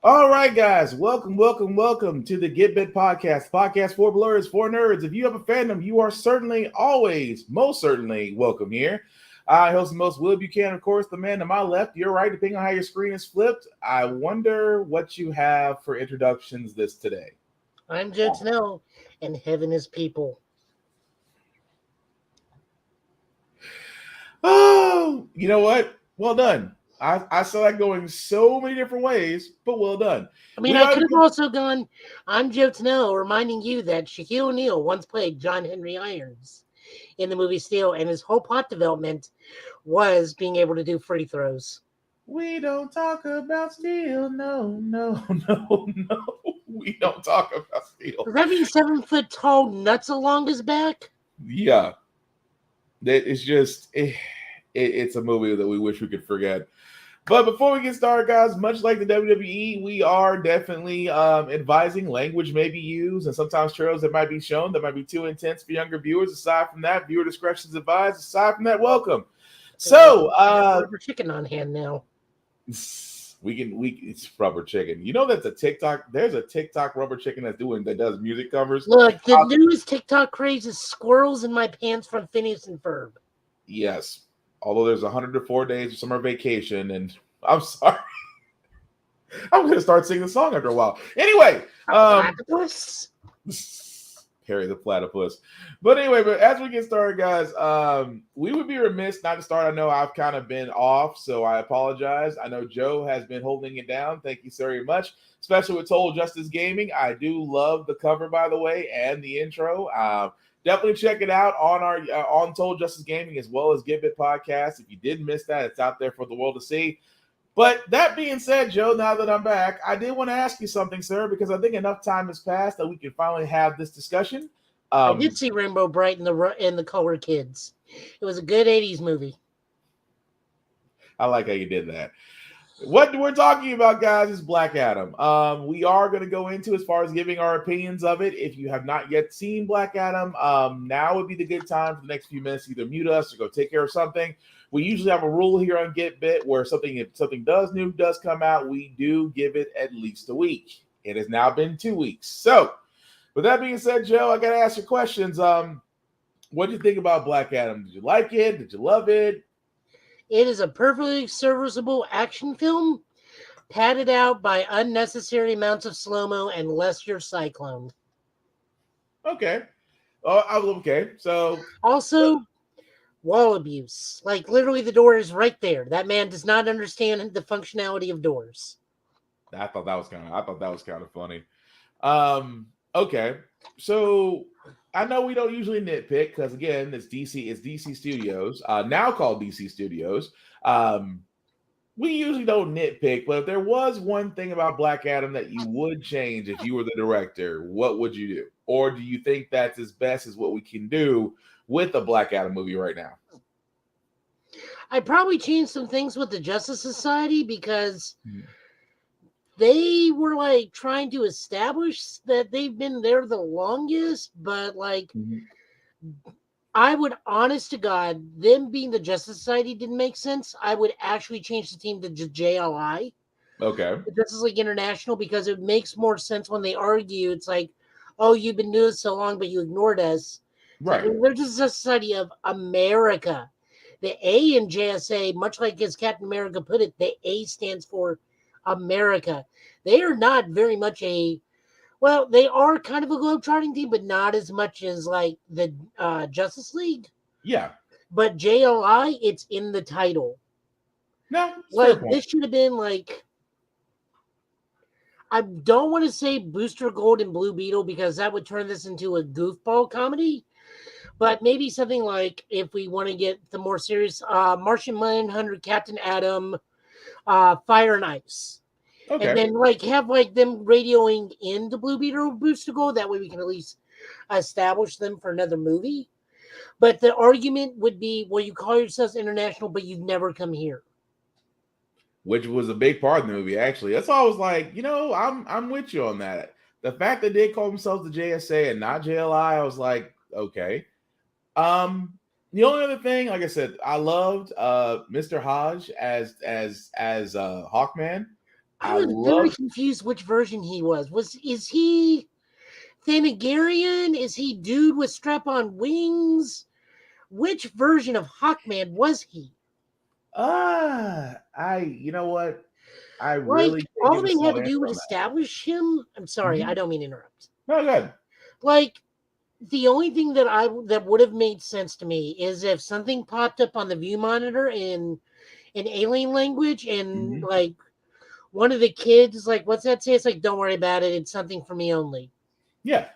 All right, guys, welcome to the Get Bit podcast for blurs, for nerds. If you have a fandom, you are certainly always, most certainly welcome here. I host the most Will Buchanan, of course, the man to my left, your right, depending on how your screen is flipped. I wonder what you have for introductions this today. I'm Joe Snell, and heaven is people. Oh, you know what? Well done. I saw that going so many different ways, but well done. I mean, We I are could have also gone, I'm Joe Snell, reminding you that Shaquille O'Neal once played John Henry Irons in the movie Steel, and his whole plot development was being able to do free throws. We don't talk about steel. No, no, no, no. We don't talk about steel. Does that mean 7 foot tall nuts along his back? Yeah, it's just it's a movie that we wish we could forget. But before we get started, guys, much like the WWE, we are definitely advising language may be used and sometimes trailers that might be shown that might be too intense for younger viewers. Aside from that, viewer discretion is advised. Aside from that, welcome. So, I have rubber chicken on hand now. we it's rubber chicken. You know that's a TikTok. There's a TikTok rubber chicken that does music covers. Look, the newest TikTok craze is squirrels in my pants from Phineas and Ferb. Yes, although there's 104 days of summer vacation, and I'm sorry, I'm gonna start singing the song after a while. Anyway, Octopus? Harry the platypus. But anyway, but as we get started, guys, we would be remiss not to start. I know I've kind of been off, so I apologize. I know Joe has been holding it down. Thank you so very much, especially with Total Justice Gaming. I do love the cover, by the way, and the intro. Definitely check it out on our on Total Justice Gaming as well as Give It Podcast. If you did miss that, it's out there for the world to see. But that being said, Joe, now that I'm back, I did want to ask you something, sir, because I think enough time has passed that we can finally have this discussion. I did see Rainbow Bright in the Color Kids. It was a good '80s movie. I like how you did that. What we're talking about, guys, is Black Adam. We are going to go into as far as giving our opinions of it. If you have not yet seen Black Adam, now would be the good time for the next few minutes to either mute us or go take care of something. We usually have a rule here on Get Bit where if something new does come out, we do give it at least a week. It has now been 2 weeks. So, with that being said, Joe, I got to ask you questions. What did you think about Black Adam? Did you like it? Did you love it? It is a perfectly serviceable action film, padded out by unnecessary amounts of slow-mo and lesser cyclone. Okay. Oh, okay. So Also, wall abuse. Like, literally, the door is right there. That man does not understand the functionality of doors. I thought that was kind of funny. Okay. So I know we don't usually nitpick because again, it's DC Studios, now called DC Studios. We usually don't nitpick, but if there was one thing about Black Adam that you would change if you were the director, what would you do? Or do you think that's as best as what we can do with the Black Adam movie right now? I'd probably change some things with the Justice Society because they were like trying to establish that they've been there the longest, but like I would, honest to God, them being the Justice Society didn't make sense. I would actually change the team to JLI, Okay. the Justice League International, because it makes more sense when they argue. It's like, oh, you've been doing this so long, but you ignored us. Right. Like, they're just a Society of America. The A in JSA, much like as Captain America put it, the A stands for America. They are not very much well, they are kind of a globe-trotting team, but not as much as like the Justice League. Yeah. But JLI, it's in the title. No, Like, this should have been like, I don't want to say Booster Gold and Blue Beetle because that would turn this into a goofball comedy. But maybe something like, if we want to get the more serious, Martian Manhunter, Captain Atom, Fire and Ice. Okay. And then like have like them radioing in the Blue Beetle Booster Gold. That way we can at least establish them for another movie. But the argument would be, well, you call yourselves international, but you've never come here. Which was a big part of the movie, actually. That's all I was like, I'm with you on that. The fact that they call themselves the JSA and not JLI, I was like, okay. The only other thing, like I said, I loved Mr. Hodge as Hawkman. I I was very love. confused which version he was. Is he Thanagarian? Is he dude with strap-on wings? Which version of Hawkman was he? You know what? I Like, really can't all give a they had solid to do answer was on that. establish him. I'm sorry, I Mhm. don't mean to interrupt. No, good. Like, the only thing that would have made sense to me is if something popped up on the view monitor in alien language, and Mhm. like one of the kids, like, what's that say? It's like, don't worry about it. It's something for me only. Yeah,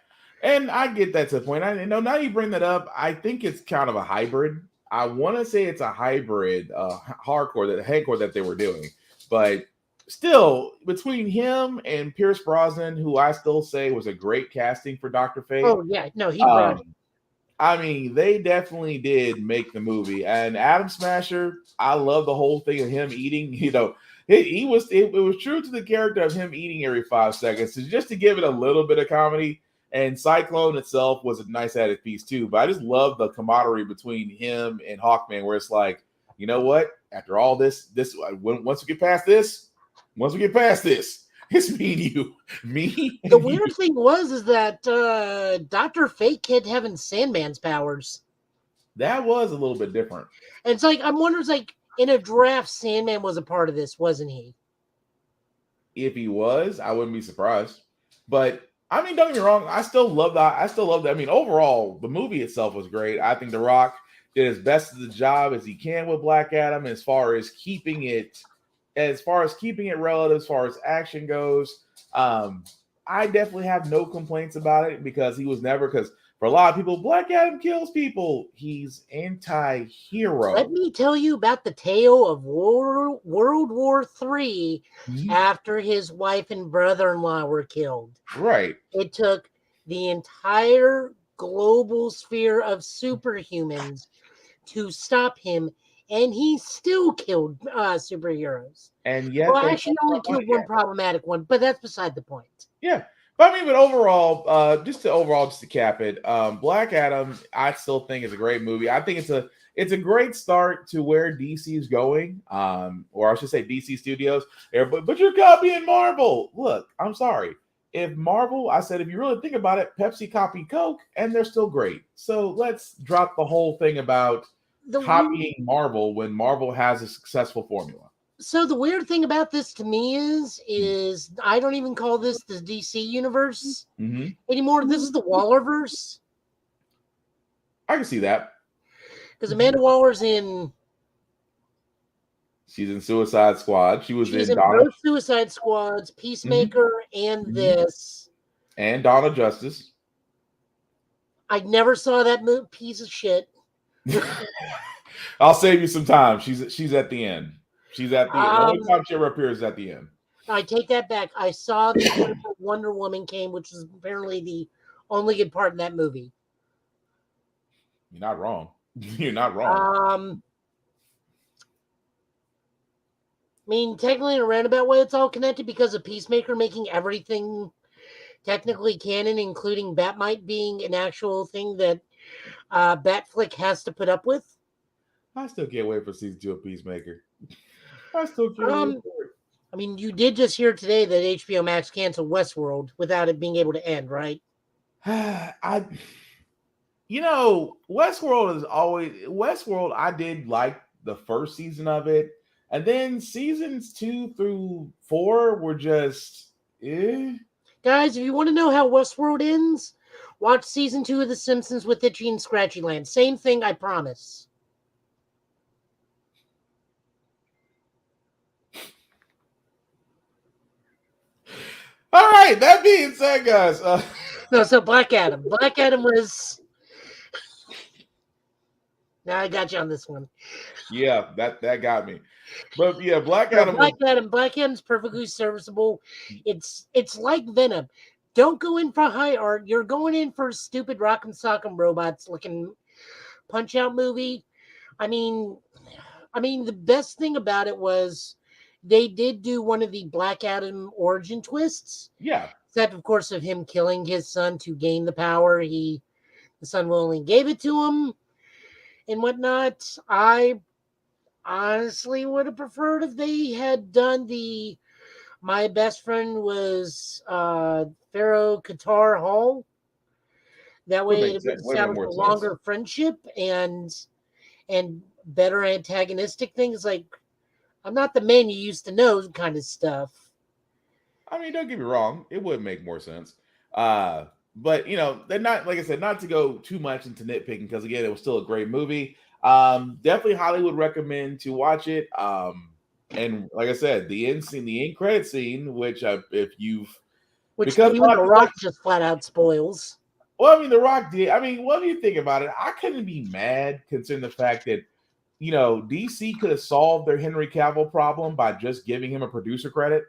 and I get that to the point. I know now you bring that up. I think it's kind of a hybrid. I want to say it's a hybrid hardcore that hardcore that they were doing, but still between him and Pierce Brosnan, who I still say was a great casting for Doctor Fate. Oh yeah, no, he brought it. Um, I mean, they definitely did make the movie. And Adam Smasher, I love the whole thing of him eating. It was true to the character of him eating every 5 seconds, so just to give it a little bit of comedy. And Cyclone itself was a nice added piece too. But I just love the camaraderie between him and Hawkman, where it's like, you know what? After all once we get past this, it's me and you, me The and you. weird thing is that Dr. Fate Kid having Sandman's powers. That was a little bit different. And it's like, I'm wondering, it's like, in a draft, Sandman was a part of this, wasn't he? If he was, I wouldn't be surprised. But I mean, don't get me wrong, I still love that. I still love that. I mean, overall, the movie itself was great. I think The Rock did as best of the job as he can with Black Adam as far as keeping it relative, as far as action goes. Um, I definitely have no complaints about it because he was never because for a lot of people, Black Adam kills people. He's Let anti-hero. me tell you about the tale of World War III Mhm. after his wife and brother-in-law were killed. Right. It took the entire global sphere of superhumans to stop him, and he still killed superheroes. And Well, yet they actually, only killed one problematic one, but that's beside the point. Yeah. But I mean, but overall, just to cap it, Black Adam, I still think is a great movie. I think it's a great start to where DC is going, or I should say DC Studios. But you're copying Marvel. Look, I'm sorry. If Marvel, I said, if you really think about it, Pepsi copied Coke, and they're still great. So let's drop the whole thing about The weird, copying Marvel when Marvel has a successful formula. so the weird thing about this to me is I don't even call this the DC universe Mm-hmm. anymore. This is the Wallerverse I can see that. because Amanda Waller's in. She's in Suicide Squad. She was She's in in Donna. both Suicide Squads, Mhm, Peacemaker, and mhm. this. And Donna Justice. I never saw that piece of shit. I'll save you some time. She's at the end. She's at the end. The only Um, time she ever appears is at the end. I take that back. I saw the part where Wonder Woman came, which was apparently the only good part in that movie. You're not wrong. You're not wrong. Um, I mean, technically, in a roundabout way, it's all connected because of Peacemaker making everything technically canon, including Batmite being an actual thing that Batflick has to put up with. I still can't wait for season 2 of Peacemaker. I still can't wait Um, for I mean, you did just hear today that HBO Max canceled Westworld without it being able to end, right? it. Westworld. I did like the first season of it, and then seasons 2 through 4 were just eh. Guys, if you want to know how Westworld ends, watch season 2 of The Simpsons with Itchy and Scratchy Land. Same thing, I promise. All right. That being said, guys, No, so Black Adam. Black Adam was. Now I got you on this one. yeah, that got me. But yeah, Black No, Adam was. Black Adam's perfectly serviceable. It's like Venom. Don't go in for high art. You're going in for a stupid rock and sock'em robots looking punch out movie. I mean, the best thing about it was they did do one of the Black Adam origin twists. Yeah, Except, of course, of him killing his son to gain the power. The son willingly gave it to him and whatnot. I honestly would have preferred if they had done the My best friend was Pharaoh Qatar Hall. That Would way make it would sense. Would make establish a more sense. longer friendship and better antagonistic things like I'm not the man you used to know kind of stuff. I mean, don't get me wrong, it would make more sense. But they're not, like I said, not to go too much into nitpicking because again, it was still a great movie. Definitely Hollywood recommend to watch it. And like I said, the end credit scene, which if you've Which because a even lot The of people, Rock just flat out spoils. well, I mean, The Rock did. I mean, what do you think about it? I couldn't be mad considering the fact that DC could have solved their Henry Cavill problem by just giving him a producer credit.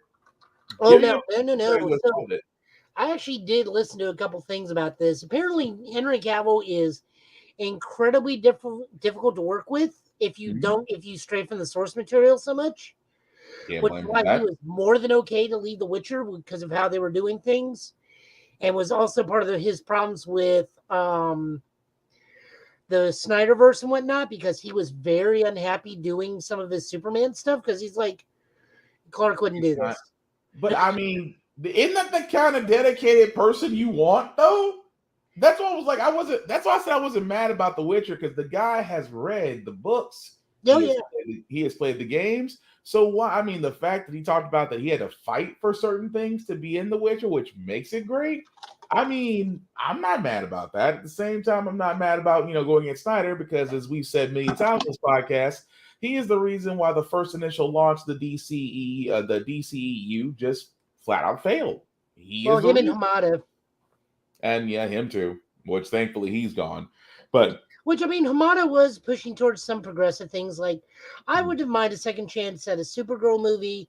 Oh Giving him no, a no, no, producer credit no. would have So solved it. I actually did listen to a couple things about this. Apparently, Henry Cavill is incredibly difficult to work with Mhm. if you stray from the source material so much. Can't Which is blame him for why he that. was more than okay to leave The Witcher because of how they were doing things, and was also part of his problems with the Snyderverse and whatnot because he was very unhappy doing some of his Superman stuff because he's like Clark wouldn't He's do not. this. But I mean, isn't that the kind of dedicated person you want, though? That's what I was like. I wasn't. That's why I said I wasn't mad about The Witcher because the guy has read the books. Oh yeah, He has played the games. So why? I mean, the fact that he talked about that he had to fight for certain things to be in The Witcher, which makes it great. I mean, I'm not mad about that. At the same time, I'm not mad about going against Snyder because, as we've said many times in this podcast, he is the reason why the first initial launch of the DCEU just flat out failed. He well is the him and reason, Hamada. and yeah, him too. Which thankfully he's gone. But Which I mean, Hamada was pushing towards some progressive things. Like, I would have minded a second chance at a Supergirl movie.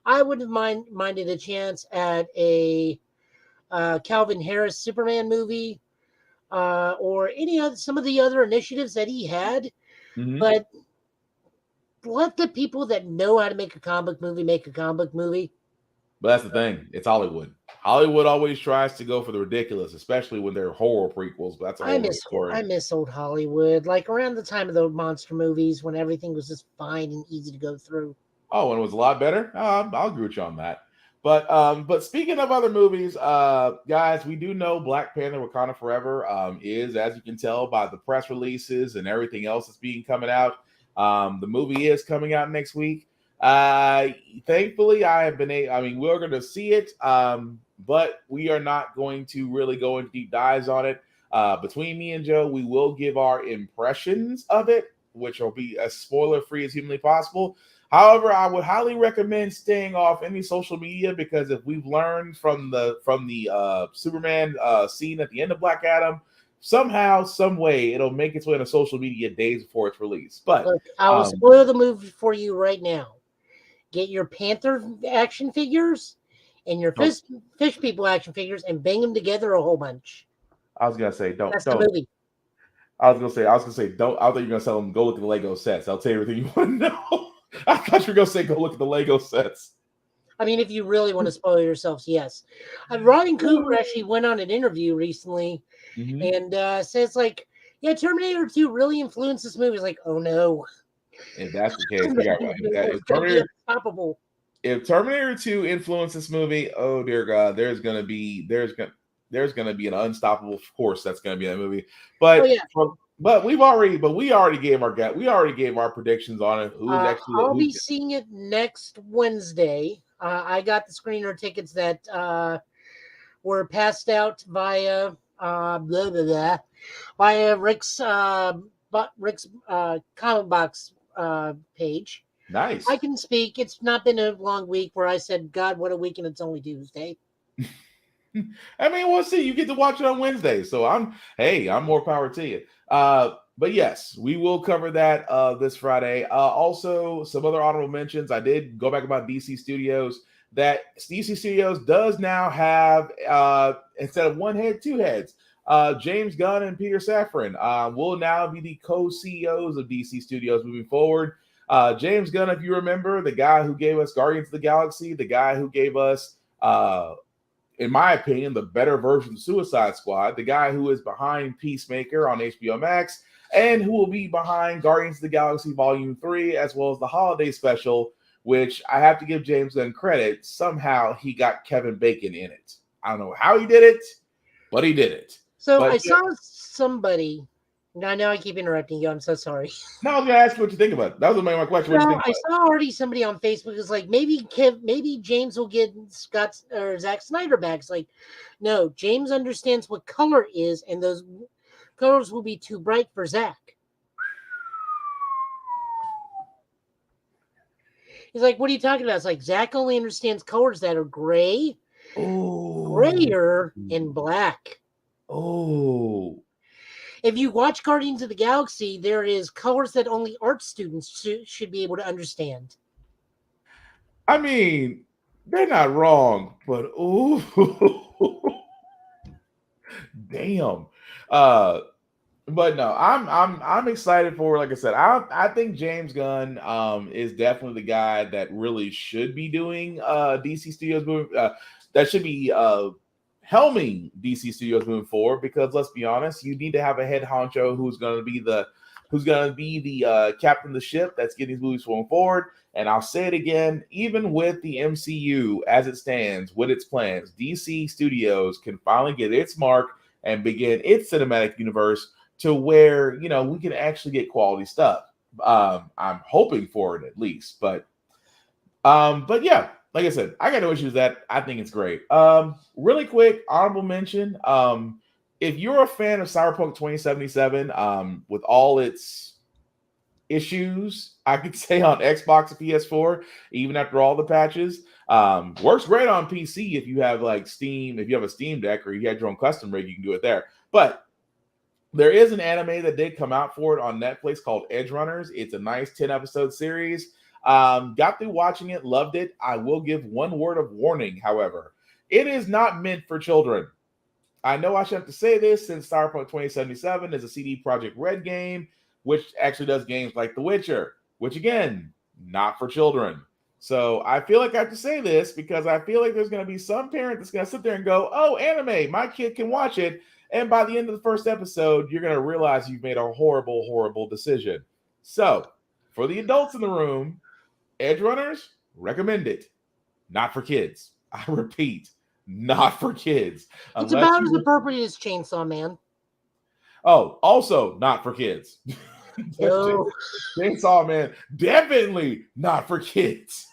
I would have minded a chance at a Calvin Harris Superman movie, or any other some of the other initiatives that he had. mhm. But let the people that know how to make a comic book movie make a comic book movie. But that's the thing. It's Hollywood. Hollywood always tries to go for the ridiculous, especially when they're horror prequels. But that's a whole other story. I miss old Hollywood, like around the time of the monster movies when everything was just fine and easy to go through. Oh, and it was a lot better. I'll agree with you on that. But speaking of other movies, guys, we do know Black Panther: Wakanda Forever is, as you can tell by the press releases and everything else that's being coming out. The movie is coming out next week. Uh, Thankfully, I have been I mean, we're going to see it, but we are not going to really go into deep dives on it. Between me and Joe, we will give our impressions of it, which will be as spoiler free as humanly possible. However, I would highly recommend staying off any social media because if we've learned from the Superman scene at the end of Black Adam, somehow, some way, it'll make its way on social media days before it's released. But Look, I will spoil the movie for you right now. Get your Panther action figures and your don't, fish people action figures and bang them together a whole bunch. I was gonna say That's the don't. movie. I was gonna say don't. I thought you were gonna tell them go look at the Lego sets. I'll tell you everything you want to know. I thought you were gonna say go look at the Lego sets. I mean, if you really want to spoil yourselves, yes. Ryan Coogler actually went on an interview recently Mm-hmm. and says like, yeah, Terminator 2 really influenced this movie. It's like, oh no. If that's the case, we got It's going to be unstoppable. if Terminator 2 influenced this movie, oh dear God, there's gonna be an unstoppable force that's gonna be in that movie. Oh But yeah. we already gave our predictions on it. Who's actually I'll be who's seeing it next Wednesday. I got the screener tickets that were passed out via blah, blah, blah, via Rick's comic box page. I nice. can speak. It's not been a long week where I said, God, what a week, and it's only Tuesday. I mean, we'll see. You get to watch it on Wednesday, so I'm more power to you. But yes, we will cover that this Friday. Also, some other honorable mentions. I did go back about DC Studios. That DC Studios does now have instead of one head, two heads. James Gunn and Peter Safran will now be the co-CEOs of DC Studios moving forward. James Gunn, if you remember, the guy who gave us Guardians of the Galaxy, the guy who gave us in my opinion, the better version of Suicide Squad, the guy who is behind Peacemaker on HBO Max, and who will be behind Guardians of the Galaxy Volume 3, as well as the holiday special, which I have to give James Gunn credit. Somehow he got Kevin Bacon in it. I don't know how he did it, but he did it. So But I saw somebody. Now I keep interrupting you. I'm so sorry. now I was gonna ask you what you think about it. That was my question. What do you No, think I about it? saw already somebody on Facebook is like maybe James will get Scott or Zack Snyder back. It's like, no, James understands what color is, and those colors will be too bright for Zack. He's like, what are you talking about? It's like Zack only understands colors that are gray, Oh, grayer, and black. oh. If you watch Guardians of the Galaxy, there is colors that only art students should be able to understand. I mean, they're not wrong, but ooh, damn. Uh, but no, I'm excited for. Like I said, I think James Gunn is definitely the guy that really should be doing DC Studios moving. That should be helming DC Studios moving forward, because let's be honest, you need to have a head honcho who's going to be the captain of the ship that's getting these movies going forward. And I'll say it again, even with the MCU as it stands, with its plans, DC Studios can finally get its mark and begin its cinematic universe to where, we can actually get quality stuff. I'm hoping for it at least, but yeah, like I said, I got no issues with that. I think it's great. Really quick, honorable mention. If you're a fan of Cyberpunk 2077, with all its issues, I could say on Xbox and PS4, even after all the patches, works great on PC if you have like Steam, if you have a Steam Deck or you had your own custom rig, you can do it there. But there is an anime that did come out for it on Netflix called Edge Runners. It's a nice 10 episode series. Got through watching it, loved it. I will give one word of warning, however. It is not meant for children. I know I should have to say this since Cyberpunk 2077 is a CD Projekt Red game, which actually does games like The Witcher, which again, not for children. So I feel like I have to say this because I feel like there's going to be some parent that's going to sit there and go, oh, anime, my kid can watch it. And by the end of the first episode, you're going to realize you've made a horrible, horrible decision. So for the adults in the room, Edge Runners, recommend it. Not for kids. I repeat, not for kids. It's Unless about you as were. appropriate as Chainsaw Man. Oh, also not for kids. No. Chainsaw Man, definitely not for kids.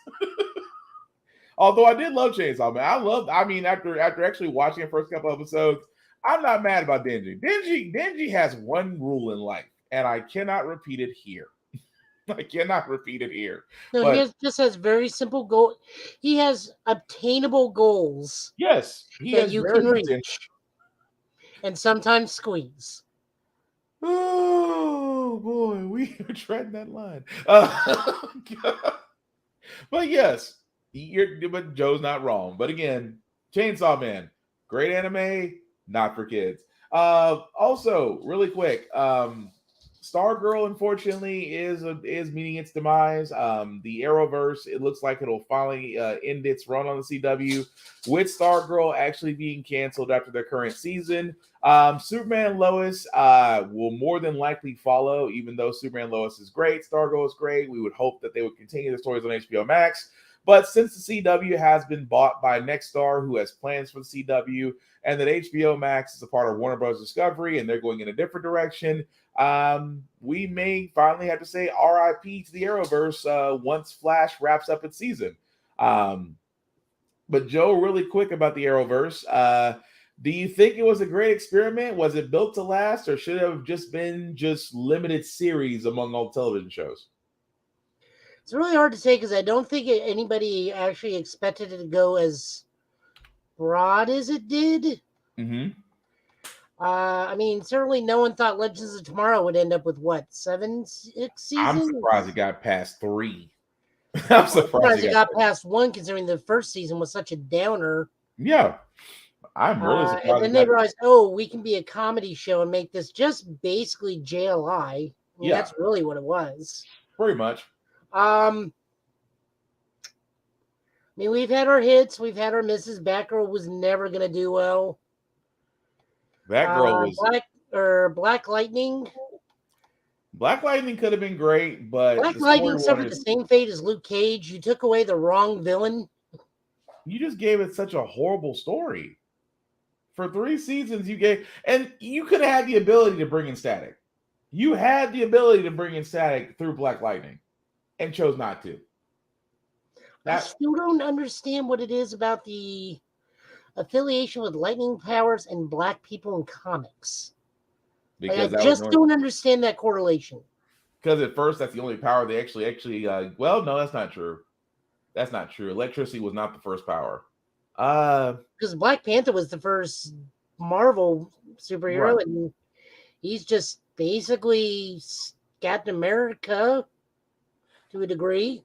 Although I did love Chainsaw Man. I mean, after actually watching the first couple episodes, I'm not mad about Denji. Denji has one rule in life, and I cannot repeat it here. I cannot repeat it here. No, But just has very simple goal. He has obtainable goals yes, he that has you very can potential. reach and sometimes squeeze. Oh boy, we are treading that line. But yes, but Joe's not wrong. But again, Chainsaw Man, great anime, not for kids. Also, really quick, Stargirl unfortunately is meeting its demise. The Arrowverse, it looks like it'll finally end its run on the CW, with Stargirl actually being canceled after their current season. Superman and Lois will more than likely follow, even though Superman and Lois is great, Stargirl is great. We would hope that they would continue the stories on HBO Max. But since the CW has been bought by Nexstar, who has plans for the CW, and that HBO Max is a part of Warner Bros. Discovery, and they're going in a different direction, we may finally have to say RIP to the Arrowverse once Flash wraps up its season. But Joe, really quick about the Arrowverse. Do you think it was a great experiment? Was it built to last, or should it have just been limited series among all television shows? It's really hard to say because I don't think anybody actually expected it to go as broad as it did. Mm-hmm. I mean, certainly no one thought Legends of Tomorrow would end up with what, 6 I'm seasons? surprised it got past 3. I'm I'm surprised surprised it got past 1, considering the first season was such a downer. Yeah, I'm really And surprised then it they got. realized, oh, we can be a comedy show and make this just basically JLI. I mean, Yeah, that's really what it was. pretty much. I mean, we've had our hits, we've had our misses. Batgirl was never going to do well. That girl was. Black Lightning. Black Lightning could have been great, but Black the story Lightning suffered the wanted. same fate as Luke Cage. You took away the wrong villain. You just gave it such a horrible story. For 3 seasons, you gave, and you could have had the ability to bring in Static. You had the ability to bring in Static through Black Lightning, and chose not to. I That still don't understand what it is about the affiliation with lightning powers and black people in comics. Like, I because that was just the only, don't understand that correlation. because at first that's the only power they actually. Well, no, that's not true. That's not true. Electricity was not the first power. Uh, Because Black Panther was the first Marvel superhero, right. and he's just basically Captain America to a degree.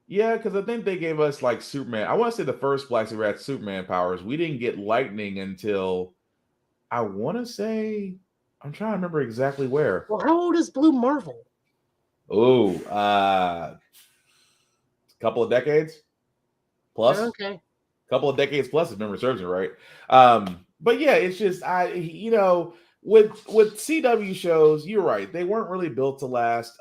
Yeah, because I think they gave us like Superman. I want to say the first Black Super had Superman powers. We didn't get lightning until I want to say I'm trying to remember exactly where. Well, how old is Blue Marvel? Oh, couple of decades plus, Okay. couple of decades plus, if memory serves me right. But yeah, it's just with CW shows, you're right. They weren't really built to last.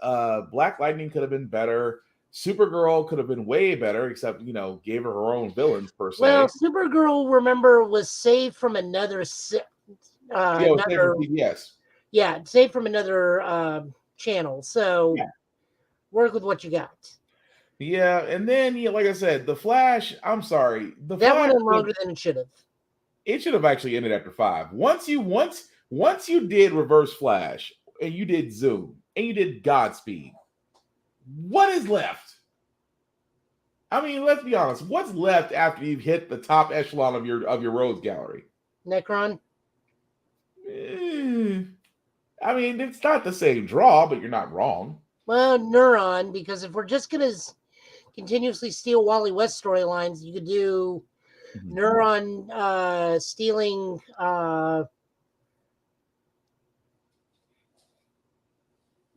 Black Lightning could have been better. Supergirl could have been way better, except gave her own villains per Well, se. Supergirl, remember, was saved from Yeah, it was saved from another, CBS. yeah, saved from another channel. So Yeah. work with what you got. Yeah, and then like I said, the Flash. I'm sorry, the That Flash. went on longer than it should have. It should have actually ended after 5. Once you did Reverse Flash and you did Zoom and you did Godspeed, what is left? I mean, let's be honest. What's left after you've hit the top echelon of your rogues gallery? Necron. Eh, I mean, it's not the same draw, but you're not wrong. Well, Neuron, because if we're just gonna continuously steal Wally West storylines, you could do Mhm. Neuron stealing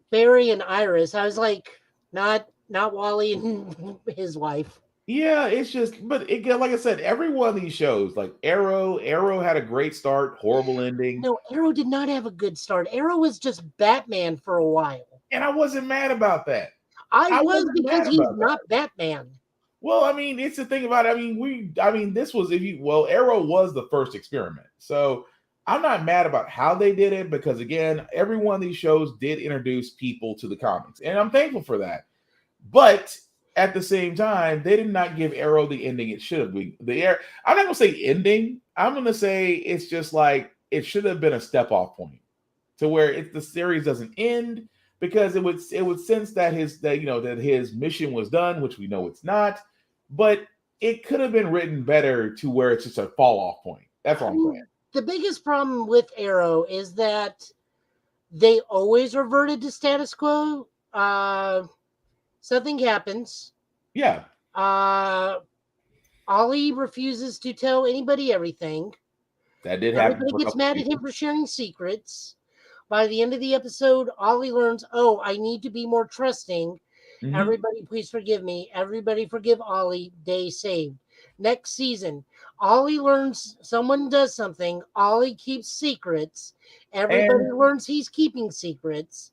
Barry and Iris. I was like, not Wally and his wife. Yeah, it's just, but again, like I said, every one of these shows, like Arrow had a great start, horrible ending, No, Arrow did not have a good start. Arrow was just Batman for a while. and I wasn't mad about that. I I was, wasn't because mad he's about that. not Batman. Well, I mean, it's the thing about it. I mean, this was Arrow was the first experiment. So I'm not mad about how they did it because again, every one of these shows did introduce people to the comics, and I'm thankful for that. But at the same time, they did not give Arrow the ending it should have. I'm not gonna say ending. I'm gonna say it's just like it should have been a step off point to where the series doesn't end because it would sense that his mission was done, which we know it's not, but it could have been written better to where it's just a fall off point. That's all I'm saying. The biggest problem with Arrow is that they always reverted to status quo. Something happens. Yeah, Uh, Ollie refuses to tell anybody everything. that did happen Everybody for a gets couple of mad at him seasons. for sharing secrets. By the end of the episode, Ollie learns, oh, I need to be more trusting. Mhm. Everybody, please forgive me. Everybody, forgive Ollie. Day saved. Next season, Ollie learns someone does something. Ollie keeps secrets. Everybody And learns he's keeping secrets.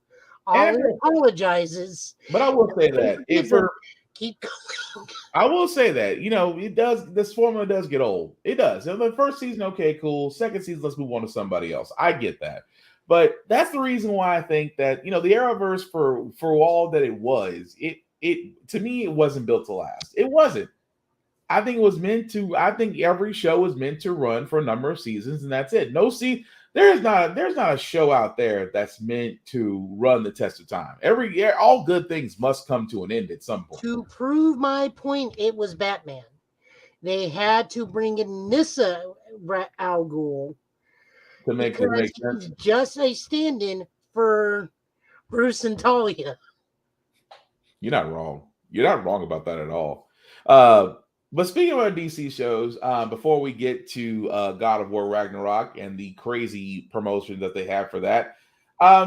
and Ollie apologizes. but I will say Everybody that if forgives him. for Keep going. I will say that it does. This formula does get old. It does. In the first season, okay, cool. Second season, let's move on to somebody else. I get that, but that's the reason why I think that the Arrowverse for all that it was, it to me it wasn't built to last. It wasn't. I think it was meant to. I think every show was meant to run for a number of seasons, and that's it. There's not a show out there that's meant to run the test of time. All good things must come to an end at some point. To prove my point, it was Batman. They had to bring in Nissa Al Ghul To because make sense. he's just a stand-in for Bruce and Talia. You're not wrong. You're not wrong about that at all. Uh, but speaking of our DC shows, before we get to God of War Ragnarok and the crazy promotion that they have for that,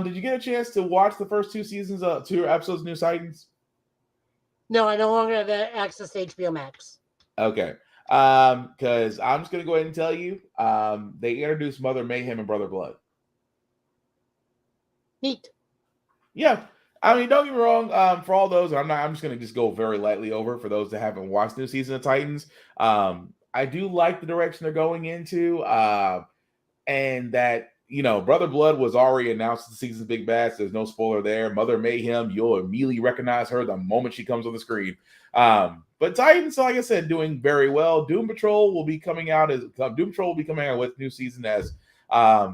did you get a chance to watch the first 2 seasons, 2 episodes of New Titans? No, I no longer have access to HBO Max. Okay. Because I'm just gonna go ahead and tell you, they introduced Mother Mayhem and Brother Blood. Neat. Yeah. I mean, don't get me wrong. For all those, I'm just gonna just go very lightly over for those that haven't watched new season of Titans. I do like the direction they're going into. And that Brother Blood was already announced the season's big bad. So there's no spoiler there. Mother Mayhem, you'll immediately recognize her the moment she comes on the screen. But Titans, like I said, doing very well. Doom Patrol will be coming out with new season as I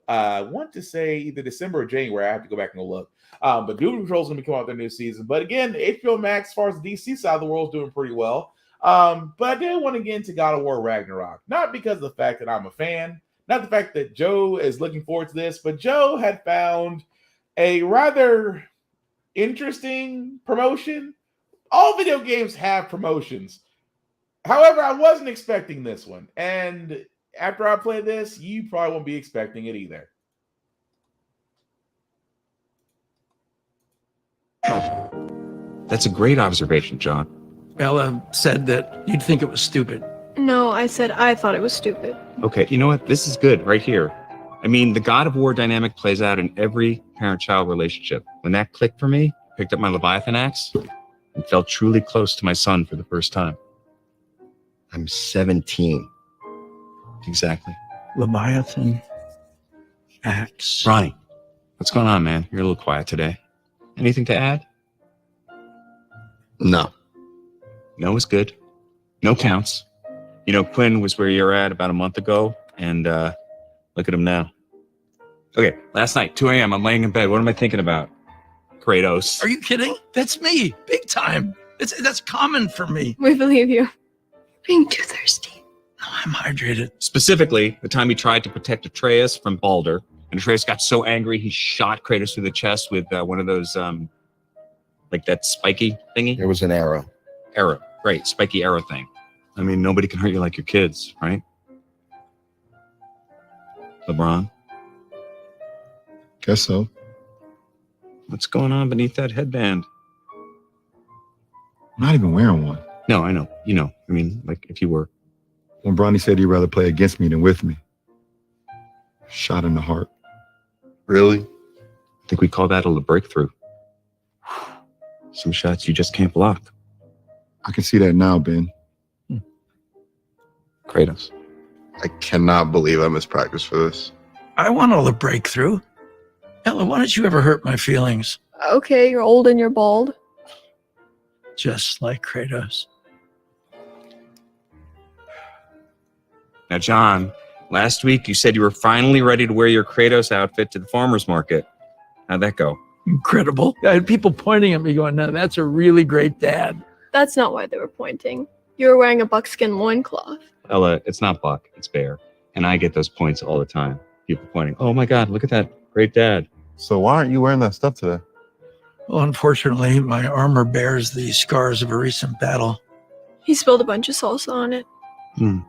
want to say either December or January. I have to go back and look. But Doom Patrol is going to be coming out with their new season. But again, HBO Max, as far as the DC side of the world, is doing pretty well. But I did want to get into God of War Ragnarok, not because of the fact that I'm a fan, not the fact that Joe is looking forward to this, but Joe had found a rather interesting promotion. All video games have promotions. However, I wasn't expecting this one. And after I play this, you probably won't be expecting it either. That's a great observation, John. Ella said that you'd think it was stupid. No, I said I thought it was stupid. Okay, you know what? This is good right here. I mean, the God of War dynamic plays out in every parent-child relationship. When that clicked for me, I picked up my Leviathan axe and felt truly close to my son for the first time. I'm 17. Exactly. Leviathan axe. Ronnie, what's going on, man? You're a little quiet today. Anything to add? No. No is good. No counts. You know, Quinn was where you're at about a month ago, and look at him now. Okay, last night, 2 a.m., I'm laying in bed. What am I thinking about? Kratos. Are you kidding? That's me, big time. That's common for me. We believe you. Being too thirsty. No, I'm hydrated. Specifically, the time he tried to protect Atreus from Balder, and Atreus got so angry he shot Kratos through the chest with one of those, like that spiky thingy. It was an arrow. Arrow, right? Spiky arrow thing. I mean, nobody can hurt you like your kids, right? LeBron, Guess so. what's going on beneath that headband? I'm not even wearing one. No, I know. You know. I mean, like if you were. When Bronny said he'd rather play against me than with me. Shot in the heart. Really? I think we call that a breakthrough. Some shots you just can't block. I can see that now, Ben. Kratos. I cannot believe I missed practice for this. I want all the breakthrough. Ella, why don't you ever hurt my feelings? Okay, you're old and you're bald. Just like Kratos. Now, John, last week you said you were finally ready to wear your Kratos outfit to the farmer's market. How'd that go? Incredible. I had people pointing at me going, no, that's a really great dad. That's not why they were pointing. You were wearing a buckskin loincloth. Ella, it's not Buck, it's Bear. And I get those points all the time. People pointing, oh my God, look at that great dad. So why aren't you wearing that stuff today? Well, unfortunately, my armor bears the scars of a recent battle. He spilled a bunch of salsa on it.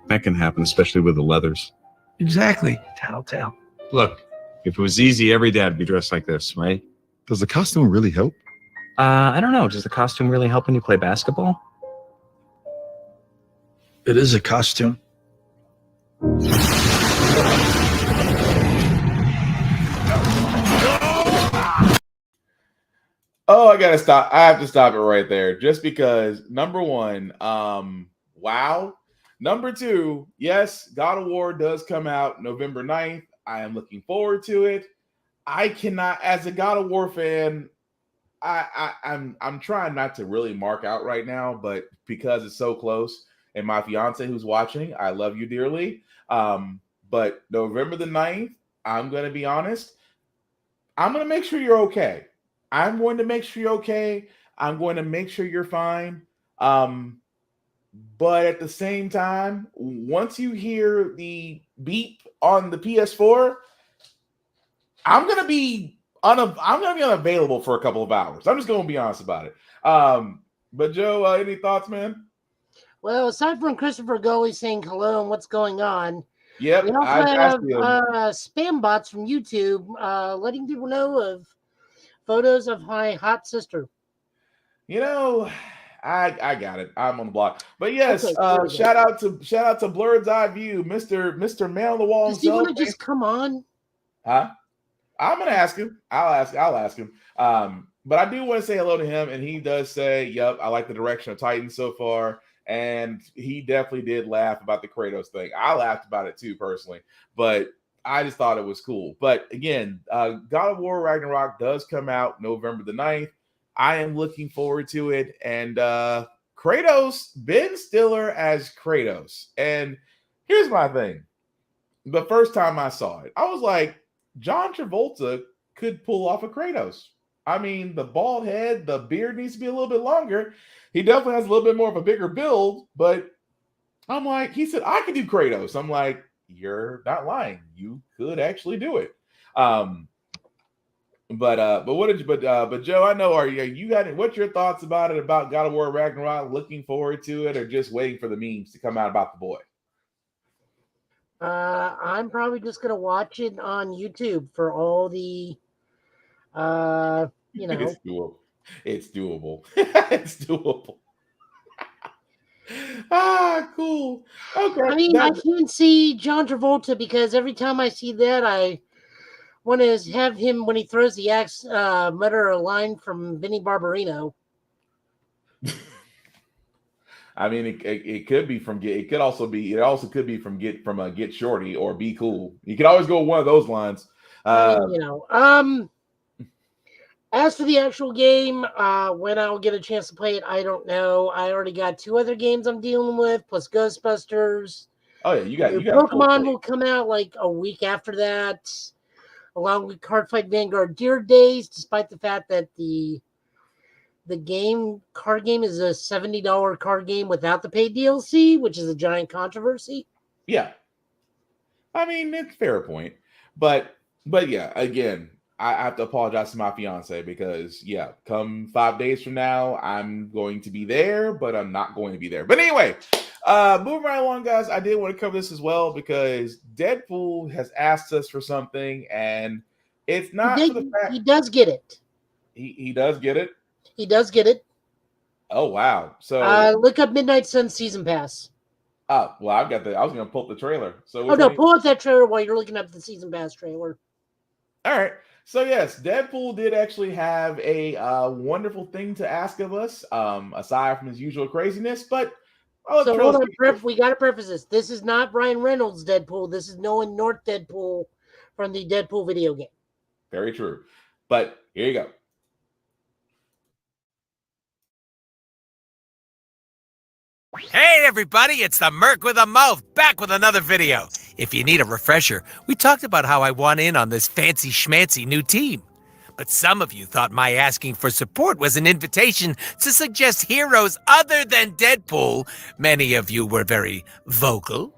That can happen, especially with the leathers. Exactly. Telltale. Look, if it was easy, every dad would be dressed like this, right? Does the costume really help? I don't know. Does the costume really help when you play basketball? It is a costume. Oh, I gotta stop. I have to stop it right there. Just because number one, wow. Number two, yes, God of War does come out November 9th. I am looking forward to it. I cannot, as a God of War fan, I'm trying not to really mark out right now, but because it's so close, and my fiance who's watching, I love you dearly. But November the 9th, I'm gonna be honest, I'm gonna make sure you're okay. I'm going to make sure you're okay. I'm going to make sure you're fine. But at the same time, once you hear the beep on the PS4, I'm gonna be unavailable for a couple of hours. I'm just gonna be honest about it. But Joe, any thoughts, man? Well, aside from Christopher Gully saying hello and what's going on, Yep, we also have spam bots from YouTube letting people know of photos of my hot sister. You know, I got it. I'm on the block. But yes, Okay, shout out to Blurred's Eye View, Mr. Man on the Wall Does he himself. want to just come on? Huh? I'm gonna ask him. I'll ask him. But I do want to say hello to him, and he does say, "Yep, I like the direction of Titan so far." And he definitely did laugh about the Kratos thing. I laughed about it too personally, but I just thought it was cool. But again, God of War Ragnarok does come out November the 9th. I am looking forward to it, and Kratos, Ben Stiller as Kratos. And here's my thing: the first time I saw it, I was like, John Travolta could pull off a Kratos. I mean, the bald head, the beard needs to be a little bit longer. He definitely has a little bit more of a bigger build, but I'm like, he said, I can do Kratos. I'm like, you're not lying. You could actually do it. But what did you but Joe, I know you got it. What's your thoughts about it, about God of War Ragnarok? Looking forward to it, or just waiting for the memes to come out about the boy? I'm probably just gonna watch it on YouTube for all the It's doable. It's doable. It's doable. Cool. Okay. I mean, I can't see John Travolta because every time I see that, I want to have him when he throws the axe, mutter a line from Vinnie Barbarino. I mean, it could be from Get. It could also be. It also could be from Get Shorty or Be Cool. You could always go with one of those lines. I mean, as for the actual game, when I'll get a chance to play it, I don't know. I already got 2 other games I'm dealing with, plus Ghostbusters. Oh yeah, you got Pokemon will come out like a week after that, along with Cardfight Vanguard Deer Days, despite the fact that the card game is a $70 card game without the paid DLC, which is a giant controversy. Yeah. I mean, it's a fair point. But yeah, again, I have to apologize to my fiance because come 5 days from now, I'm going to be there, but I'm not going to be there. But anyway, moving right along, guys, I did want to cover this as well because Deadpool has asked us for something, and it's not for the fact he does get it. He does get it. He does get it. Oh wow! So look up Midnight Sun Season Pass. Oh well, I was going to pull up the trailer. So pull up that trailer while you're looking up the Season Pass trailer. All right. So yes, Deadpool did actually have a wonderful thing to ask of us, aside from his usual craziness. But hold on, we got to preface this. This is not Ryan Reynolds' Deadpool. This is Nolan North Deadpool from the Deadpool video game. Very true. But here you go. Hey everybody, it's the Merc with a Mouth, back with another video. If you need a refresher, we talked about how I want in on this fancy schmancy new team. But some of you thought my asking for support was an invitation to suggest heroes other than Deadpool. Many of you were very vocal.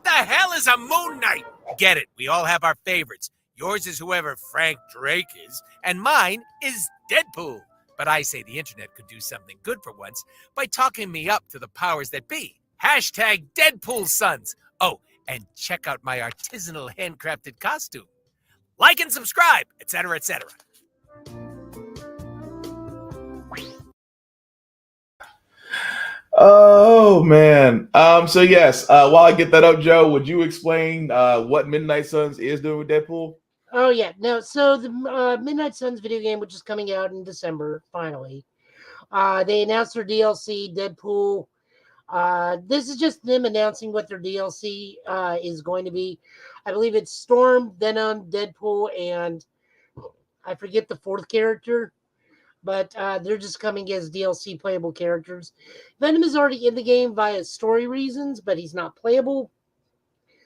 The hell is a Moon Knight? Get it, we all have our favorites. Yours is whoever Frank Drake is, and mine is Deadpool. But I say the internet could do something good for once by talking me up to the powers that be. Hashtag Deadpool Sons. Oh, and check out my artisanal handcrafted costume. Like and subscribe, etc., etc. Oh man. So yes, while I get that up, Joe, would you explain what Midnight Suns is doing with Deadpool? Oh yeah, no. So the Midnight Suns video game, which is coming out in December, finally, they announced their DLC, Deadpool. This is just them announcing what their DLC is going to be. I believe it's Storm, Venom, Deadpool, and I forget the 4th character, but they're just coming as DLC playable characters. Venom is already in the game via story reasons, but he's not playable.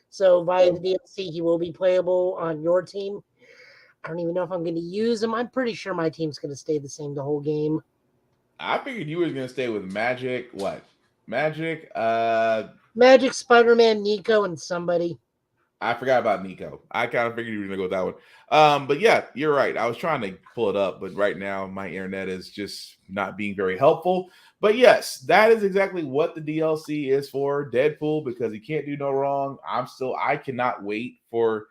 So via the DLC, he will be playable on your team. I don't even know if I'm going to use him. I'm pretty sure my team's going to stay the same the whole game. I figured you were going to stay with Magic. What? Magic? Magic, Spider-Man, Nico, and somebody. I forgot about Nico. I kind of figured you were going to go with that one. But yeah, you're right. I was trying to pull it up, but right now my internet is just not being very helpful. But yes, that is exactly what the DLC is for Deadpool, because he can't do no wrong. I cannot wait for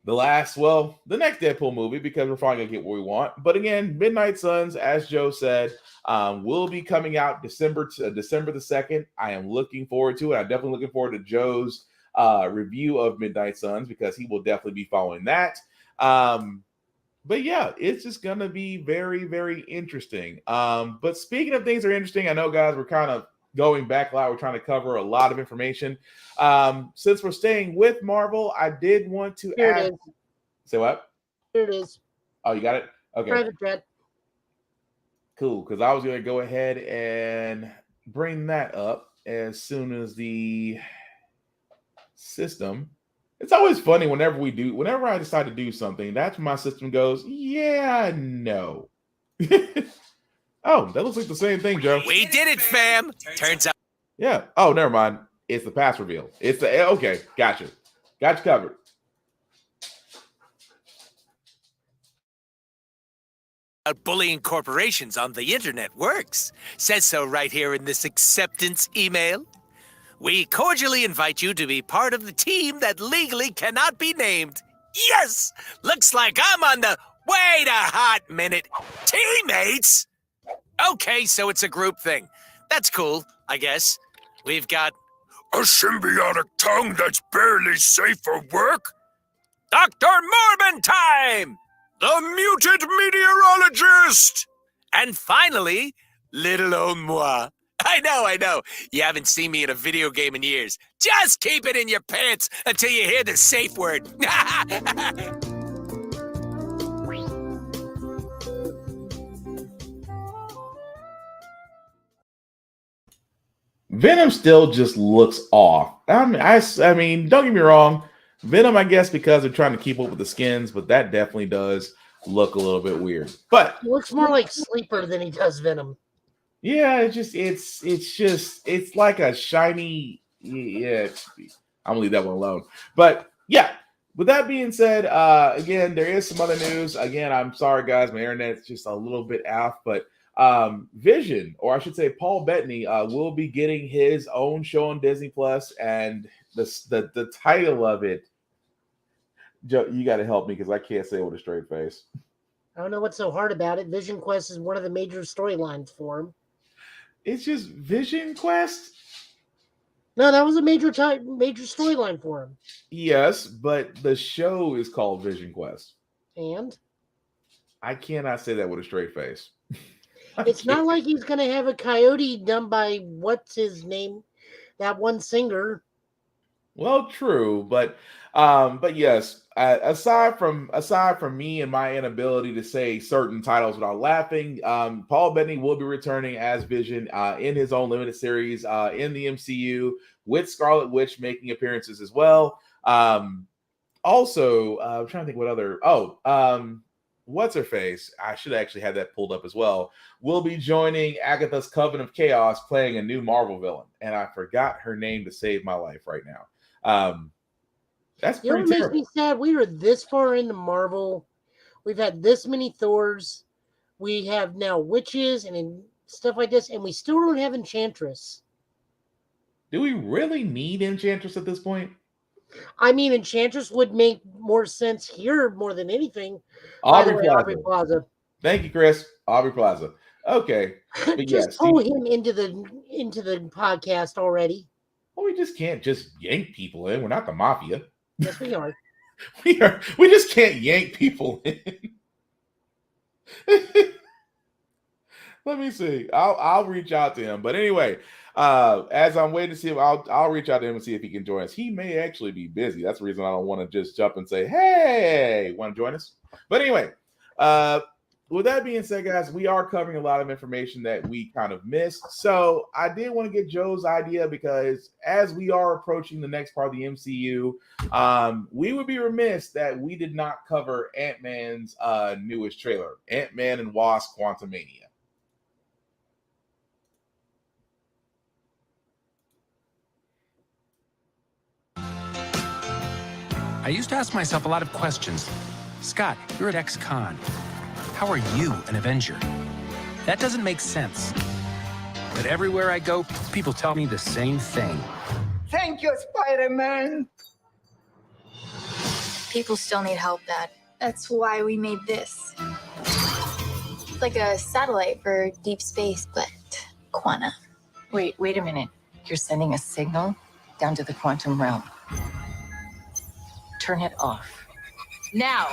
the next Deadpool movie, because we're finally going to get what we want. But again, Midnight Suns, as Joe said, will be coming out December the 2nd. I am looking forward to it. I'm definitely looking forward to Joe's review of Midnight Suns, because he will definitely be following that. But yeah, it's just gonna be very, very interesting. But speaking of things that are interesting, I know, guys, we're kind of going back a lot. We're trying to cover a lot of information. Since we're staying with Marvel, I did want to Here ask. it is. Say what? Here it is. Oh, you got it? Okay. Private jet. Cool. Because I was going to go ahead and bring that up as soon as the system. It's always funny whenever I decide to do something, that's when my system goes, yeah, no. Oh, that looks like the same thing, Joe. We did it, fam. Turns out. Yeah. Oh, never mind. It's the pass reveal. It's the okay. Gotcha. Got you covered. Bullying corporations on the internet works. Says so right here in this acceptance email. We cordially invite you to be part of the team that legally cannot be named. Yes! Looks like I'm on the wait a hot minute. Teammates? Okay, so it's a group thing. That's cool, I guess. We've got a symbiotic tongue that's barely safe for work. Dr. Morbin time! The mutant meteorologist! And finally, little old moi. I know. You haven't seen me in a video game in years. Just keep it in your pants until you hear the safe word. Venom still just looks off. I mean, don't get me wrong. Venom, I guess, because they're trying to keep up with the skins, but that definitely does look a little bit weird. But He looks more like Sleeper than he does Venom. yeah, it's like a shiny. Yeah, I'm gonna leave that one alone. But yeah, with that being said, again, there is some other news. Again, I'm sorry, guys, my internet's just a little bit off, but Vision, or I should say, Paul Bettany, will be getting his own show on Disney Plus, and the title of it. Joe, you got to help me because I can't say it with a straight face. I don't know what's so hard about it. Vision Quest is one of the major storylines for him. It's just Vision Quest. No, that was a major storyline for him. Yes, but the show is called Vision Quest. And I cannot say that with a straight face. it's not like he's going to have a coyote done by what's his name, that one singer. Well, true, but yes. Aside from me and my inability to say certain titles without laughing, Paul Bettany will be returning as Vision in his own limited series in the MCU, with Scarlet Witch making appearances as well. Also, I'm trying to think what other. What's her face? I should actually have that pulled up as well. Will be joining Agatha's Coven of Chaos, playing a new Marvel villain, and I forgot her name to save my life right now. That's pretty Makes terrible. me sad. We are this far into Marvel. We've had this many Thors. We have now witches and stuff like this, and we still don't have Enchantress. Do we really need Enchantress at this point? I mean, Enchantress would make more sense here more than anything. Aubrey Plaza. Thank you, Chris. Aubrey Plaza. Okay. But just pull him into the podcast already. Well, we just can't just yank people in. We're not the mafia. Yes, we are. We just can't yank people in. Let me see. I'll reach out to him. But anyway, as I'm waiting to see him, I'll reach out to him and see if he can join us. He may actually be busy. That's the reason I don't want to just jump and say, "Hey, want to join us?" But anyway, with that being said, guys, we are covering a lot of information that we kind of missed. So I did want to get Joe's idea, because as we are approaching the next part of the MCU, we would be remiss that we did not cover Ant-Man's newest trailer, Ant-Man and Wasp: Quantumania. I used to ask myself a lot of questions. Scott, you're at ex-con. How are you an Avenger? That doesn't make sense. But everywhere I go, people tell me the same thing. Thank you, Spider-Man. People still need help, Dad. That's why we made this. It's like a satellite for deep space, but quanta. Wait a minute. You're sending a signal down to the quantum realm. Turn it off. Now.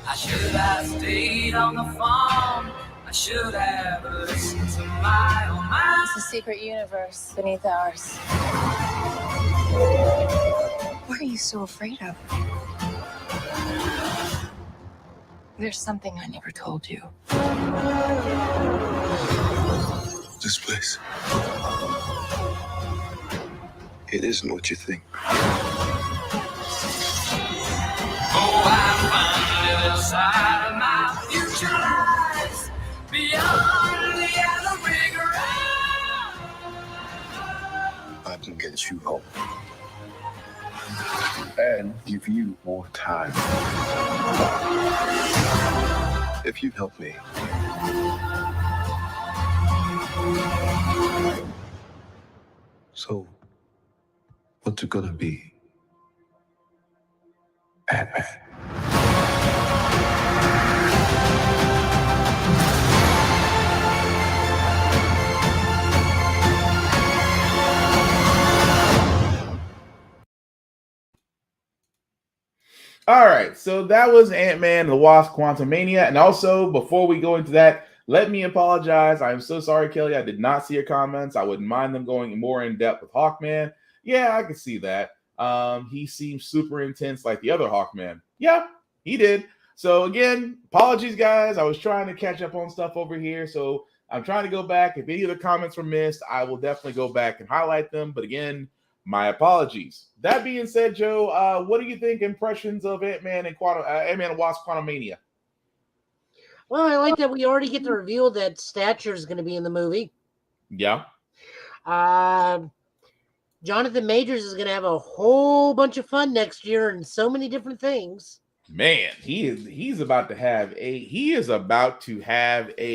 I should have stayed on the farm. I should have listened to my own mind. It's a secret universe beneath ours. What are you so afraid of? There's something I never told you. This place. It isn't what you think. Oh, I find inside of my future lies beyond the other ground. I can get you hope. And give you more time. If you help me. So, what's it gonna be? Ant-Man. All right, so that was Ant-Man and the Wasp: Quantumania. And also, before we go into that, let me apologize. I'm so sorry, Kelly. I did not see your comments. I wouldn't mind them going more in depth with Hawkman. Yeah, I can see that. He seems super intense like the other Hawkman. Yeah, he did. So again, apologies, guys. I was trying to catch up on stuff over here. So I'm trying to go back. If any of the comments were missed, I will definitely go back and highlight them. But again, my apologies. That being said, Joe, what do you think impressions of Ant-Man and Ant-Man and Wasp: Quantumania? Well, I like that we already get to reveal that Stature is going to be in the movie. Yeah. Jonathan Majors is going to have a whole bunch of fun next year and so many different things. Man, he's about to have a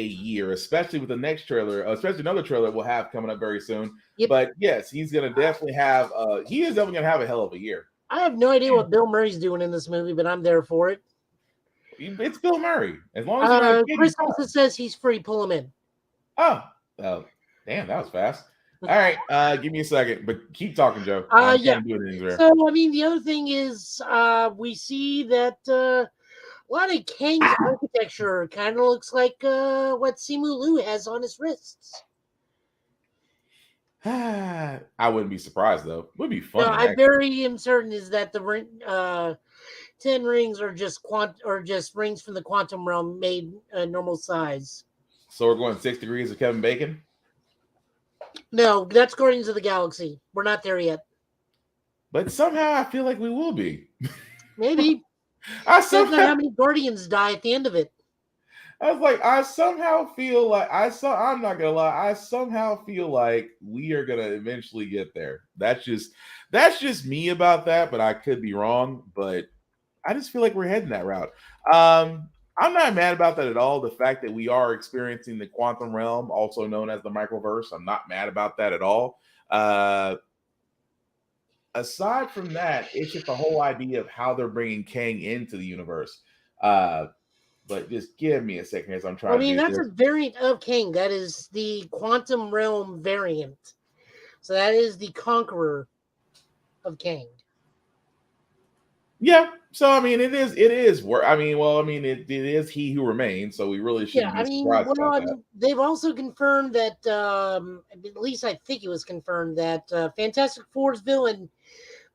year, especially with the next trailer, especially another trailer we'll have coming up very soon. Yep. But yes, he's gonna definitely have he is definitely gonna have a hell of a year. I have no idea what Bill Murray's doing in this movie, but I'm there for it. It's Bill Murray. As long as you're not kidding. Chris also says he's free. Pull him in. Oh, damn, that was fast. All right, give me a second, but keep talking, Joe. Yeah. So, I mean, the other thing is we see that a lot of Kang's architecture kind of looks like what Simu Liu has on his wrists. I wouldn't be surprised, though. It would be funny. No, I very am certain is that the 10 rings are just rings from the quantum realm made normal size. So we're going 6 degrees of Kevin Bacon? No, that's Guardians of the Galaxy. We're not there yet. But somehow I feel like we will be. Maybe. I don't know how many Guardians die at the end of it. I was like, I somehow feel like I'm not gonna lie, I somehow feel like we are gonna eventually get there. That's just me about that, but I could be wrong. But I just feel like we're heading that route. I'm not mad about that at all. The fact that we are experiencing the quantum realm, also known as the microverse, I'm not mad about that at all. Aside from that, it's just the whole idea of how they're bringing Kang into the universe. But just give me a second as I'm trying to do this. That's a variant of Kang. That is the quantum realm variant. So that is the conqueror of Kang. Yeah. So I mean, it is. It is he who remains. So we really shouldn't be surprised about that. They've also confirmed that, at least I think it was confirmed that Fantastic Four's villain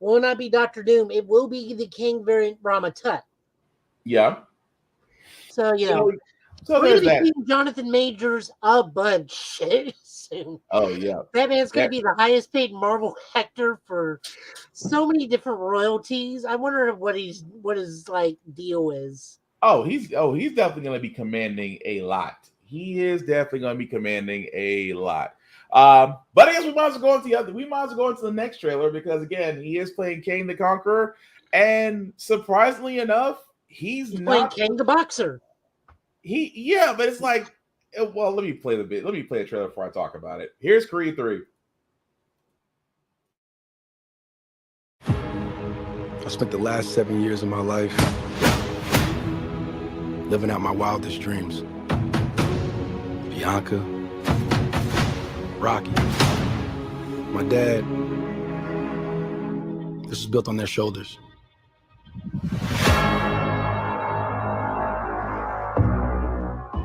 will not be Doctor Doom. It will be the Kang variant Rama Tut. Yeah. So so we're going to be seeing Jonathan Majors a bunch soon. Oh yeah, Batman's going to be the highest paid Marvel actor for so many different royalties. I wonder what his deal is. He's definitely going to be commanding a lot. He is definitely going to be commanding a lot. But I guess we might as well go into the next trailer because again, he is playing Kane the Conqueror, and surprisingly enough, he's playing not Kane the Boxer. But it's like, well, let me play the trailer before I talk about it. Here's Creed 3. I spent the last 7 years of my life living out my wildest dreams. Bianca, Rocky, my dad. This is built on their shoulders.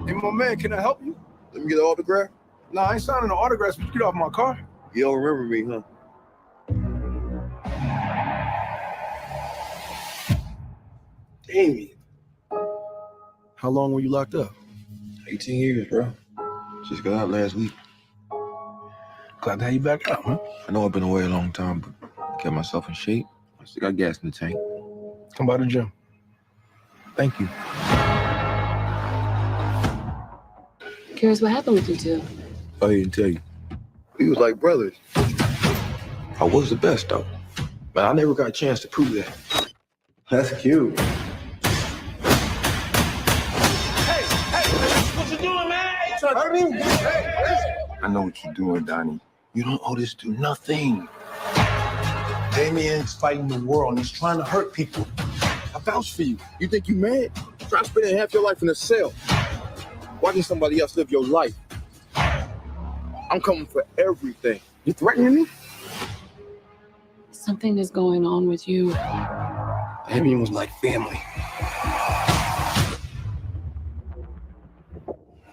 Hey, my man, can I help you? Let me get an autograph. Nah, I ain't signing no autographs, but you get off my car. You don't remember me, huh? Damien. How long were you locked up? 18 years, bro. Just got out last week. Glad to have you back out, huh? I know I've been away a long time, but I kept myself in shape. I still got gas in the tank. Come by the gym. Thank you. Curious what happened with you two? I didn't tell you. We was like brothers. I was the best, though. But I never got a chance to prove that. That's cute. What you doing, man? I know what you're doing, Donnie. You don't owe this to nothing. Damien's fighting the world and he's trying to hurt people. I vouch for you. You think you mad? Try spending half your life in a cell. Watching somebody else live your life. I'm coming for everything. You threatening me? Something is going on with you. Damien was like family.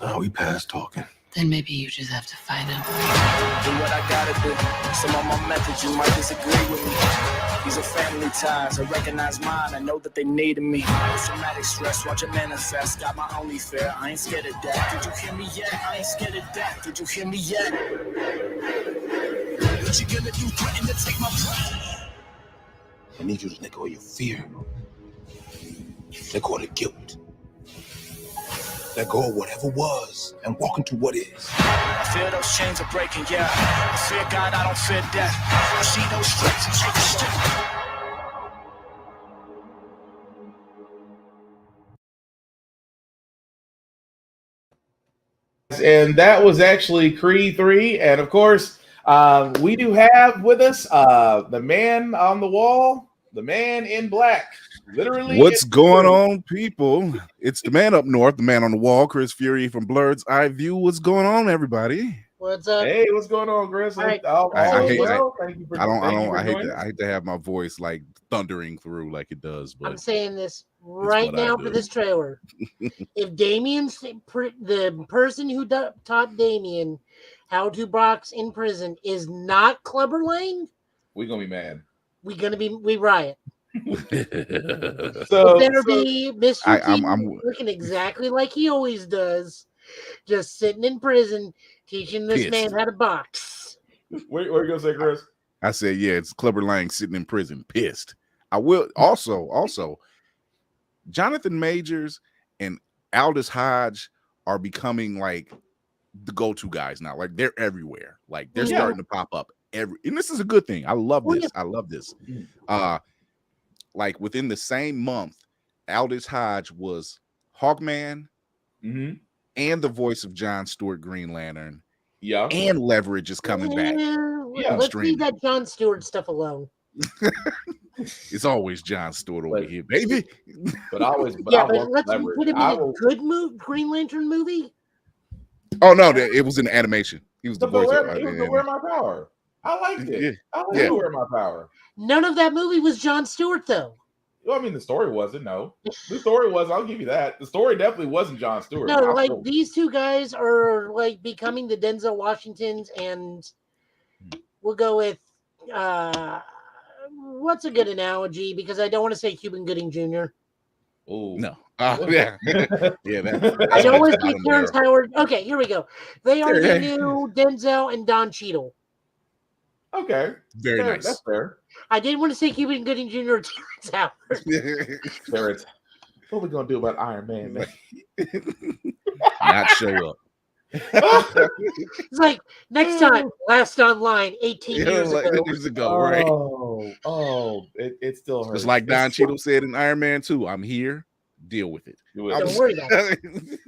Now we past talking. Then maybe you just have to fight him. Do what I gotta do. Some of my methods you might disagree with me. These are family ties. I recognize mine. I know that they needed me. Traumatic stress, watch it manifest. Got my only fare. I ain't scared of that. Did you hear me yet? I ain't scared of that. Did you hear me yet? What you gonna do? Threaten to take my breath? I need you to let go of your fear. Let go of the guilt. Let go of whatever was and walk into what is. I feel those chains are breaking, yeah. I fear God, I don't fear death. I see those stripes and take a step. And that was actually Creed 3. And of course, we do have with us the man on the wall, the man in black. Literally, what's going on, people? It's the man up north, the man on the wall, Chris Fury from Blurred's Eye View. What's going on, everybody? What's up? Hey, what's going on, Chris? Right. I hate to have my voice like thundering through like it does, but I'm saying this right now for this trailer. If Damien's the person who taught Damien how to box in prison is not Clubber Lang, we're gonna be mad. We riot. So it better be Mr. I'm looking exactly like he always does, just sitting in prison teaching this man how to box. What are you gonna say, Chris? I said, yeah, it's Clubber Lang sitting in prison, pissed. I will also Jonathan Majors and Aldous Hodge are becoming like the go-to guys now. Like they're everywhere. Like they're starting to pop up and this is a good thing. I love this. I love this. Like within the same month, Aldous Hodge was Hawkman and the voice of John Stewart Green Lantern. Yeah. And Leverage is coming back. Let's leave that John Stewart stuff alone. It's always John Stewart over here, baby. But let's put him in a good Green Lantern movie. Oh no, it was in the animation. He was the voice of Wear My Power. I liked it. I liked Wear My Power. None of that movie was John Stewart, though. Well, I mean, the story wasn't. No, the story was. I'll give you that. The story definitely wasn't John Stewart. No, like these two guys are like becoming the Denzel Washingtons, and we'll go with what's a good analogy? Because I don't want to say Cuban Gooding Jr. Oh no. Yeah. I don't want to say Terrence Howard. Okay, here we go. They are the new Denzel and Don Cheadle. Okay. Very nice. That's fair. I didn't want to say Cuban Gooding Jr. or Terrence Howard. Terrence, what are we going to do about Iron Man, man? Not show up. It's like next time, last online 18 years like ago. years ago, right? It still hurts. Just like Don Cheadle said in Iron Man 2, I'm here, deal with it. Don't worry about it.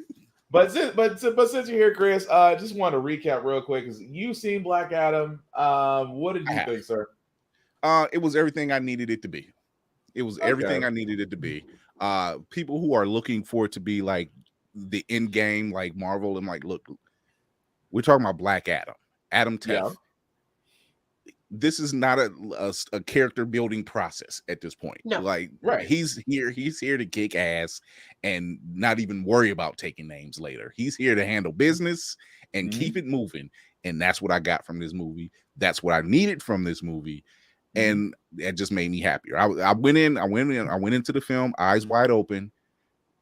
But since you're here, Chris, just want to recap real quick because you've seen Black Adam. What did you think, sir? It was everything I needed it to be. It was everything I needed it to be. People who are looking for it to be like the end game, like Marvel, I'm like, look, we're talking about Black Adam, Adam Teff. Yeah. This is not a character building process at this point. No. Like, Right. he's here to kick ass and not even worry about taking names later. He's here to handle business and keep it moving. And that's what I got from this movie. That's what I needed from this movie. And it just made me happier. I went into the film eyes wide open.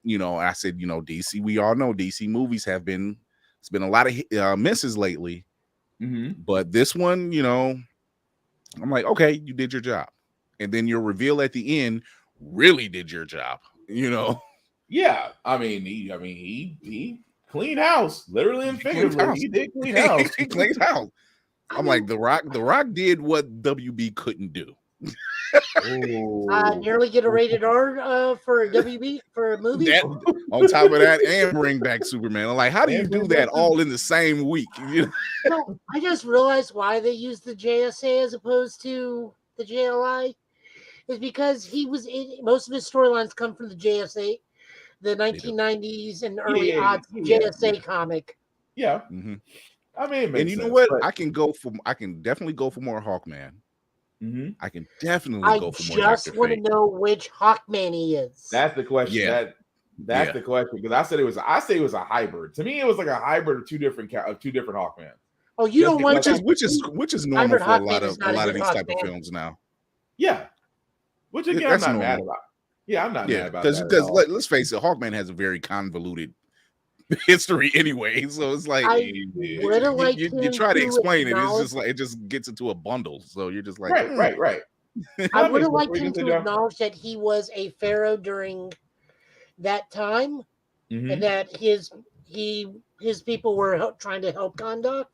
You know, I said, you know, DC, we all know DC movies it's been a lot of misses lately. But this one, you know, I'm like, okay, you did your job. And then your reveal at the end really did your job, you know. Yeah. I mean, he cleaned house, literally and figuratively. He did clean house. He cleaned house. I'm like, The Rock did what WB couldn't do. Nearly get a rated R for a WB for a movie. On top of that, and bring back Superman. I'm like, how do you do that all in the same week? You know? No, I just realized why they used the JSA as opposed to the JLI is because most of his storylines come from the JSA, the 1990s and early odds JSA comic. Yeah. I mean, and you know what? I can definitely go for more Hawkman. I can definitely go for more. I just want to know which Hawkman he is. That's the question. Yeah. That's the question because I said it was a hybrid. To me, it was like a hybrid of two different Hawkman. Oh, you don't want to, which is normal for a lot of these type of films now. Yeah, which again I'm not mad about. Yeah, I'm not mad about that. Because let's face it, Hawkman has a very convoluted history anyway, so it's like you try to explain it, it's just like it just gets into a bundle. So you're just like, right. I would have liked him to acknowledge that he was a pharaoh during that time, and that his people were trying to help Kahndaq.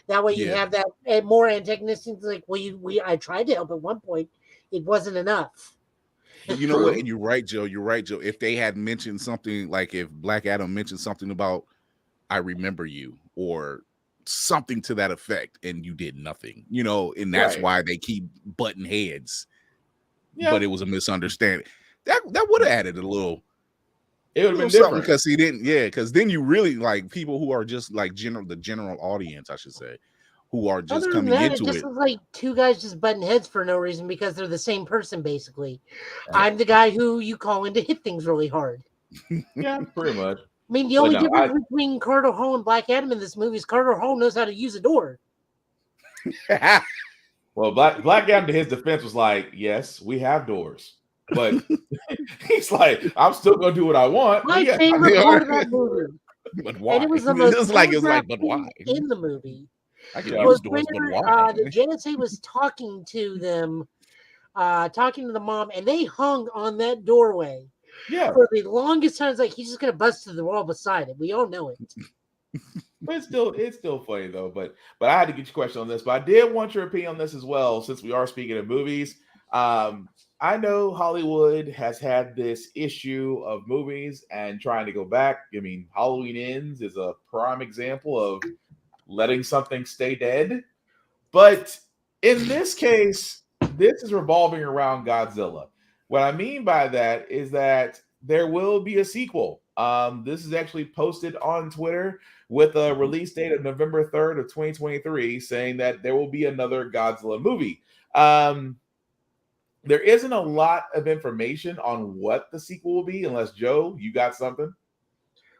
That way, you have that and more antagonistic. Like, I tried to help at one point, it wasn't enough. You know what? And you're right, Joe. If they had mentioned something like if Black Adam mentioned something about "I remember you" or something to that effect, and you did nothing, you know, and that's why they keep butting heads. Yeah. But it was a misunderstanding. That would have added a little. It would have been different because he didn't. Yeah, because then you really like people who are just like the general audience, I should say, who are just coming into it. It just was like two guys just butting heads for no reason because they're the same person, basically. Right. I'm the guy who you call in to hit things really hard. Yeah, pretty much. I mean, the only difference between Carter Hall and Black Adam in this movie is Carter Hall knows how to use a door. Well, Black Adam, to his defense, was like, yes, we have doors. But he's like, I'm still going to do what I want. My favorite part of that movie. But why? And it was the most it was like, but why? In the movie. I can use doors, but why? The JSA was talking to them, talking to the mom, and they hung on that doorway. Yeah. For the longest time, it's like he's just gonna bust through the wall beside it. We all know it. But it's still funny though. But I had to get your question on this. But I did want your opinion on this as well, since we are speaking of movies. I know Hollywood has had this issue of movies and trying to go back. I mean, Halloween Ends is a prime example of letting something stay dead. But in this case, this is revolving around Godzilla. What I mean by that is that there will be a sequel. This is actually posted on Twitter with a release date of November 3rd of 2023, saying that there will be another Godzilla movie. There isn't a lot of information on what the sequel will be, unless, Joe, you got something?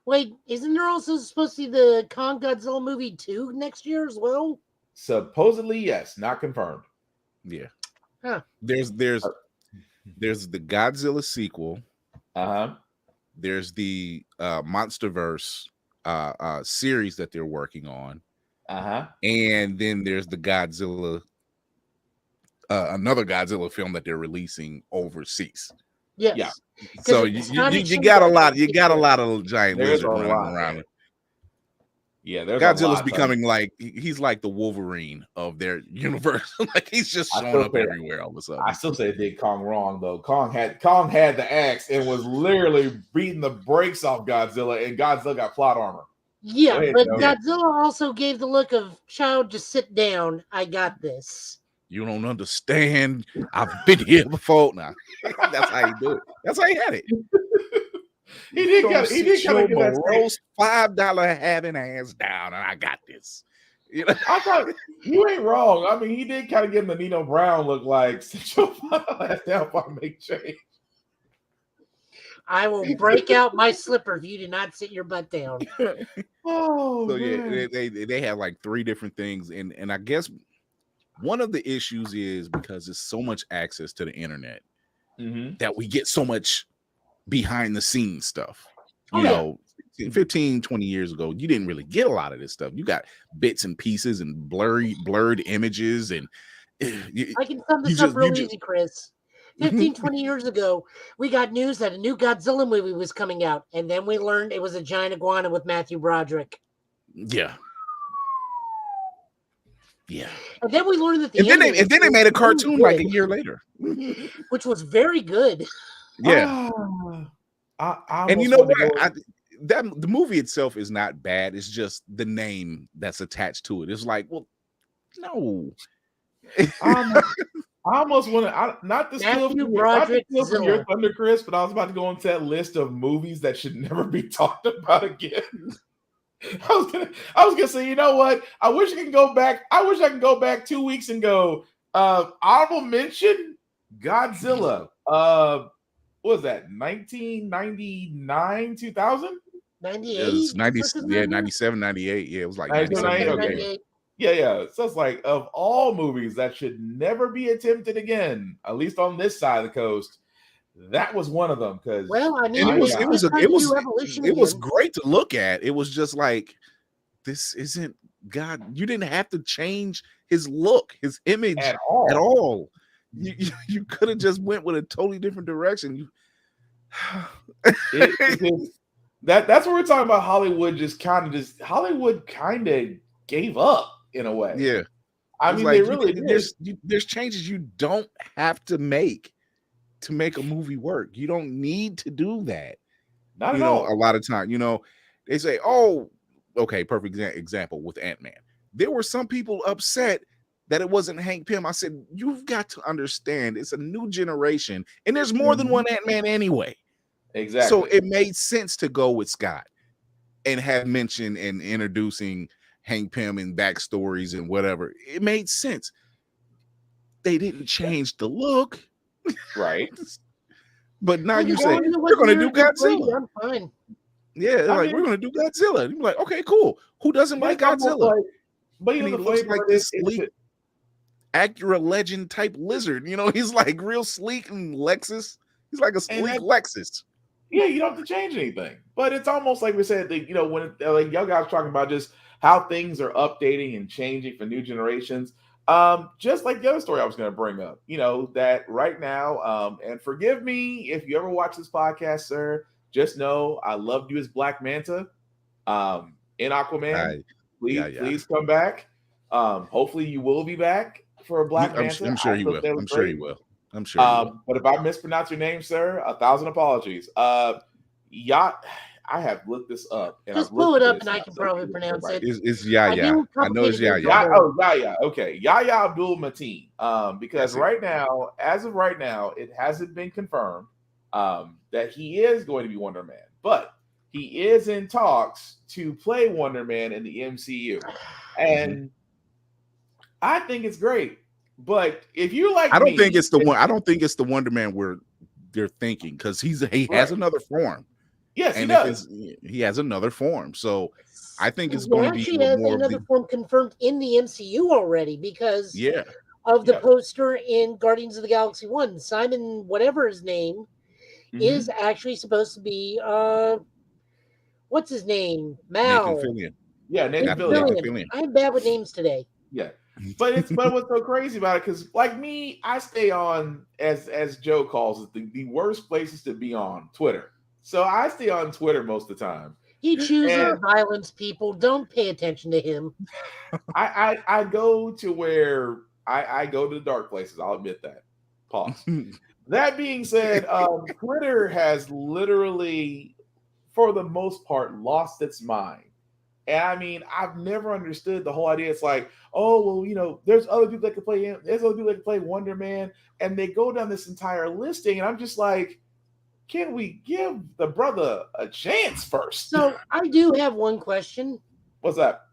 Wait, isn't there also supposed to be the Kong Godzilla movie 2 next year as well? Supposedly, yes. Not confirmed. Yeah. Huh. There's the Godzilla sequel. There's the MonsterVerse series that they're working on. And then there's the Godzilla, another Godzilla film that they're releasing overseas. Yes. Yeah. So you got a lot. You got a lot of giant lizards running around. Yeah, there's Godzilla's becoming like he's like the Wolverine of their universe. Like he's just showing up everywhere all of a sudden. I still say it did Kong wrong though. Kong had the axe and was literally beating the brakes off Godzilla, and Godzilla got plot armor. Yeah, ahead, but Joe. Godzilla also gave the look of child, just sit down. I got this. You don't understand. I've been here before. Nah, that's how you do it. That's how he had it. He did kind of get that roast $5 having ass down, and I got this. You know, I thought you ain't wrong. I mean, he did kind of give him the Nino Brown look, like sit your ass down if I make change. I will break out my slipper if you do not sit your butt down. Oh, so man. yeah, they have like 3 different things, and I guess one of the issues is because there's so much access to the internet that we get so much behind the scenes stuff. You know, 15, 20 years ago, you didn't really get a lot of this stuff. You got bits and pieces and blurred images, and I can sum this up real easy, Chris. 15, 20 years ago, we got news that a new Godzilla movie was coming out, and then we learned it was a giant iguana with Matthew Broderick. Yeah. And then we learned that and then they made a cartoon like a year later, which was very good. Yeah. And you know what? The movie itself is not bad. It's just the name that's attached to it. It's like, well, no. I almost want to not to steal from your thunder, Chris, but I was about to go into that list of movies that should never be talked about again. I was gonna say, you know what? I wish I can go back. I wish I can go back 2 weeks and go. Honorable mention: Godzilla. What was that? 1999, 2000, 98, it was 97, 98. Yeah, it was like 97, 98. Yeah. So it's like, of all movies that should never be attempted again, at least on this side of the coast, that was one of them. Because it was great to look at. It was just like, this isn't God. You didn't have to change his look, his image at all. You could have just went with a totally different direction. That's what we're talking about. Hollywood kind of gave up in a way. Yeah, I mean, they really there's changes you don't have to make a movie work. You don't need to do that. Not at all. A lot of time, they say, "Oh, okay, perfect example with Ant-Man." There were some people upset that it wasn't Hank Pym. I said, you've got to understand, it's a new generation, and there's more than one Ant-Man anyway. Exactly. So it made sense to go with Scott and have mentioned and introducing Hank Pym and backstories and whatever. It made sense. They didn't change the look. Right. But now you say, you're going to do Godzilla. I'm fine. Yeah, we're going to do Godzilla. And you're like, okay, cool. Who doesn't like Godzilla? But he looks like this sleek Acura Legend type lizard. He's like real sleek and Lexus. He's like a sleek Lexus. Yeah, you don't have to change anything. But it's almost like we said, when like y'all guys talking about just how things are updating and changing for new generations. Just like the other story I was going to bring up, that right now, and forgive me if you ever watch this podcast, sir, just know I loved you as Black Manta in Aquaman. Please come back. Hopefully you will be back for a Black Manta. I'm sure he will. I'm sure he will. But if I mispronounce your name, sir, 1,000 apologies. I have looked this up. And just pull it up and I can probably pronounce it. It's Yahya. I know it's Yahya. Yahya. Okay. Yahya Abdul Mateen. Because as of right now, it hasn't been confirmed that he is going to be Wonder Man. But he is in talks to play Wonder Man in the MCU. And I think it's great. But if you like, I don't think it's the Wonder Man where they're thinking, because he has another form. Yes, he does. He has another form, so I think it's going to be more another form confirmed in the MCU already because of the poster in Guardians of the Galaxy 1. Simon, whatever his name, is actually supposed to be what's his name? Mal. Nathan Fillion. Yeah, Nathan Fillion. I'm bad with names today. Yeah. But what's so crazy about it, because like me, I stay on, as Joe calls it, the worst places to be on, Twitter. So I stay on Twitter most of the time. He chooses And violence, people. Don't pay attention to him. I go to where I go to the dark places. I'll admit that. Pause. That being said, Twitter has literally, for the most part, lost its mind. And I mean, I've never understood the whole idea. It's like, oh well, there's other people that can play him. There's other people that can play Wonder Man, and they go down this entire listing, and I'm just like, can we give the brother a chance first? So I do have one question. What's that?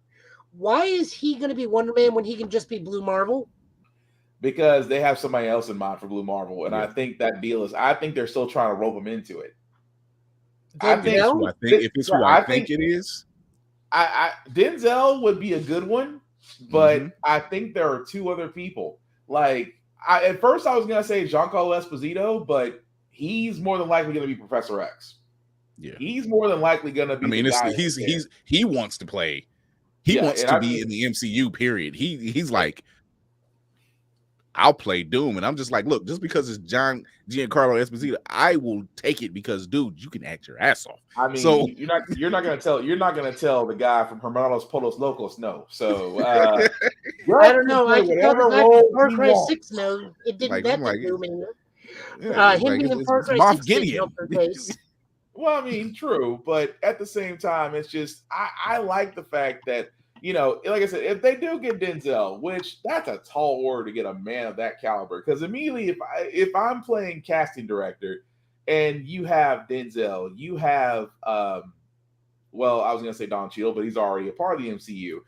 Why is he going to be Wonder Man when he can just be Blue Marvel? Because they have somebody else in mind for Blue Marvel, and I think that deal is. I think they're still trying to rope him into it. I think if it's who I think it is, Denzel would be a good one, but I think there are two other people. Like at first, I was gonna say Giancarlo Esposito, but he's more than likely gonna be Professor X. Yeah, he's more than likely gonna be. I mean, he wants to play. He wants to be in the MCU. Period. He's like, I'll play Doom, and I'm just like, look, just because it's Giancarlo Esposito, I will take it because, dude, you can act your ass off. I mean, so you're not gonna tell the guy from Hermanos Polos Locos no. So I don't know. I can tell the guy from Far Cry 6 no. It didn't do me. Him being Far Cry 6 didn't help her case. Well, I mean, true, but at the same time, it's just I like the fact that, like I said, if they do get Denzel, which that's a tall order to get a man of that caliber, because immediately if I'm playing casting director and you have Denzel, you have well, I was gonna say Don Cheadle, but he's already a part of the MCU.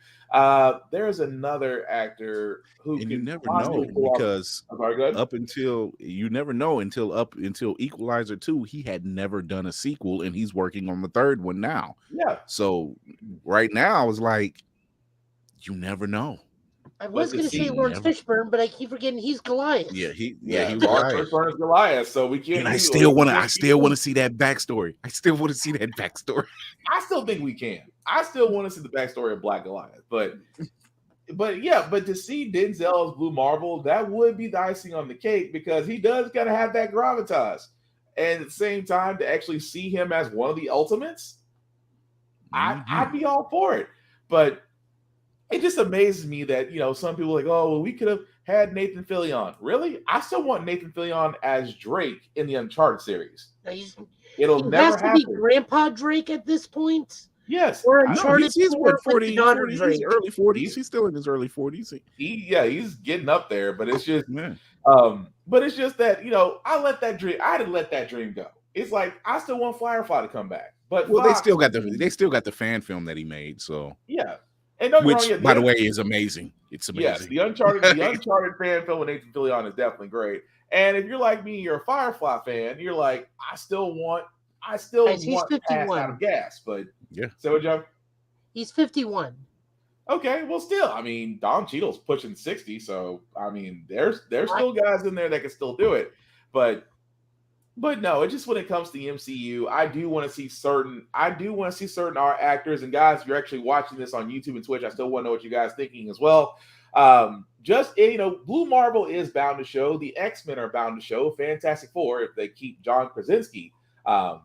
There's another actor who and you never know because up until Equalizer 2, he had never done a sequel, and he's working on the third one now. Yeah. So right now, I was like, you never know. I was going to say Lawrence Fishburne, but I keep forgetting he's Goliath. Yeah, he was Goliath. Fishburne's Goliath. So we can't. And I still want to see that backstory. I still think we can. I still want to see the backstory of Black Goliath, but to see Denzel as Blue Marvel, that would be the icing on the cake because he does kind of have that gravitas, and at the same time, to actually see him as one of the Ultimates, I'd be all for it. But it just amazes me that some people are like, oh well, we could have had Nathan Fillion. Really, I still want Nathan Fillion as Drake in the Uncharted series. It'll never happen. Be Grandpa Drake at this point. Yes, or Uncharted. He's what 40, he's early 40s. He's still in his early 40s. He's getting up there, but it's just, but it's just that I had to let that dream go. It's like I still want Firefly to come back, but they still got the fan film that he made. So yeah. And which, by the way, is amazing. It's amazing. Yes, the Uncharted fan film with Nathan Fillion is definitely great. And if you're like me, you're a Firefly fan. You're like, I still want he's pass 51. out of gas. But yeah, so Joe, he's 51. Okay, well, still, I mean, Don Cheadle's pushing 60, so I mean, there's still guys in there that can still do it. But no, it just when it comes to the MCU, I do want to see certain our actors and guys. If you're actually watching this on YouTube and Twitch, I still want to know what you guys are thinking as well. Blue Marvel is bound to show. The X-Men are bound to show. Fantastic Four, if they keep John Krasinski,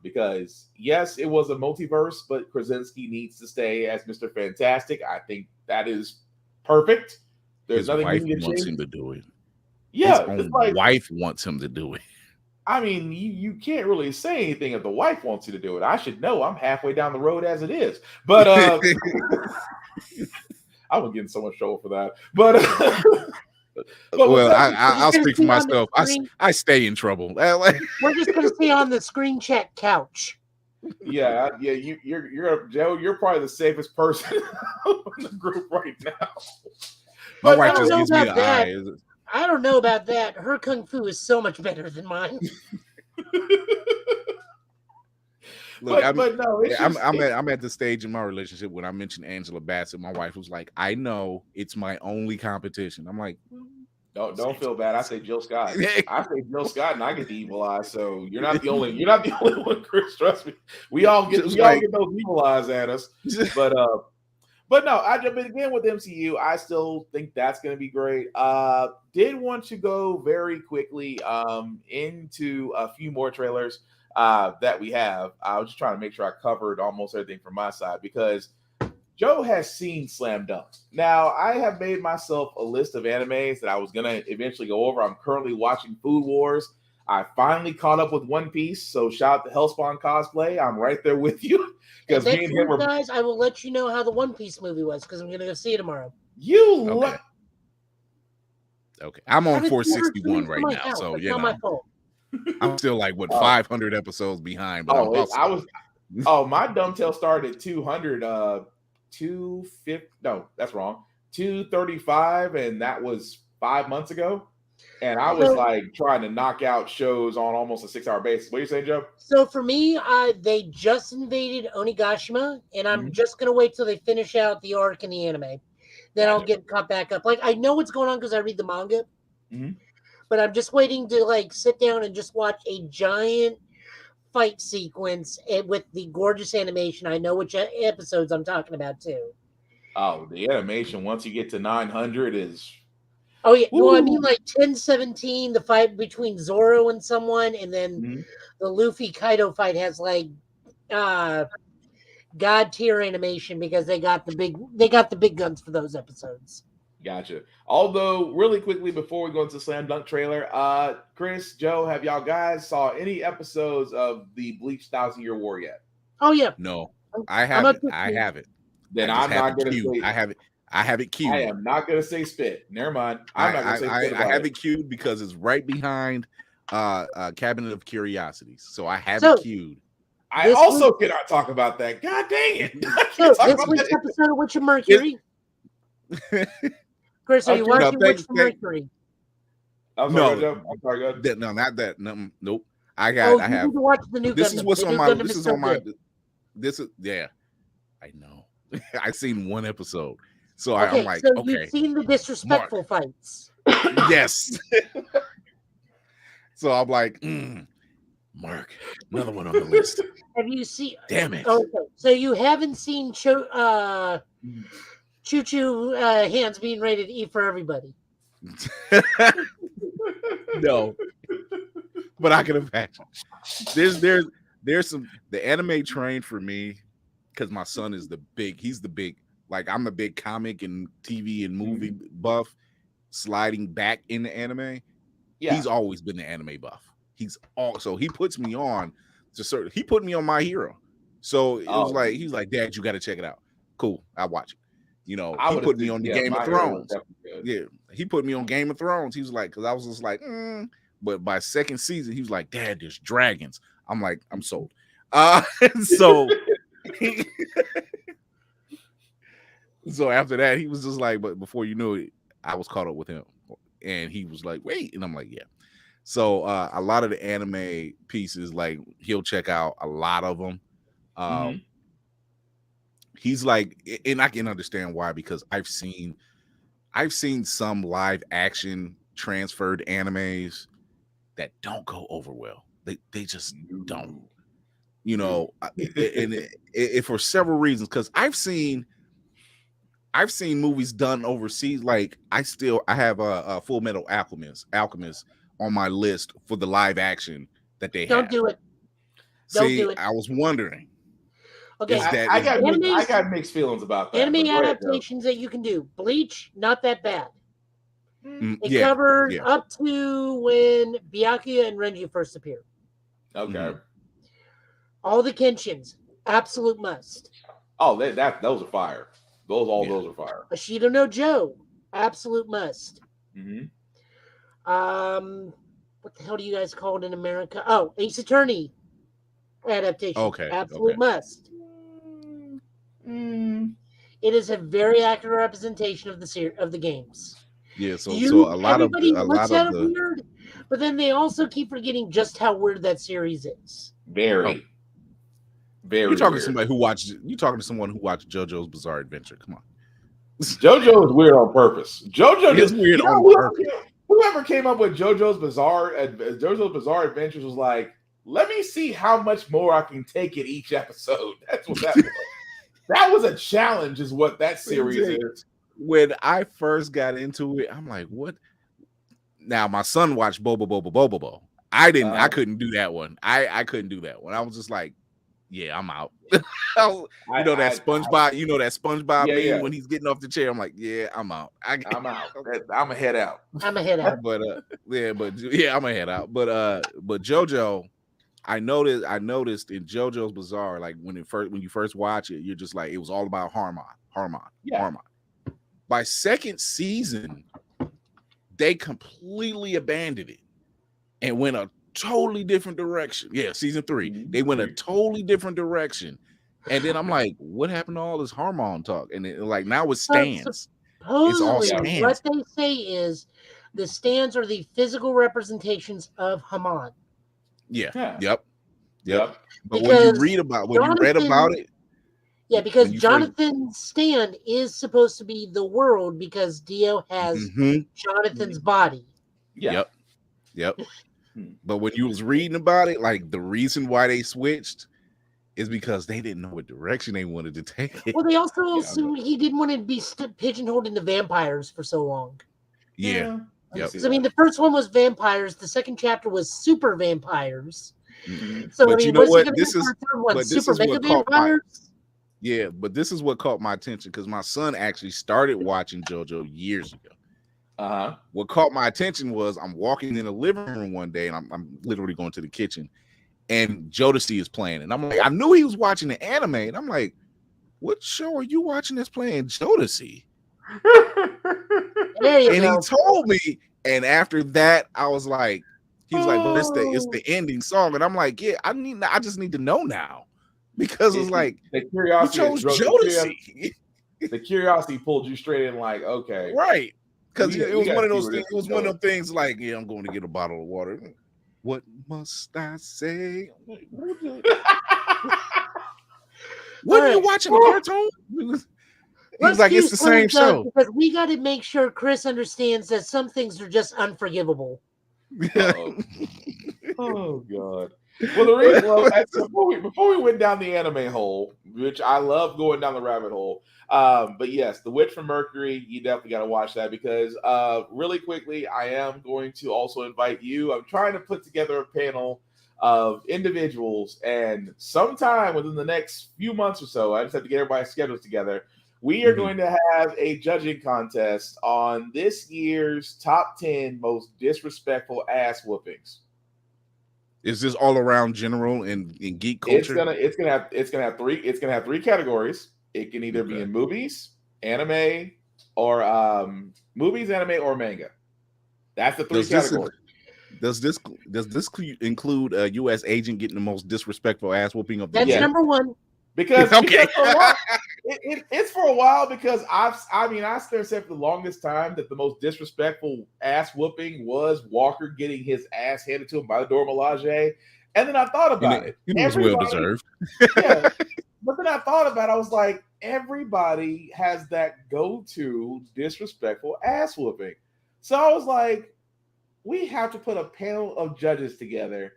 because yes, it was a multiverse, but Krasinski needs to stay as Mr. Fantastic. I think that is perfect. There's nothing wife wants him to do it. Yeah, his own wife wants him to do it. I mean, you can't really say anything if the wife wants you to do it. I should know. I'm halfway down the road as it is. But I was getting so much trouble for that. But well, I'll speak for myself. I stay in trouble. We're just going to stay on the screen chat couch. Yeah. You're Joe. You're probably the safest person in the group right now. My wife just gives me the eye. I don't know about that. Her kung fu is so much better than mine. Look, I'm at the stage in my relationship when I mentioned Angela Bassett. My wife was like, "I know it's my only competition." I'm like, "Don't feel bad." I say Jill Scott. And I get the evil eye. So you're not the only one, Chris. Trust me. We all get those evil eyes at us. But no, but again with MCU, I still think that's going to be great. Did want to go very quickly into a few more trailers. that we have. I was just trying to make sure I covered almost everything from my side because Joe has seen Slam Dunk. Now, I have made myself a list of animes that I was going to eventually go over. I'm currently watching Food Wars. I finally caught up with One Piece, so shout out to Hellspawn Cosplay. I'm right there with you. Because me and him were... guys, I will let you know how the One Piece movie was because I'm going to go see it tomorrow. Okay. I'm on 461 right now, so you know. I'm still like 500 episodes behind, but my dumb tail started at 200 250 no, that's wrong. 235 and that was 5 months ago. And I was like trying to knock out shows on almost a 6-hour basis. What are you saying, Joe? So for me, they just invaded Onigashima, and I'm just gonna wait till they finish out the arc in the anime. Then I'll get caught back up. Like I know what's going on because I read the manga. But I'm just waiting to like sit down and just watch a giant fight sequence with the gorgeous animation. I know which episodes I'm talking about too. Oh, the animation once you get to 900 is... Oh yeah, well I mean like 1017, the fight between Zoro and someone, and then the Luffy Kaido fight has like god tier animation because they got the big guns for those episodes. Gotcha. Although, really quickly before we go into the Slam Dunk trailer, Chris, Joe, have y'all guys saw any episodes of the Bleach 1,000-Year War yet? Oh yeah. No, I haven't. I haven't. Then I'm not going to say. I have it queued. I am not going to say spit. Never mind. I'm not going to say spit. I have it queued because it's right behind Cabinet of Curiosities, so I have it queued. I also cannot talk about that. God dang it! This week's episode of Witch of Mercury. Chris, are you watching Witch of Mercury? No, not that. No, nope. I have. Need to watch the new. This Gundam. is what's the on new my. Gundam This is so on my. good. This is I know. I've seen one episode, so okay, I'm like, so okay. You've seen the disrespectful fights. Yes. So I'm like, Mark, another one on the list. Have you seen? Damn it. Okay, so you haven't seen Choo Choo Hands being rated E for everybody. No, but I can imagine. There's some the anime train for me because my son is he's the big, like I'm the big comic and TV and movie buff sliding back into anime. Yeah, he's always been the anime buff. So he puts me on he put me on My Hero. So it was like he's like, Dad, you got to check it out. Cool, I watch it. You know, he put me on the Game of Thrones. Yeah, he put me on Game of Thrones. He was like, because I was just like, but by second season, he was like, Dad, there's dragons. I'm like, I'm sold. So so after that, he was just like, but before you knew it, I was caught up with him, and he was like, wait, and I'm like, yeah. So a lot of the anime pieces, like he'll check out a lot of them. He's like, and I can understand why, because I've seen some live action transferred animes that don't go over well. They just don't, you know, and it for several reasons. Because I've seen movies done overseas. Like I have a Full Metal Alchemist on my list for the live action that they Don't do it. Don't do it. I was wondering. Okay, I got mixed feelings about that. Anime adaptations that you can do. Bleach, not that bad. It Yeah, covered yeah. up to when Byakuya and Renji first appeared. Okay. All the Kenshins, absolute must. Oh, those are fire. Those are fire. Ashido no Joe, absolute must. What the hell do you guys call it in America? Oh, Ace Attorney adaptation. Okay, absolute must. It is a very accurate representation of the games. Yeah, so a lot of the weird, but then they also keep forgetting just how weird that series is. Very You're talking weird. You're talking to someone who watched JoJo's Bizarre Adventure. Come on. JoJo is weird on purpose. JoJo is weird on purpose. Whoever came up with JoJo's Bizarre Adventures was like, let me see how much more I can take in each episode. That's what that was. That was a challenge, is what that series is. When I first got into it, I'm like, what? Now, my son watched Bobo Bobo Bobo Bo. I couldn't do that one. I couldn't do that one. I was just like, yeah, I'm out. SpongeBob. You know that SpongeBob meme when he's getting off the chair. I'm like, yeah, I'm out. I'm out. I'm a head out. I'm a head out. But I'm a head out. But JoJo, I noticed in JoJo's Bizarre, like when you first watch it, you're just like, it was all about Harmon. By second season, they completely abandoned it and went a totally different direction. Yeah, season 3, they went a totally different direction. And then I'm like, what happened to all this Harmon talk? And like now it's stands. It's all stands. What they say is the stands are the physical representations of Haman. Yeah. Yep. But Because when you read about it. Yeah, because Jonathan's stand is supposed to be the world because Dio has Jonathan's body. Yep. But when you was reading about it, like the reason why they switched is because they didn't know what direction they wanted to take it. Well, they also assumed he didn't want to be pigeonholed into vampires for so long. Yeah. Yep. I mean, the first one was vampires. The second chapter was super vampires. So, but you know what? This is what this is what caught my attention because my son actually started watching JoJo years ago. What caught my attention was I'm walking in the living room one day and I'm literally going to the kitchen and Jodeci is playing. And I'm like, I knew he was watching the anime. And I'm like, what show are you watching that's playing Jodeci? He told me. And after that, I was like, he was like, well, it's the ending song. And I'm like, yeah, I just need to know now. Because it's like the curiosity you chose Jodeci. The curiosity pulled you straight in, like, okay. Right. Because it was one of those things, it was one of them things like, yeah, I'm going to get a bottle of water. What must I say? What are you watching? A cartoon? He was like, it's the same show. Because we got to make sure Chris understands that some things are just unforgivable. Oh God. Well, the reason before we went down the anime hole, which I love going down the rabbit hole. But yes, The Witch from Mercury, you definitely got to watch that because really quickly, I am going to also invite you. I'm trying to put together a panel of individuals, and sometime within the next few months or so, I just have to get everybody's schedules together. We are going to have a judging contest on this year's top 10 most disrespectful ass whoopings. Is this all around general and in geek culture? It's gonna have three categories. It can either be in movies, anime, or movies, anime, or manga. That's the three categories. Does this include a U.S. agent getting the most disrespectful ass whooping of the year? That's number one. Because for a while, it's for a while because I said for the longest time that the most disrespectful ass whooping was Walker getting his ass handed to him by the Dora Milaje. And then I thought about it. It was well deserved. Yeah. But then I thought about it. I was like, everybody has that go-to disrespectful ass whooping. So I was like, we have to put a panel of judges together.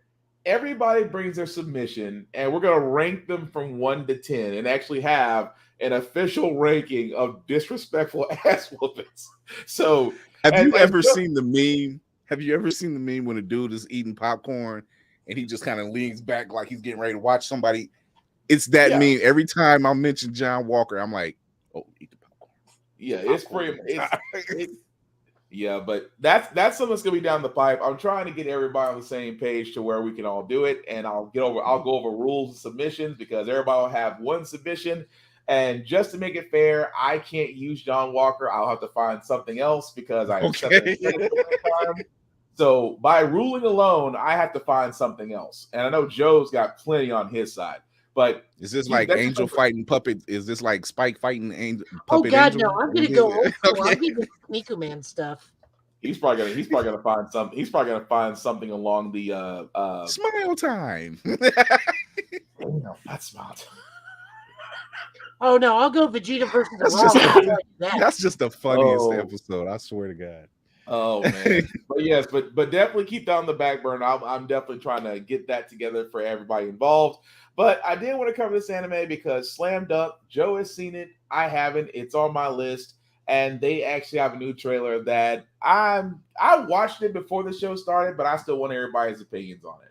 Everybody brings their submission, and we're going to rank them from 1 to 10 and actually have an official ranking of disrespectful ass whoopings. So, have you ever seen the meme? Have you ever seen the meme when a dude is eating popcorn and he just kind of leans back like he's getting ready to watch somebody? It's that meme. Every time I mention John Walker, I'm like, oh, eat the popcorn. Yeah, it's pretty. Yeah, but that's something that's gonna be down the pipe. I'm trying to get everybody on the same page to where we can all do it, and I'll go over rules and submissions because everybody will have one submission. And just to make it fair, I can't use John Walker. I'll have to find something else because I accepted time. So by ruling alone, I have to find something else. And I know Joe's got plenty on his side. But is this like Angel fighting puppet? Is this like Spike fighting Angel? Oh God, no! I'm gonna go old school. I'm gonna Miku Man stuff. He's probably gonna find something. He's probably gonna find something along the smile time. No, not smile time. Oh no, I'll go Vegeta versus that's just the funniest episode. I swear to God. Oh man, but yes, but definitely keep that on the back burner. I'm definitely trying to get that together for everybody involved. But I did want to cover this anime because Slam Dunk, Joe has seen it. I haven't. It's on my list, and they actually have a new trailer that I watched it before the show started, but I still want everybody's opinions on it.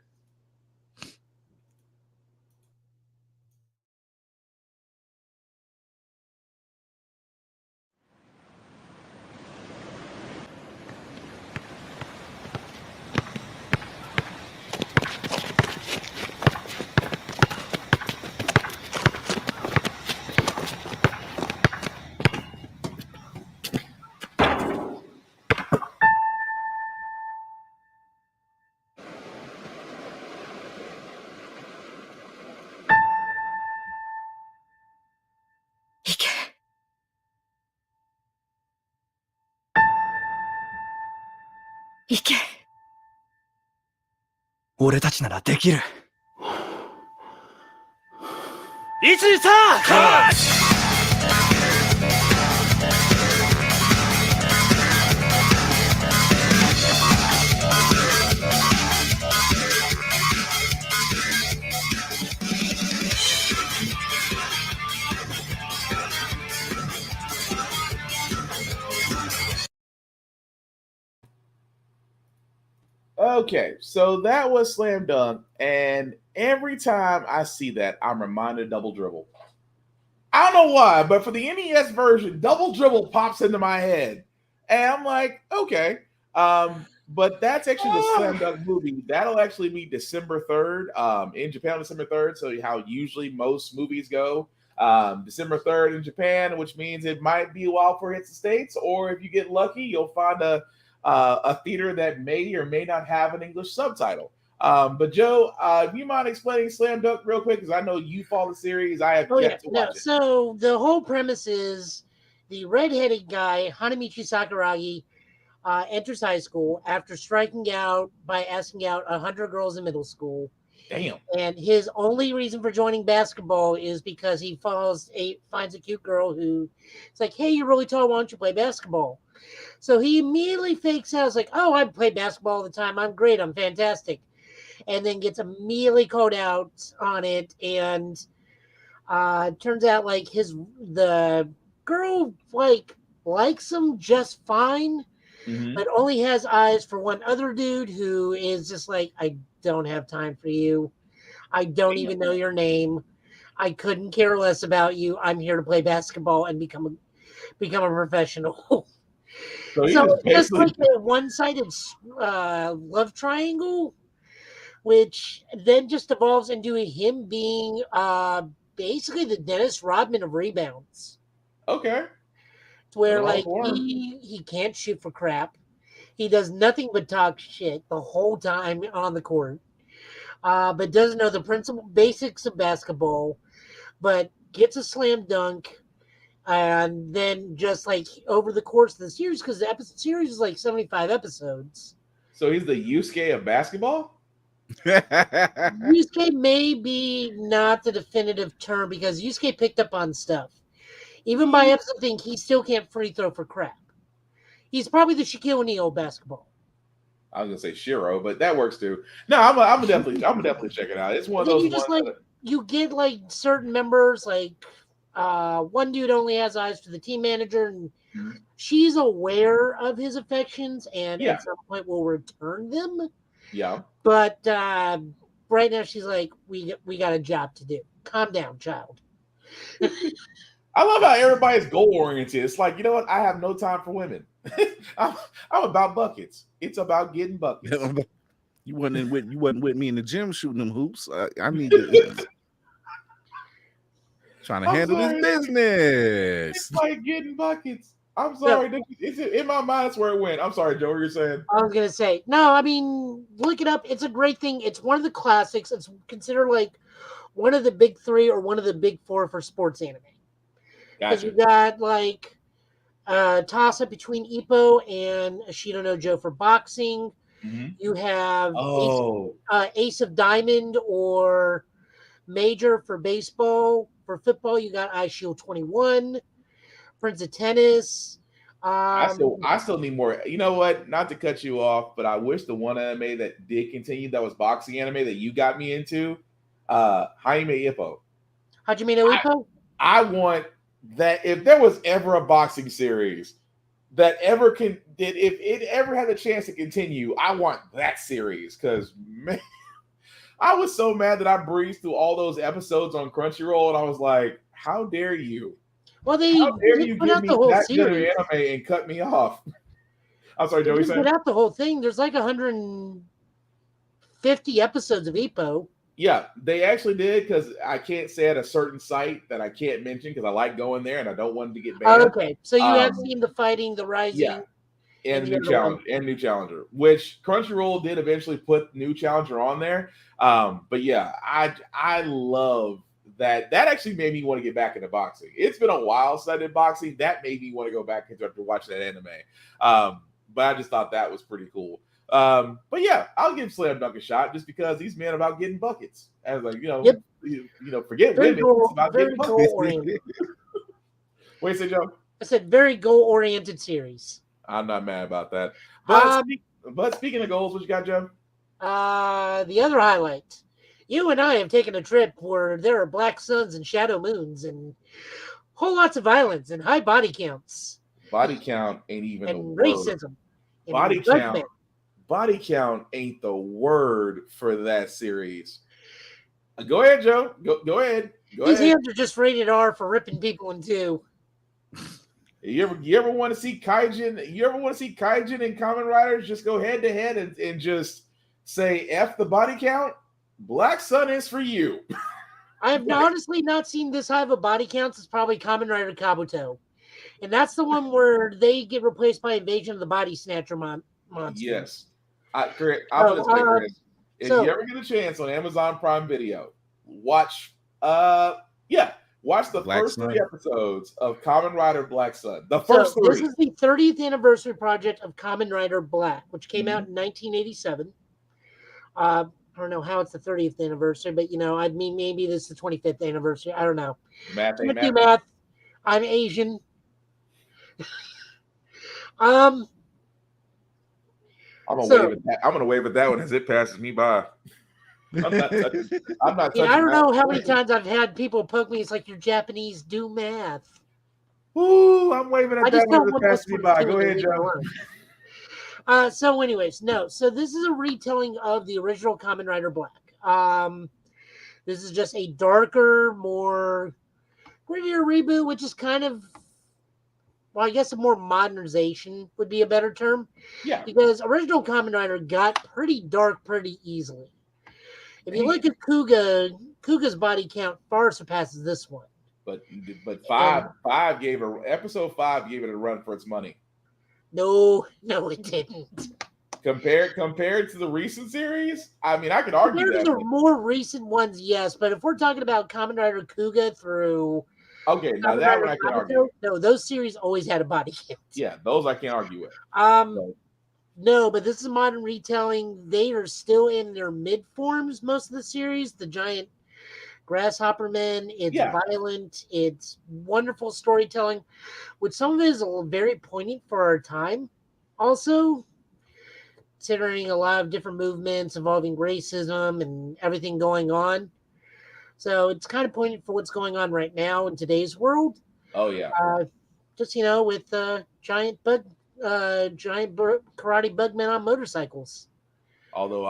Okay, so that was Slam Dunk, and every time I see that, I'm reminded of Double Dribble. I don't know why, but for the NES version, Double Dribble pops into my head, and I'm like, okay. But that's actually the Slam Dunk movie. That'll actually be December 3rd, in Japan on December 3rd. So how usually most movies go, December 3rd in Japan, which means it might be a while before it hits the States, or if you get lucky, you'll find a theater that may or may not have an English subtitle. But Joe, you mind explaining Slam Dunk real quick? Because I know you follow the series. I have yet to watch it. So the whole premise is the redheaded guy, Hanamichi Sakuragi, enters high school after striking out by asking out 100 girls in middle school. Damn. And his only reason for joining basketball is because he finds a cute girl who is like, hey, you're really tall. Why don't you play basketball? So he immediately fakes out. It's like, oh, I play basketball all the time. I'm great. I'm fantastic. And then gets immediately called out on it. And turns out like the girl likes him just fine, but only has eyes for one other dude who is just like, I don't have time for you. I don't even know your name. I couldn't care less about you. I'm here to play basketball and become a professional. So it's just like a one-sided love triangle, which then just evolves into him being basically the Dennis Rodman of rebounds. Okay. Where like he can't shoot for crap. He does nothing but talk shit the whole time on the court. But doesn't know the principal basics of basketball, but gets a slam dunk, and then just like over the course of the series, because the series is like 75 episodes. So he's the Yusuke of basketball? Yusuke may be not the definitive term because Yusuke picked up on stuff. Even by episode thing, he still can't free throw for crap. He's probably the Shaquille O'Neal of basketball. I was gonna say Shiro, but that works too. No, I'm definitely check it out. It's one of those ones. Like you get like certain members, like one dude only has eyes for the team manager, and she's aware of his affections, and at some point will return them. Yeah. But right now she's like, we got a job to do. Calm down, child. I love how everybody's goal oriented. It's like, you know what? I have no time for women. I'm about buckets. It's about getting buckets. You wasn't with me in the gym shooting them hoops. I need to trying to handle this business. It's like getting buckets. I'm sorry. It's in my mind. That's where it went. I'm sorry, Joe. What you're saying? I was gonna say no. I mean, look it up. It's a great thing. It's one of the classics. It's considered like one of the big three or one of the big four for sports anime. Because you got like a toss up between Ippo and Ashido no Joe for boxing. You have Ace of Diamond or Major for baseball. For football, you got Eye Shield 21. Friends of Tennis. I still need more. You know what? Not to cut you off, but I wish the one anime that did continue, that was boxing anime that you got me into, Hajime Ippo. Hajime no Ippo? I want that. If there was ever a boxing series, that ever can did if it ever had a chance to continue, I want that series because man, I was so mad that I breezed through all those episodes on Crunchyroll and I was like, how dare you? Well, they How dare you put give out me the whole that good of series. anime and cut me off? I'm sorry, They Joey. didn't put out the whole thing. There's like 150 episodes of EPO. Yeah, they actually did because I can't say at a certain site that I can't mention because I like going there and I don't want it to get banned. Okay, so you have seen the fighting, the rising, and the new other challenger one. and new challenger, which Crunchyroll did eventually put new challenger on there. But yeah, I love that. That actually made me want to get back into boxing. It's been a while since I did boxing. That made me want to go back and start to watch that anime. But I just thought that was pretty cool. But yeah, I'll give Slam Dunk a shot just because these men about getting buckets. I was like, forget Very women. goal, It's about very getting buckets. goal-oriented. What do you say, Joe? I said very goal-oriented series. I'm not mad about that. But speaking of goals, what you got, Joe? The other highlight. You and I have taken a trip where there are black suns and shadow moons and whole lots of violence and high body counts. Body count ain't even and the word. racism. And Body judgment. count. Body count ain't the word for that series. Go ahead, Joe. Go ahead. These hands are just rated R for ripping people in two. You ever want to see Kaijin? You ever want to see Kaijin and Kamen Riders just go head to head and just say F the body count? Black Sun is for you. I have honestly not seen this high of a body count since probably Kamen Rider Kabuto. And that's the one where they get replaced by Invasion of the Body Snatcher monsters. Yes. I'm going to say, Chris, if so- you ever get a chance on Amazon Prime Video, watch the Black first Sun. 3 episodes of Kamen Rider Black Sun. The first 3. This is the 30th anniversary project of Kamen Rider Black, which came out in 1987. I don't know how it's the 30th anniversary, but I mean, maybe this is the 25th anniversary. I don't know. Math Can't ain't do math. math. I'm Asian. I'm gonna wave at that one as it passes me by. I'm not touching. I don't know how many times I've had people poke me. It's like you're Japanese. Do math. Ooh, I'm waving at I that just one don't as it want passes me by. Go ahead, leave it Joe. alone. So, anyways, no. So this is a retelling of the original Kamen Rider Black. This is just a darker, more grittier reboot, which is kind of, well, I guess a more modernization would be a better term. Yeah. Because original Kamen Rider got pretty dark pretty easily. If you look at Kuga's body count far surpasses this one. But episode 5 gave it a run for its money. No, it didn't. Compared to the recent series, I mean, I could argue Compared that. to the more recent ones, yes, but if we're talking about Kamen Rider Kuga through now that one I can argue. No, those series always had a body count. Yeah, those I can't argue with. No, but this is a modern retelling. They are still in their mid forms, most of the series. The giant grasshopper men. It's violent. It's wonderful storytelling, which some of it is very poignant for our time. Also, considering a lot of different movements involving racism and everything going on. So it's kind of poignant for what's going on right now in today's world. Oh yeah. Just with giant karate bugmen on motorcycles. Although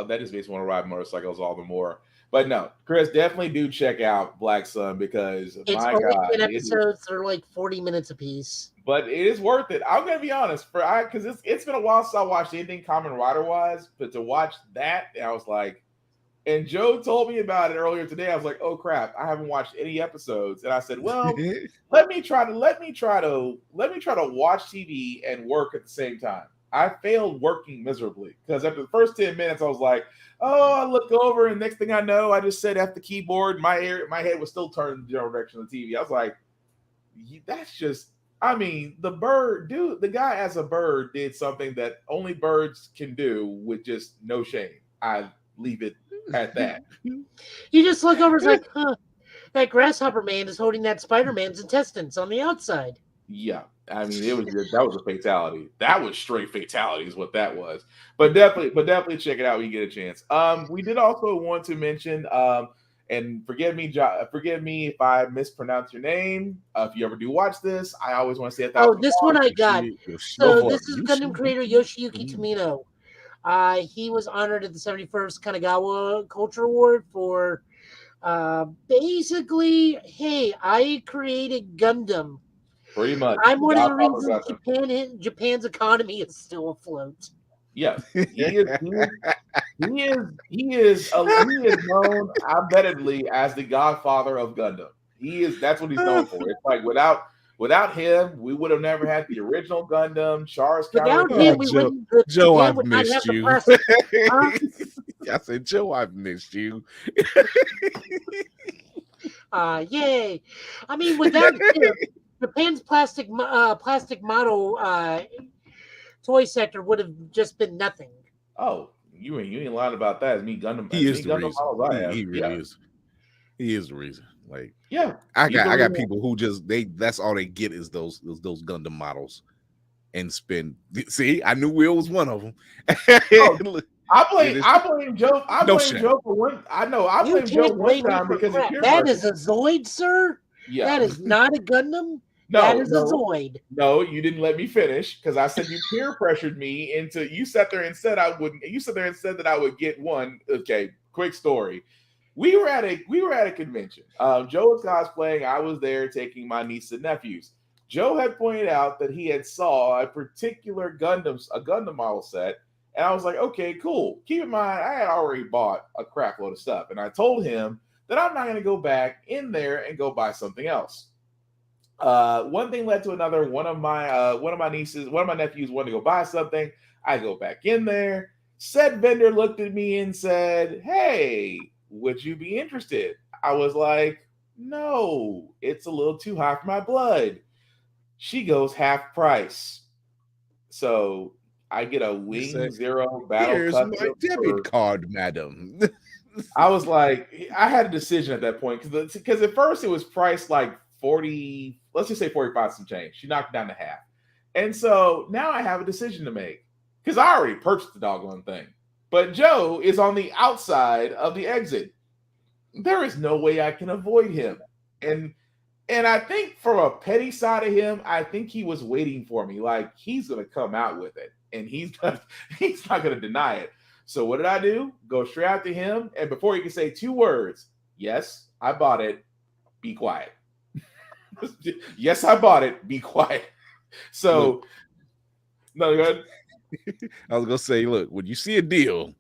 that just makes me want to ride motorcycles all the more. But no, Chris, definitely do check out Black Sun because It's my only God, 10 episodes. They're like 40 minutes apiece. But it is worth it. I'm gonna be honest, because it's been a while since I watched anything Kamen Rider wise, but to watch that, I was like, and Joe told me about it earlier today. I was like, oh crap, I haven't watched any episodes, and I said, well, let me try to watch TV and work at the same time. I failed working miserably because after the first 10 minutes, I was like, oh, I look over, and next thing I know, I just said at the keyboard. My head was still turned in the general direction of the TV. I was like, that's just. I mean, the guy as a bird did something that only birds can do with just no shame. I leave it at that. You just look over, it's like, huh, that grasshopper man is holding that Spider-Man's intestines on the outside. Yeah. I mean, that was a fatality. That was straight fatality is what that was. But definitely check it out when you get a chance. We did also want to mention, And forgive me if I mispronounce your name. If you ever do watch this, I always want to say it. Oh, this one I got. So this is Gundam creator Yoshiyuki Tomino. He was honored at the 71st Kanagawa Culture Award for basically, hey, I created Gundam. Pretty much. I'm one of the reasons Japan's economy is still afloat. Yes, he is known undoubtedly as the godfather of Gundam. That's what he's known for. It's like without him, we would have never had the original Gundam, Char's Without him, we wouldn't. Joe, Japan I've would not missed have you. the press. Huh? I said, Joe, I've missed you. Yay! I mean, without him, Japan's plastic model toy sector would have just been nothing. Oh, you ain't lying about that. It's me Gundam. He is the Gundam reason. models I have. He really is. He is the reason. Like, yeah, I got people who just that's all they get is those Gundam models and spend. See, I knew Will was one of them. I blame Joe. I blame Joe for one. I know. I blame Joe one time because that is a Zoid, sir. Yeah, that is not a Gundam. No, that is a Zoid. No, you didn't let me finish because I said you peer pressured me into. You sat there and said I wouldn't. You sat there and said that I would get one. Okay, quick story. We were at a convention. Joe was cosplaying. I was there taking my niece and nephews. Joe had pointed out that he had saw a particular Gundam model set. And I was like, okay, cool. Keep in mind, I had already bought a crap load of stuff. And I told him that I'm not going to go back in there and go buy something else. One thing led to another. One of my nephews wanted to go buy something. I go back in there. Said vendor looked at me and said, hey, would you be interested? I was like, no, it's a little too high for my blood. She goes half price. So I get a Wing Zero battle. Here's my debit card, madam. I was like, I had a decision at that point because at first it was priced like 40, let's just say 45 some change. She knocked it down to half. And so now I have a decision to make because I already purchased the doggone thing. But Joe is on the outside of the exit. There is no way I can avoid him. And I think from a petty side of him, I think he was waiting for me. Like he's gonna come out with it. And he's not gonna deny it. So what did I do? Go straight out to him. And before he can say two words, yes, I bought it. Be quiet. Yes, I bought it. Be quiet. So no, go ahead. I was gonna say, look, when you see a deal,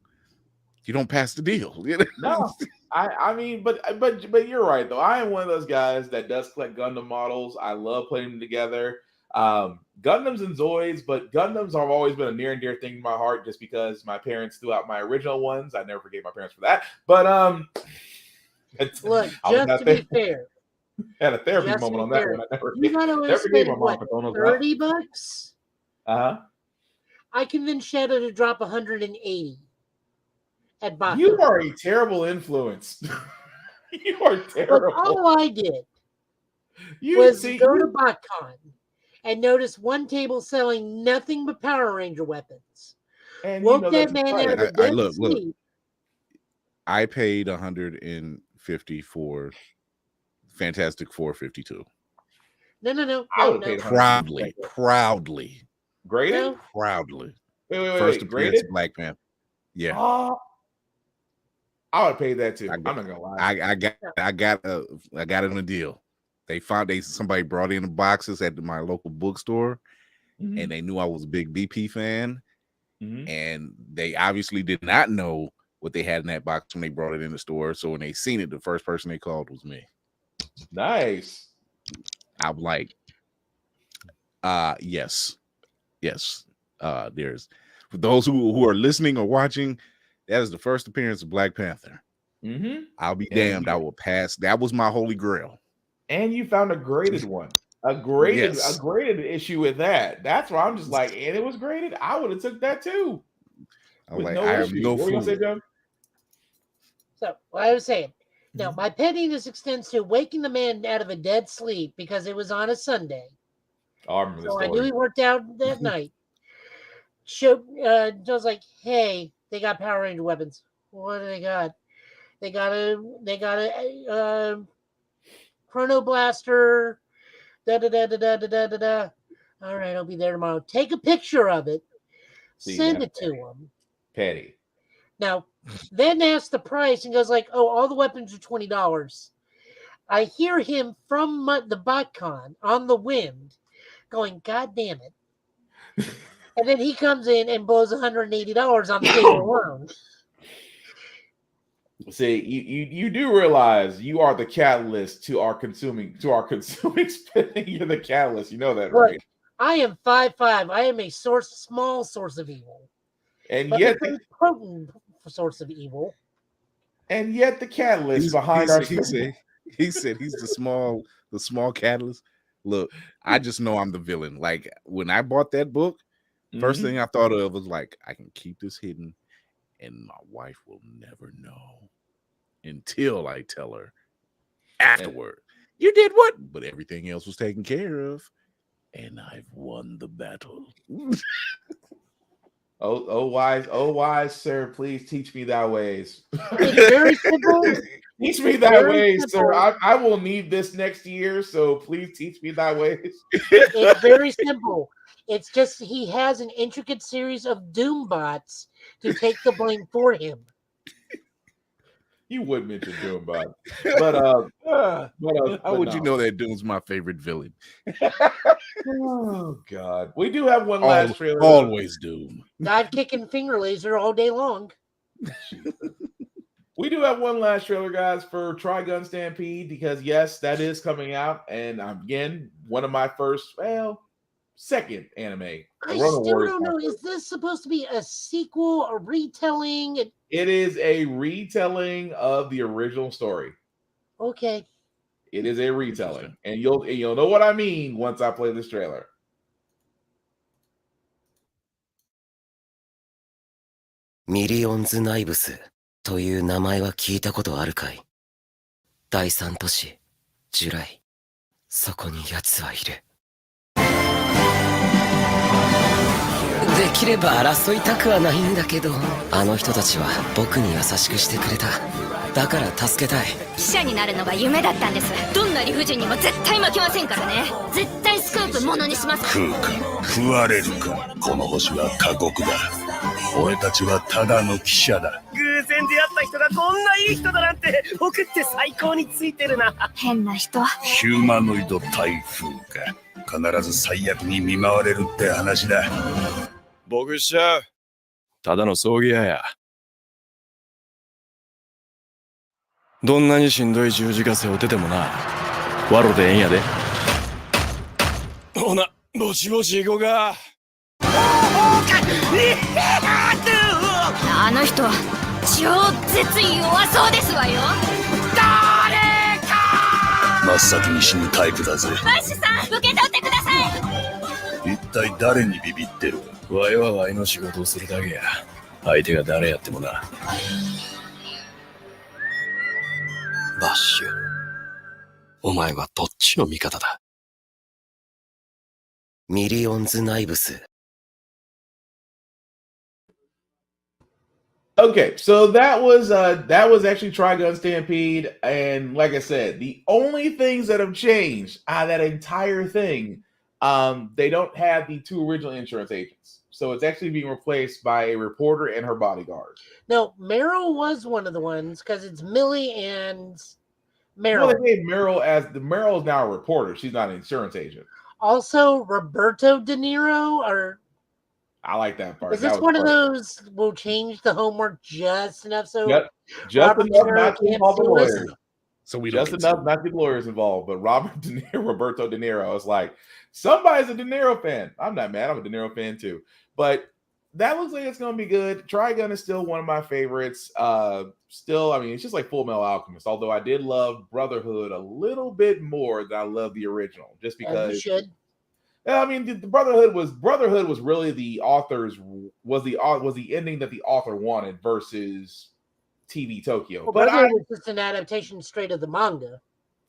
you don't pass the deal. No, I mean, but you're right though. I am one of those guys that does collect Gundam models. I love putting them together. Gundams and Zoids, but Gundams have always been a near and dear thing to my heart just because my parents threw out my original ones. I never forgave my parents for that. But look, just to be fair, had a therapy moment on that one. I never forgave my mom for $30. I convinced Shadow to drop 180 at Bach. You are a terrible influence. You are terrible. But all I did was go to BotCon and notice one table selling nothing but Power Ranger weapons. And woke that man out of the dead sleep. I paid $150 for Fantastic 452. No. Proudly. Graded? No. Proudly. Wait, First appearance of Black Panther. Yeah. I would pay that too. I'm not gonna lie. I got it on a deal. Somebody brought in the boxes at my local bookstore, and they knew I was a big BP fan, and they obviously did not know what they had in that box when they brought it in the store. So when they seen it, the first person they called was me. Nice. I'm like, yes. There's for those who are listening or watching, that is the first appearance of Black Panther. I'll be damned. I will pass. That was my holy grail. And you found a graded one, a graded issue with that. That's why I'm just like, and it was graded. I would have took that too. I'm like, I have no fool. So what I was saying, no, my pettiness extends to waking the man out of a dead sleep because it was on a Sunday. So I knew he worked out that night. I was like, hey, they got Power Ranger weapons. What do they got? They got a Chrono Blaster. Da da da da da da da da. All right, I'll be there tomorrow. Take a picture of it. Send it to him. Petty. Now, then ask the price and goes like, "Oh, all the weapons are $20." I hear him from the BotCon on the wind, going, "God damn it!" And then he comes in and blows $180 on the table alone. See, you do realize you are the catalyst to our consuming spending. You're the catalyst. You know that, right? Look, I am 5'5". I am a small source of evil, and but yet a potent source of evil. And yet the catalyst behind he said he's the small catalyst. Look, I just know I'm the villain. Like when I bought that book, first thing I thought of was like, I can keep this hidden and my wife will never know until I tell her afterward. You did what? But everything else was taken care of, and I've won the battle. Oh wise sir, please teach me thy ways. It's very simple. Teach me thy ways, sir. I will need this next year, so please teach me thy ways. It's very simple. It's just he has an intricate series of doom bots to take the blame for him. You would mention Doombot, but how would you know that Doom's my favorite villain? Oh God, we do have one last trailer. Always Doom. God kicking finger laser all day long. We do have one last trailer, guys, for Trigun Stampede because yes, that is coming out, and again, one of my second anime. I still don't know. Is this supposed to be a sequel, a retelling? It is a retelling of the original story. Okay. It is a retelling, and you'll know what I mean once I play this trailer. Millions Knives という名前は聞いたことあるかい？第三都市、ジュライ。そこに奴はいる。できれば争いたくはないんだけど、あの人たちは僕に優しくしてくれた。だから助けたい。記者になるのが夢だったんです。どんな理不尽にも絶対負けませんからね。絶対スクープものにします。食うか食われるか、この星は過酷だ。俺たちはただの記者だ。偶然出会った人がこんないい人だなんて、僕って最高についてるな。変な人。ヒューマノイド台風か。必ず最悪に見舞われるって話だ。僕しちゃう。ただの葬儀屋や。どんなにしんどい十字架背負っててもな、わろでええんやで。ほな、ぼちぼち行こうか。あの人、超絶弱そうですわよ。誰か！真っ先に死ぬタイプだぜ。バッシュさん、受け取ってください。一体誰にビビってる？ワイはワイの仕事をするだけや。相手が誰やってもな。バッシュ、お前はどっちの味方だ？ミリオンズナイブス。Okay, so that was actually Trigun Stampede, and like I said, the only things that have changed out of that entire thing, they don't have the two original insurance agents, so it's actually being replaced by a reporter and her bodyguard. No, Meryl was one of the ones because it's Millie and Meryl. Well, they made Meryl is now a reporter. She's not an insurance agent. Also, Roberto De Niro, I like that part. Is this one of those we'll change the homework just enough so just enough not to involve the lawyers. So we just enough not to get lawyers involved. But Roberto De Niro is like, somebody's a De Niro fan. I'm not mad. I'm a De Niro fan too. But that looks like it's going to be good. Trigun is still one of my favorites. Still, I mean, it's just like Full Metal Alchemist. Although I did love Brotherhood a little bit more than I love the original, just because. You should. I mean, the Brotherhood was really the author's was the ending that the author wanted versus TV Tokyo. Well, Brotherhood was just an adaptation straight of the manga.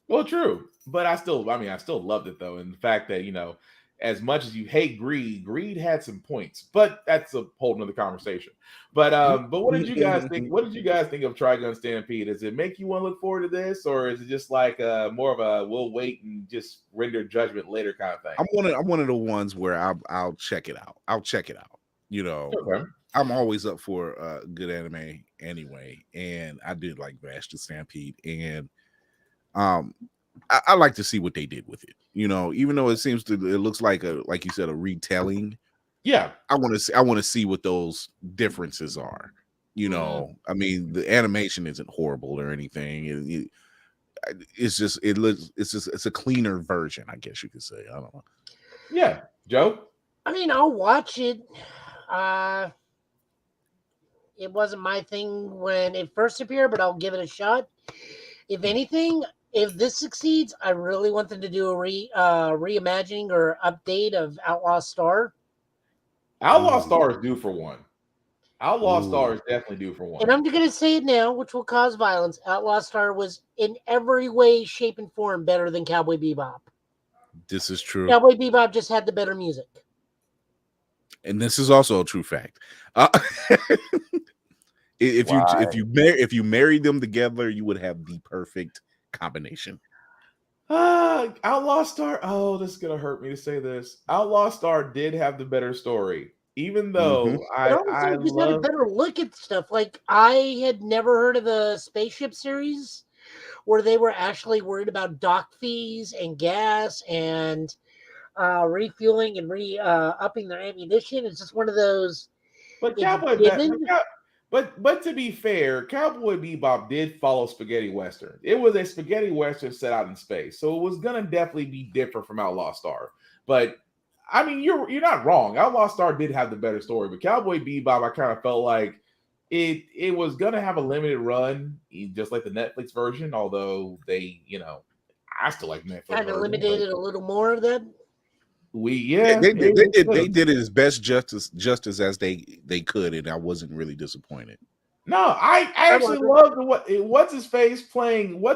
Well, true, but I still loved it though, and the fact that as much as you hate Greed had some points, but that's a whole nother conversation. But what did you guys think? What did you guys think of Trigun Stampede? Does it make you want to look forward to this, or is it just like more of a we'll wait and just render judgment later kind of thing? I'm one of the ones where I'll check it out. I'll check it out. You know, Okay. I'm always up for good anime anyway, and I did like Vash the Stampede, and I like to see what they did with it. You know, even though it looks like like you said, a retelling. Yeah, I want to see what those differences are. You know, I mean, the animation isn't horrible or anything. It's just it's a cleaner version, I guess you could say. I don't know. Yeah, Joe. I mean, I'll watch it. It wasn't my thing when it first appeared, but I'll give it a shot. If anything, if this succeeds, I really want them to do a reimagining or update of Outlaw Star. Outlaw Star is due for one. Outlaw Star is definitely due for one. And I'm going to say it now, which will cause violence. Outlaw Star was in every way, shape, and form better than Cowboy Bebop. This is true. Cowboy Bebop just had the better music. And this is also a true fact. If you married them together, you would have the perfect combination. Outlaw Star. Oh, this is gonna hurt me to say this. Outlaw Star did have the better story, even though I just had a better look at stuff. Like I had never heard of the spaceship series where they were actually worried about dock fees and gas and refueling and upping their ammunition. It's just one of those. But to be fair, Cowboy Bebop did follow spaghetti western. It was a spaghetti western set out in space, so it was gonna definitely be different from Outlaw Star. But I mean, you're not wrong. Outlaw Star did have the better story, but Cowboy Bebop, I kind of felt like it was gonna have a limited run, just like the Netflix version. Although they, I still like Netflix. Kind of limited it a little more of that. They did it as best justice as they could, and I wasn't really disappointed. No, I actually loved what's his face playing Jim.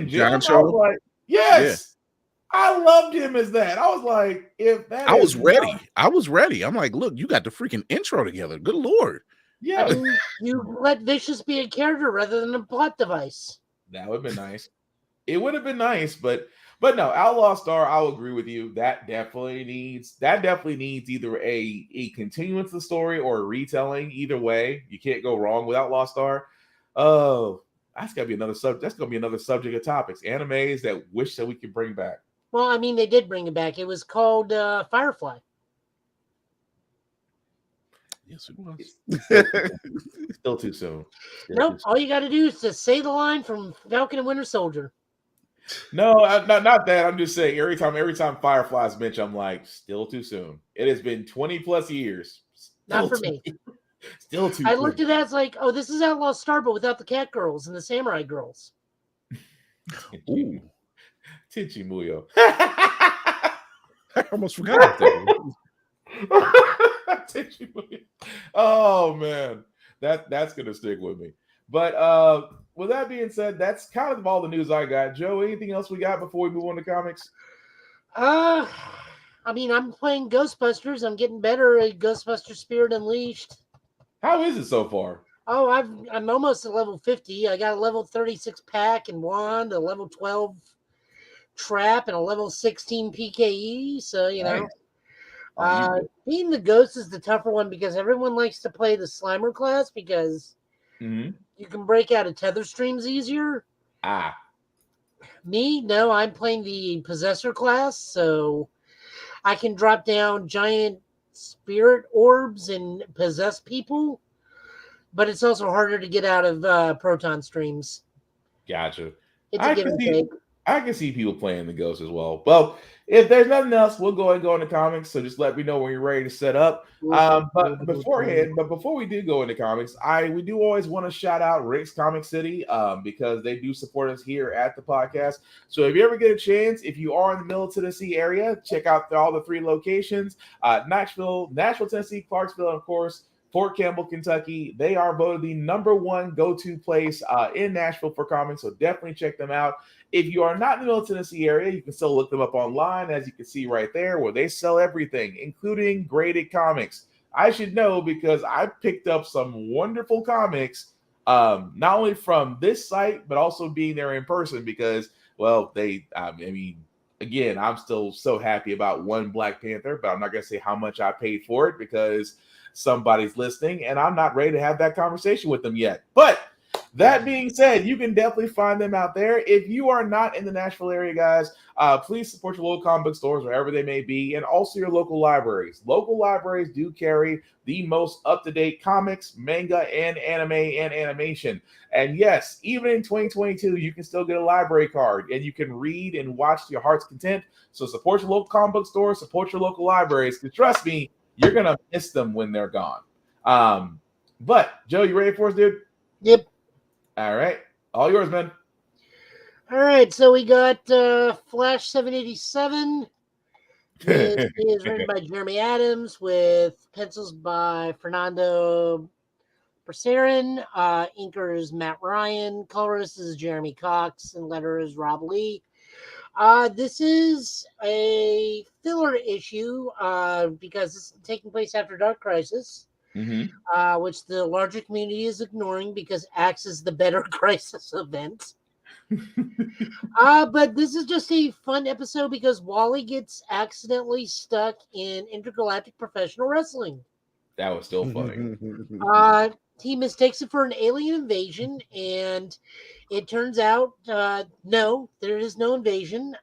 John I was like, yes, yeah. I loved him as that. I was like, I was ready. I'm like, look, you got the freaking intro together. Good Lord. Yeah. I mean, you let Vicious be a character rather than a plot device. That would have been nice. It would have been nice, but no, Outlaw Star, I'll agree with you. That definitely needs either a continuance of the story or a retelling. Either way, you can't go wrong with Outlaw Star. Oh, that's gonna be another subject. That's gonna be another subject of topics. Animes that wish that we could bring back. Well, I mean, they did bring it back. It was called Firefly. Yes, it was. Still too soon. Nope. All you got to do is just say the line from Falcon and Winter Soldier. No, not that. I'm just saying every time Firefly's mentioned, I'm like, still too soon. It has been 20 plus years. Not for me. Still too. I looked at that as like, oh, this is Outlaw Star, but without the cat girls and the samurai girls. Ooh, Tenchi Muyo. I almost forgot that. Oh man, that's gonna stick with me. But with that being said, that's kind of all the news I got. Joe, anything else we got before we move on to comics? I mean, I'm playing Ghostbusters. I'm getting better at Ghostbusters Spirit Unleashed. How is it so far? Oh, I'm almost at level 50. I got a level 36 pack and wand, a level 12 trap, and a level 16 PKE. So nice. Being the ghost is the tougher one because everyone likes to play the Slimer class because you can break out of tether streams easier. Me, no, I'm playing the Possessor class, so I can drop down giant spirit orbs and possess people, but it's also harder to get out of proton streams. Gotcha. It's a give and take. I can see people playing the ghost as well. Well, if there's nothing else, we'll go ahead and go into comics. So just let me know when you're ready to set up. But before we do go into comics, we do always want to shout out Rick's Comic City because they do support us here at the podcast. So if you ever get a chance, if you are in the Middle Tennessee area, check out all the 3 locations: Nashville, Tennessee, Clarksville, and of course Fort Campbell, Kentucky. They are voted the #1 go-to place in Nashville for comics, so definitely check them out. If you are not in the Middle Tennessee area, you can still look them up online, as you can see right there, where they sell everything, including graded comics. I should know because I picked up some wonderful comics, not only from this site, but also being there in person because, well, again, I'm still so happy about one Black Panther, but I'm not going to say how much I paid for it because somebody's listening and I'm not ready to have that conversation with them yet. But that being said, you can definitely find them out there. If you are not in the Nashville area, guys, please support your local comic book stores, wherever they may be, and also your local libraries. Local libraries do carry the most up-to-date comics, manga, and anime and animation. And yes, even in 2022, you can still get a library card, and you can read and watch to your heart's content. So support your local comic book stores, support your local libraries, because trust me, you're going to miss them when they're gone. But, Joe, you ready for us, dude? Yep. All right. All yours, man. All right, so we got Flash 787. It is written by Jeremy Adams with pencils by Fernando Bercerin. Inker is Matt Ryan. Colorist is Jeremy Cox. And letterer is Rob Lee. This is a filler issue because it's taking place after Dark Crisis. Which the larger community is ignoring because Axe is the better Crisis event. But this is just a fun episode because Wally gets accidentally stuck in intergalactic professional wrestling. That was still funny. He mistakes it for an alien invasion, and it turns out, no, there is no invasion.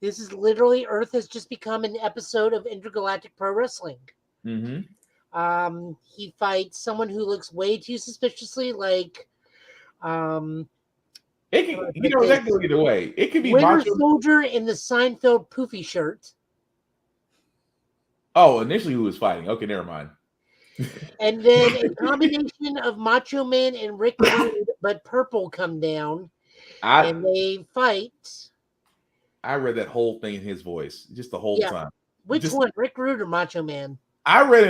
This is literally Earth has just become an episode of intergalactic pro wrestling. He fights someone who looks way too suspiciously like it can, that go either way. It could be Winter Macho Soldier in the Seinfeld poofy shirt. Oh, initially who was fighting? Okay, never mind. And then a combination of Macho Man and Rick Rude, but purple come down and they fight. I read that whole thing in his voice, just the whole time. Which one, Rick Rude or Macho Man? I read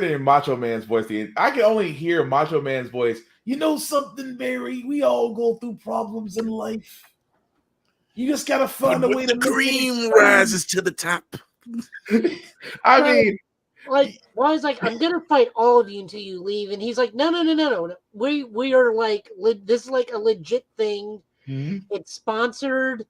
it in Macho Man's voice. I can only hear Macho Man's voice. You know something, Barry? We all go through problems in life. You just gotta find a way to cream rises to the top. I mean, like, Wally's like, I'm gonna fight all of you until you leave, and he's like, no. We are like, this is like a legit thing. It's sponsored.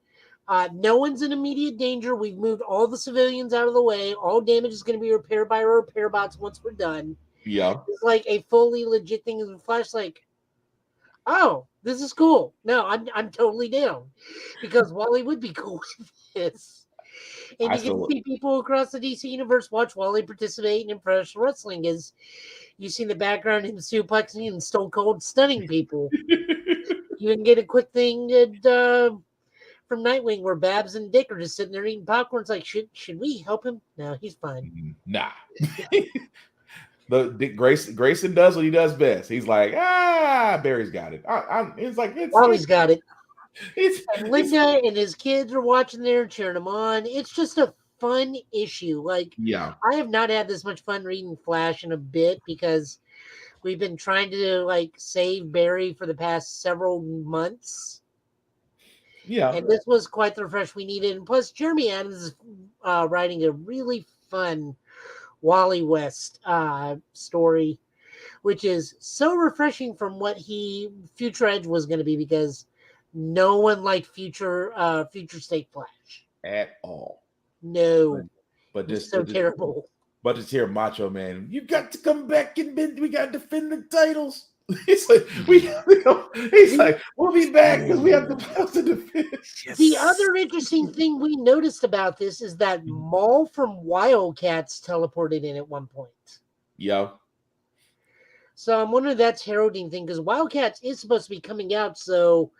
No one's in immediate danger. We've moved all the civilians out of the way. All damage is going to be repaired by our repair bots once we're done. Yeah. It's like a fully legit thing. And Flash like, oh, this is cool. No, I'm totally down. Because Wally would be cool with this. And you can see people across the DC universe watch Wally participate in professional wrestling as you see in the background him suplexing and Stone Cold stunning people. You can get a quick thing from Nightwing where Babs and Dick are just sitting there eating popcorn. It's like, should we help him? No, he's fine. Nah. Grayson does what he does best. He's like, Barry's got it. It's like Wally's got it. And Linda and his kids are watching there, cheering him on. It's just a fun issue. Like, I have not had this much fun reading Flash in a bit because we've been trying to like save Barry for the past several months. Yeah, and this was quite the refresh we needed. And plus, Jeremy Adams is writing a really fun Wally West story, which is so refreshing from what Future Edge was going to be, because no one liked Future State Flash at all. No, but this so terrible. But to hear Macho Man, you got to come back and we got to defend the titles. He's like, we'll be back because we have to defend. Yes. The other interesting thing we noticed about this is that Maul from Wildcats teleported in at one point. Yeah. So I'm wondering if that's heralding thing, because Wildcats is supposed to be coming out. So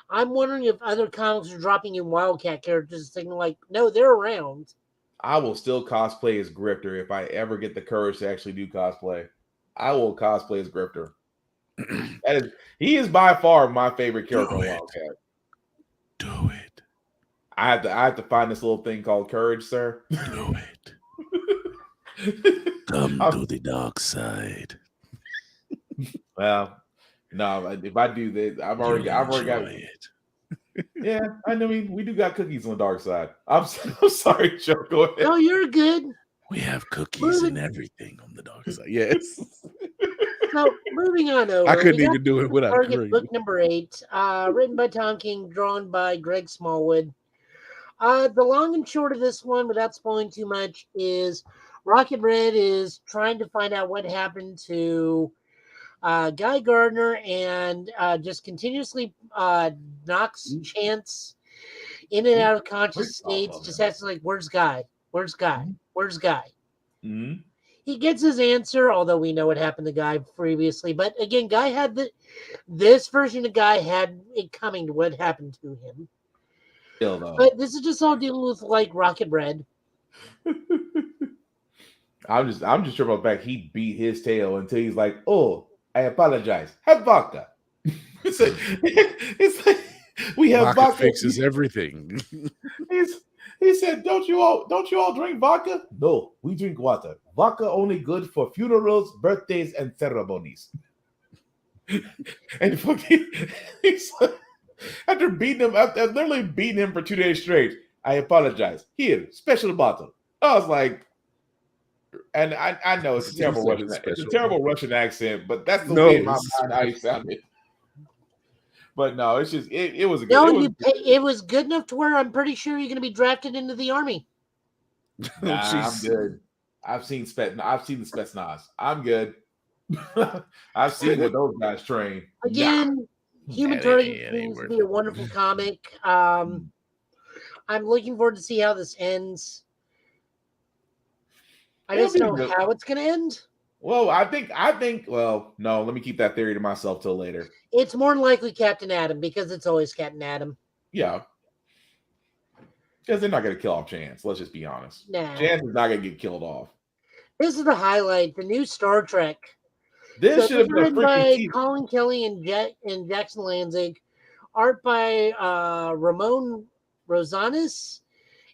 I'm wondering if other comics are dropping in Wildcat characters, saying like, no, they're around. I will still cosplay as Grifter if I ever get the courage to actually do cosplay. I will cosplay as Grifter. He is by far my favorite character on Wildcat. Do it. I have to find this little thing called courage, sir. Do it. Come to the dark side. Well, no, if I do this, I've already got it. Yeah, I mean, we do got cookies on the dark side. I'm sorry, Joe. Go ahead. No, you're good. We have cookies and everything on the dark side. Yes. So moving on over. I couldn't we got even do it without Target crazy. book number 8, written by Tom King, drawn by Greg Smallwood. The long and short of this one, without spoiling too much, is Rocket Red is trying to find out what happened to Guy Gardner and just continuously knocks Chance in and out of conscious states. Just asks like, "Where's Guy? Where's Guy? Where's Guy?" Mm-hmm. He gets his answer, although we know what happened to Guy previously. But again, Guy had this version of Guy had it coming to what happened to him. Still though, But this is just all dealing with like Rocket Red. I'm just sure about the fact he beat his tail until he's like, "Oh, I apologize. Have vodka." it's like we have vodka. Fixes everything. He said, "Don't you all drink vodka? No, we drink water. Vodka only good for funerals, birthdays, and ceremonies." And fucking, he's like, after literally beating him for 2 days straight, "I apologize. Here, special bottle." I was like, and I know it's a terrible Russian accent, but that's the way in my mind how he sounded. But no, it's just it was a good. No, it was good enough to where I'm pretty sure you're going to be drafted into the army. Nah, I'm good. I've seen the Spetsnaz. I'm good. I've seen what those guys train. Again, Human Target seems to be a wonderful comic. I'm looking forward to see how this ends. I just don't know how it's going to end. Well, I think. Well, no. Let me keep that theory to myself till later. It's more than likely Captain Atom because it's always Captain Atom. Yeah, because they're not going to kill off Chance. Let's just be honest. Nah. Chance is not going to get killed off. This is the highlight. The new Star Trek. This should have been written by Colin Kelly and Jackson Lanzig, art by Ramon Rosanes,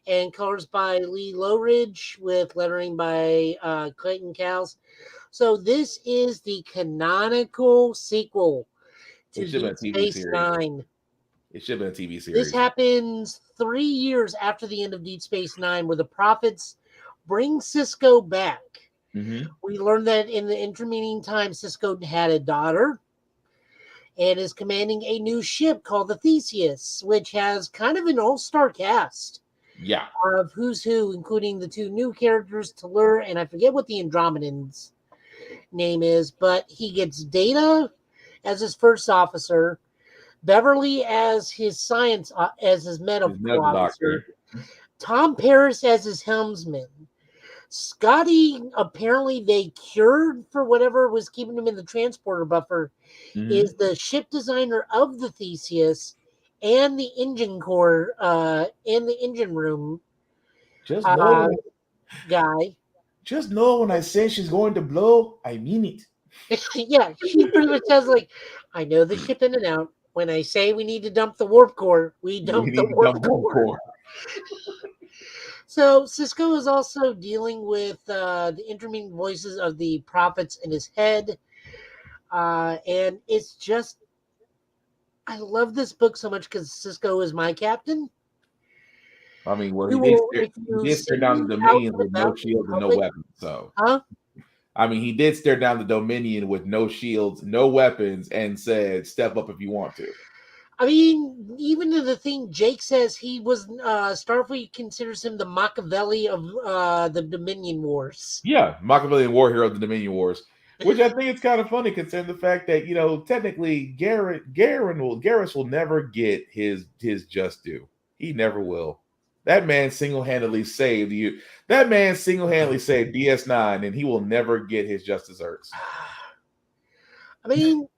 and colors by Lee Lowridge with lettering by Clayton Cowles. So this is the canonical sequel to Deep Space Nine. It should have been a TV series. This happens 3 years after the end of Deep Space Nine, where the Prophets bring Cisco back. Mm-hmm. We learned that in the intervening time, Cisco had a daughter and is commanding a new ship called the Theseus, which has kind of an all-star cast. Yeah. Of who's who, including the 2 new characters, Talur, and I forget what the Andromedan's name is, but he gets Data as his first officer, Beverly as his medical officer, Tom Paris as his helmsman. Scotty, apparently they cured for whatever was keeping him in the transporter buffer, is the ship designer of the Theseus and the engine core in the engine room. Just know, guy. Just know when I say she's going to blow, I mean it. Yeah, she pretty much says like, I know the ship in and out. When I say we need to dump the warp core, we dump the warp core. So Cisco is also dealing with the intermittent voices of the prophets in his head. And it's just, I love this book so much because Cisco is my captain. I mean, well, he did stare down the Dominion with no shields and no weapons. So, I mean, he did stare down the Dominion with no shields, no weapons, and said, "Step up if you want to." I mean, even in the thing Jake says, he was Starfleet considers him the Machiavelli of the Dominion Wars. Yeah, Machiavellian war hero of the Dominion Wars, which I think it's kind of funny considering the fact that technically Garrus will never get his just due. He never will. That man single-handedly saved you. That man single-handedly saved DS9, and he will never get his just desserts. I mean,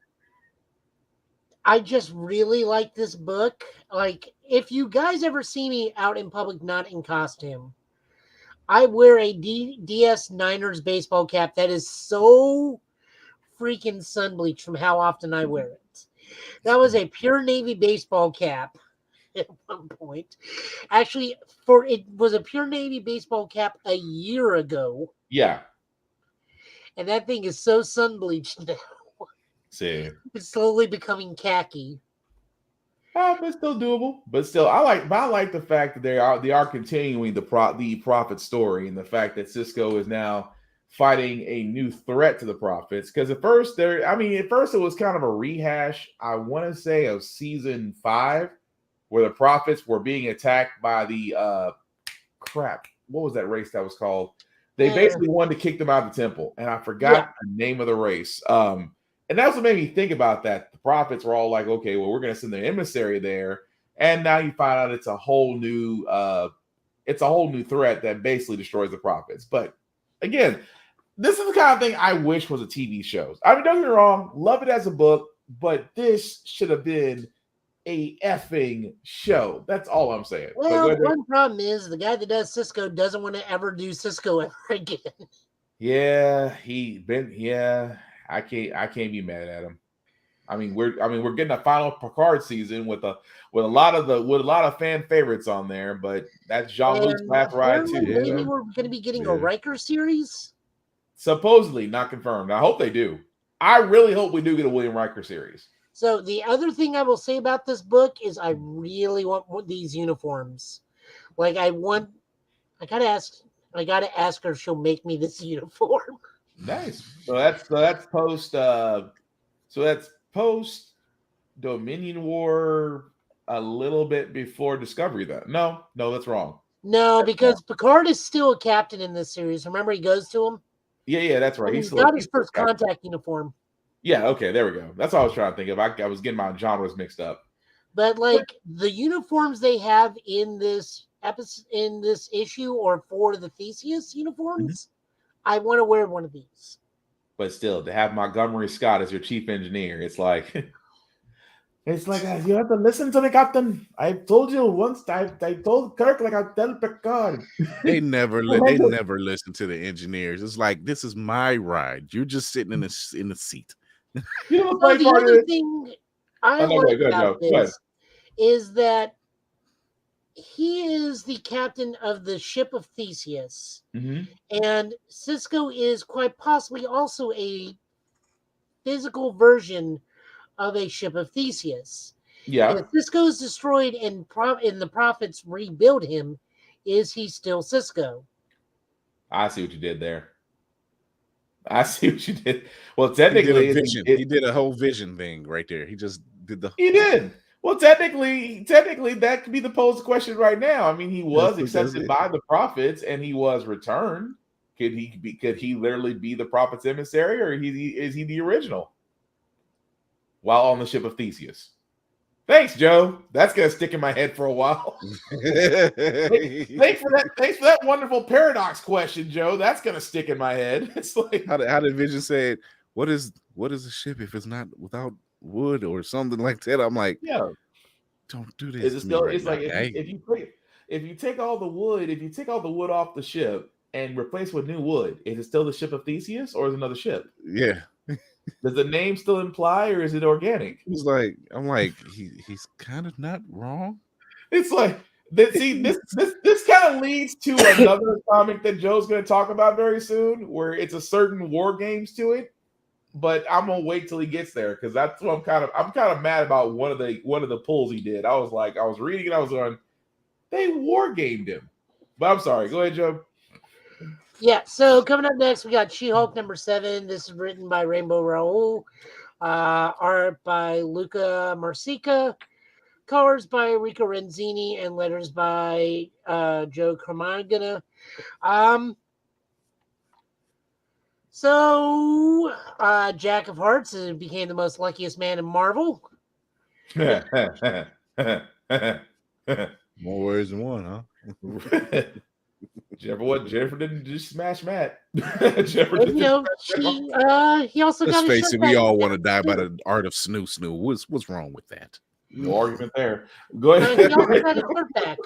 I just really like this book. Like, if you guys ever see me out in public not in costume, I wear a DS Niners baseball cap that is so freaking sun bleached from how often I wear it. That was a pure Navy baseball cap at one point. Actually, it was a pure Navy baseball cap a year ago. Yeah. And that thing is so sun bleached now. See. It's slowly becoming khaki. But still doable. But still, I like the fact that they are continuing the Prophet story, and the fact that Cisco is now fighting a new threat to the Prophets. Because at first it was kind of a rehash, I want to say, of season 5, where the Prophets were being attacked by the what was that race that was called? They basically wanted to kick them out of the temple, and I forgot the name of the race. And that's what made me think about that. The Prophets were all like, okay, well, we're going to send their emissary there. And now you find out it's a whole new threat that basically destroys the Prophets. But again, this is the kind of thing I wish was a TV show. I mean, don't get me wrong, love it as a book, but this should have been a effing show. That's all I'm saying. Well, one problem is the guy that does Cisco doesn't want to ever do Cisco ever again. Yeah, I can't be mad at him. I mean, we're getting a final Picard season with a lot of fan favorites on there, but that's Jean-Luc's last ride too. Maybe we're going to be getting a Riker series. Supposedly, not confirmed. I hope they do. I really hope we do get a William Riker series. So the other thing I will say about this book is I really want these uniforms. Like I gotta ask her if she'll make me this uniform. Nice. So that's post Dominion War, a little bit before Discovery. That no, that's wrong. No, because Picard is still a captain in this series. Remember, he goes to him. Yeah, that's right. He's got his first contact uniform. Yeah, okay, there we go. That's what I was trying to think of. I was getting my genres mixed up. But like the uniforms they have in this episode, in this issue, or for the Theseus uniforms, I want to wear one of these. But still, to have Montgomery Scott as your chief engineer, it's like you have to listen to me, Captain. I've told you once. I told Kirk like I tell Picard. They never listen to the engineers. It's like, this is my ride. You're just sitting in the seat. You know, the other thing I like about this is that he is the captain of the ship of Theseus, and Cisco is quite possibly also a physical version of a ship of Theseus. Yeah. If Cisco is destroyed and the Prophets rebuild him, is he still Cisco? I see what you did there. I see what you did. Well, technically, he did a whole vision thing right there. He just did the. He did. Well, technically, that could be the posed question right now. I mean, he was accepted by the Prophets and he was returned. Could he literally be the Prophet's emissary, or is he the original? While on the ship of Theseus. Thanks, Joe. That's gonna stick in my head for a while. Thanks for that wonderful paradox question, Joe. That's gonna stick in my head. It's like, how did Vision say it? What is a ship if it's not without wood or something like that? I'm like, yeah, don't do this. Is it still? It's like if you take all the wood off the ship and replace with new wood, is it still the ship of Theseus or is it another ship? Yeah. Does the name still imply, or is it organic? I'm like, he's kind of not wrong. It's like this kind of leads to another comic that Joe's going to talk about very soon, where it's a certain war games to it. But I'm gonna wait till he gets there because that's what I'm kind of mad about one of the pulls he did. I was reading it, I was going, they war gamed him. But I'm sorry. Go ahead, Joe. Yeah, so coming up next, we got She-Hulk #7. This is written by Rainbow Raul, art by Luca Marsica, colors by Rico Renzini, and letters by Joe Cremagna. So, Jack of Hearts became the most luckiest man in Marvel. More ways than one, huh? Jennifer didn't just smash Matt. He also Let's got face it, we all want to die by the art of snoo. What's wrong with that? No argument there. Go ahead. He also got his shirt back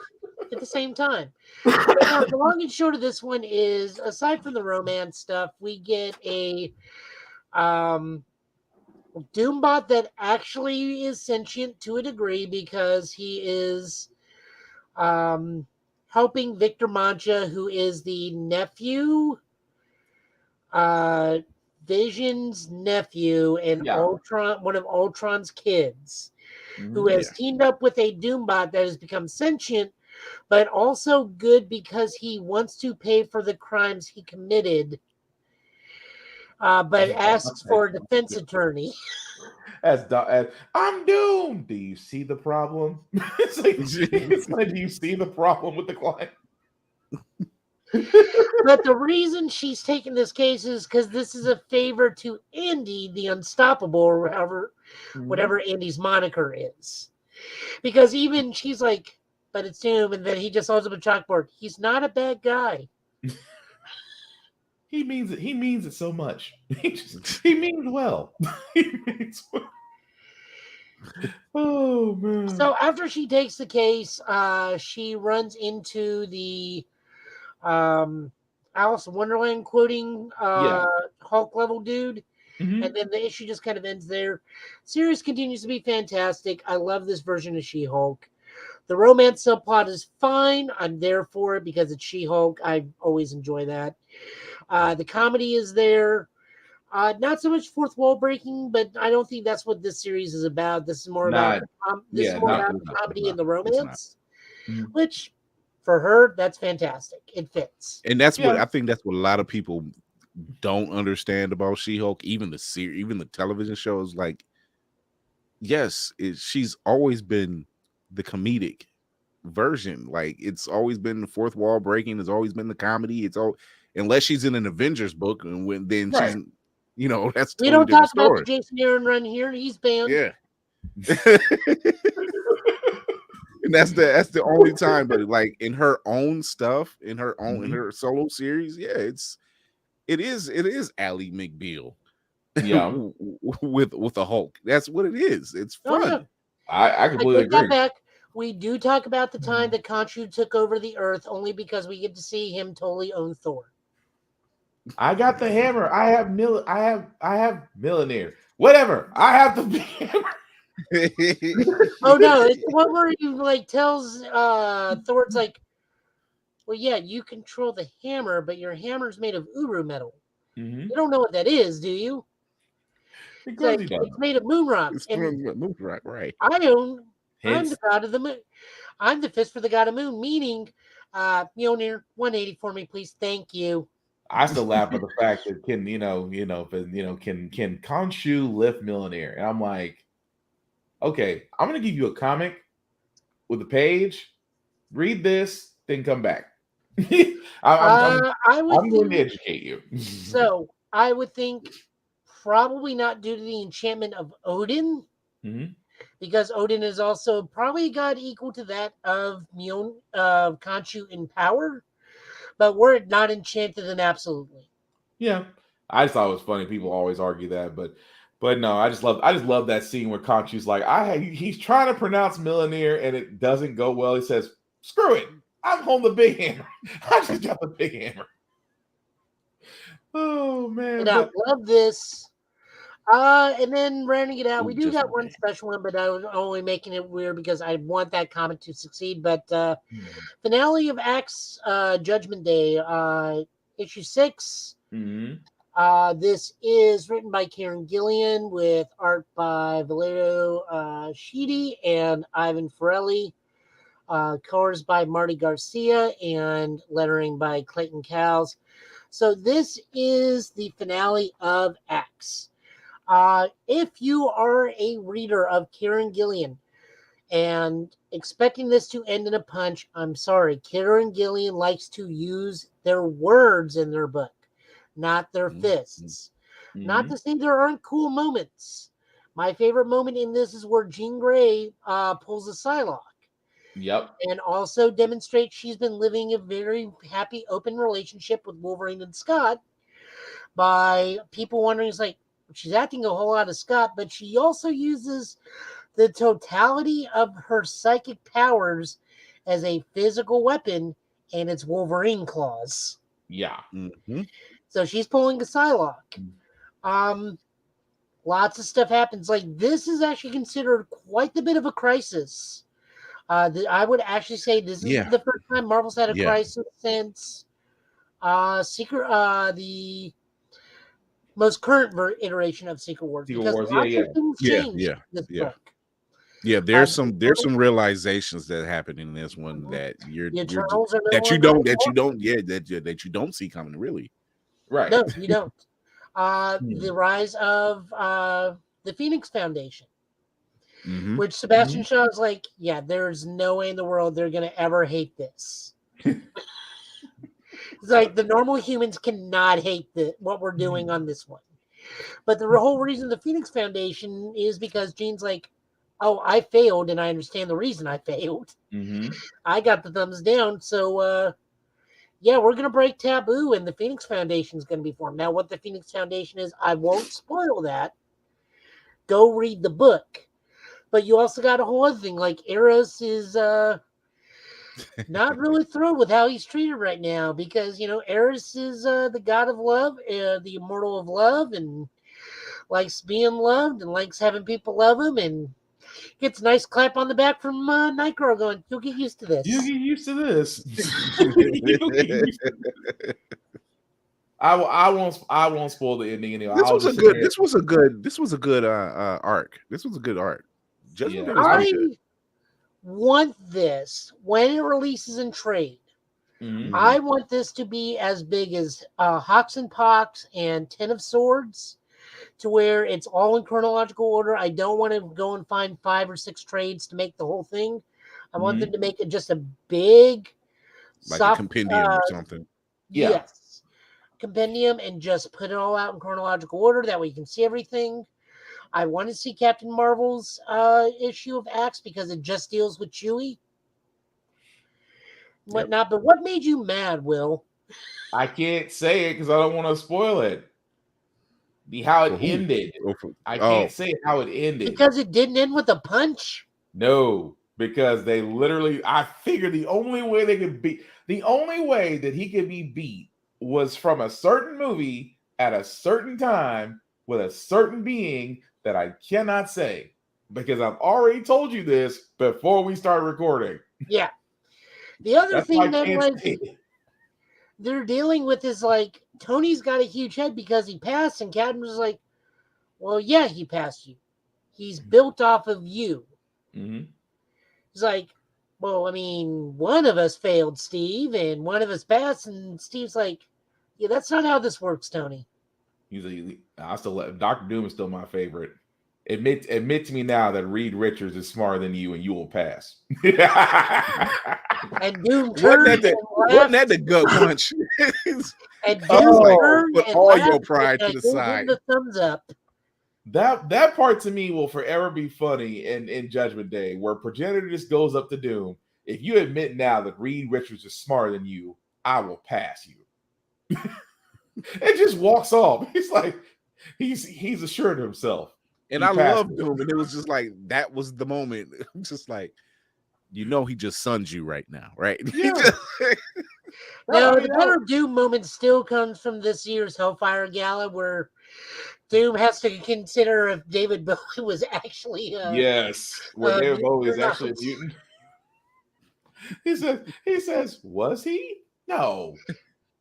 at the same time. The long and short of this one is, aside from the romance stuff, we get a Doombot that actually is sentient to a degree because he is helping Victor Mancha, who is the nephew Vision's nephew and Yeah. Ultron, one of Ultron's kids, who Mhm. has teamed up with a Doombot that has become sentient, but also good because he wants to pay for the crimes he committed, but asks for a defense attorney. As I'm doomed. Do you see the problem? It's like, do you see the problem with the client? But the reason she's taking this case is because this is a favor to Andy, the Unstoppable, or whatever Andy's moniker is. Because even she's like, but it's him, and then he just holds up a chalkboard. He's not a bad guy. He means it. He means it so much. He means well. He means well. Oh man. So after she takes the case, she runs into the Alice in Wonderland quoting Hulk level dude. Mhm. And then the issue just kind of ends there. Series continues to be fantastic. I love this version of She-Hulk. The romance subplot is fine. I'm there for it because it's She-Hulk. I always enjoy that. The comedy is there. Not so much fourth wall breaking, but I don't think that's what this series is about. This is more about the comedy and the romance, which for her, that's fantastic. It fits. And that's what I think that's what a lot of people don't understand about She-Hulk, even the series, even the television shows. Like, yes, she's always been the comedic version. Like, it's always been the fourth wall breaking, it's always been the comedy. It's all unless she's in an Avengers book, and then she's that's We totally don't different talk about story. the Jason Aaron run here. He's banned. Yeah. And that's the only time, but like in her own stuff, in her own in her solo series, it is Ally McBeal. Yeah. with the Hulk. That's what it is. It's fun. Oh, yeah. I completely take that agree. back. We do talk about the time that Khonshu took over the Earth only because we get to see him totally own Thor. I got the hammer. I have millionaire. Whatever. I have the big hammer. Oh no, it's the one where he like tells Thor, it's like, well, yeah, you control the hammer, but your hammer's made of Uru metal. You don't know what that is, do you? It's like, it's made of moon rock. It's And moon rock, right? I'm the god of the moon. I'm the fist for the god of moon, meaning Mjolnir, 180 for me, please. Thank you. I still laugh at the fact that can Khonshu lift Millionaire? And I'm like, okay, I'm gonna give you a comic with a page. Read this, then come back. I'm going to educate you. So I would think probably not due to the enchantment of Odin, because Odin is also probably a god equal to that of Khonshu in power. But were it not enchanted, then absolutely. Yeah, I just thought it was funny. People always argue that, but no, I just love that scene where Khonshu's like, he's trying to pronounce millionaire and it doesn't go well. He says, "Screw it, I'm holding the big hammer. I just got the big hammer." Oh man, And I love this. And then rounding it out, we do got one special one, but I was only making it weird because I want that comic to succeed. But finale of Axe Judgment Day, issue 6. This is written by Kieran Gillian with art by Valerio Schiti and Ivan Forelli. Colors by Marty Garcia and lettering by Clayton Cowles. So this is the finale of Axe. If you are a reader of Kieran Gillian and expecting this to end in a punch, I'm sorry. Kieran Gillian likes to use their words in their book, not their fists. Not to say there aren't cool moments. My favorite moment in this is where Jean Grey pulls a Psylocke. Yep. And also demonstrates she's been living a very happy, open relationship with Wolverine and Scott by people wondering, it's like, she's acting a whole lot of Scott, but she also uses the totality of her psychic powers as a physical weapon, and it's Wolverine claws. Yeah. So she's pulling a Psylocke. Lots of stuff happens. Like, this is actually considered quite a bit of a crisis. I would actually say this is the first time Marvel's had a crisis since the most current iteration of Secret Wars, Secret because Wars, lots of things changed in this book. Yeah, there's some realizations that happen in this one that The Eternals are no that you longer don't see coming, really. Right. No, you don't. The rise of the Phoenix Foundation, which Sebastian Shaw is like, yeah, there's no way in the world they're going to ever hate this. It's like the normal humans cannot hate what we're doing on this one. But the whole reason the Phoenix Foundation is because Jean's like, oh, I failed, and I understand the reason I failed. I got the thumbs down, so yeah, we're going to break taboo, and the Phoenix Foundation is going to be formed. Now, what the Phoenix Foundation is, I won't spoil that. Go read the book. But you also got a whole other thing, like Eros is not really thrilled with how he's treated right now, because, Eros is the god of love, the immortal of love, and likes being loved and likes having people love him, and gets a nice clap on the back from Nightcrawler going, you'll get used to this. You get used to this. I won't spoil the ending anyway. This was a good arc. This was a good arc. I want this when it releases in trade. I want this to be as big as Hawks and Pox and Ten of Swords, to where it's all in chronological order. I don't want to go and find 5 or 6 trades to make the whole thing. I want them to make it just a big, like soft, a compendium or something. Yes, compendium, and just put it all out in chronological order. That way you can see everything. I want to see Captain Marvel's issue of Axe, because it just deals with Chewie. Whatnot. But what made you mad, Will? I can't say it because I don't want to spoil it. How it ended. I can't say how it ended. Because it didn't end with a punch? No, because they literally, I figured the only way that he could be beat was from a certain movie at a certain time with a certain being that I cannot say, because I've already told you this before we start recording. Yeah. The other thing that they're dealing with is like, Tony's got a huge head because he passed, and Captain was like, well, yeah, he passed you. He's built off of you. He's like, well, I mean, one of us failed, Steve, and one of us passed, and Steve's like, yeah, that's not how this works, Tony. I still Dr. Doom is still my favorite. Admit to me now that Reed Richards is smarter than you, and you will pass. And Doom wasn't that the gut punch? And Doom put all your pride to the side. The thumbs up. That part to me will forever be funny in Judgment Day, where Progenitor just goes up to Doom. If you admit now that Reed Richards is smarter than you, I will pass you. It just walks off. He's like, he's assured of himself. And I love Doom, and it was just like, that was the moment. Just like, he just suns you right now, right? Yeah. Now, the better Doom moment still comes from this year's Hellfire Gala, where Doom has to consider if David Bowie was actually where David Bowie is actually a mutant. He says, was he? No,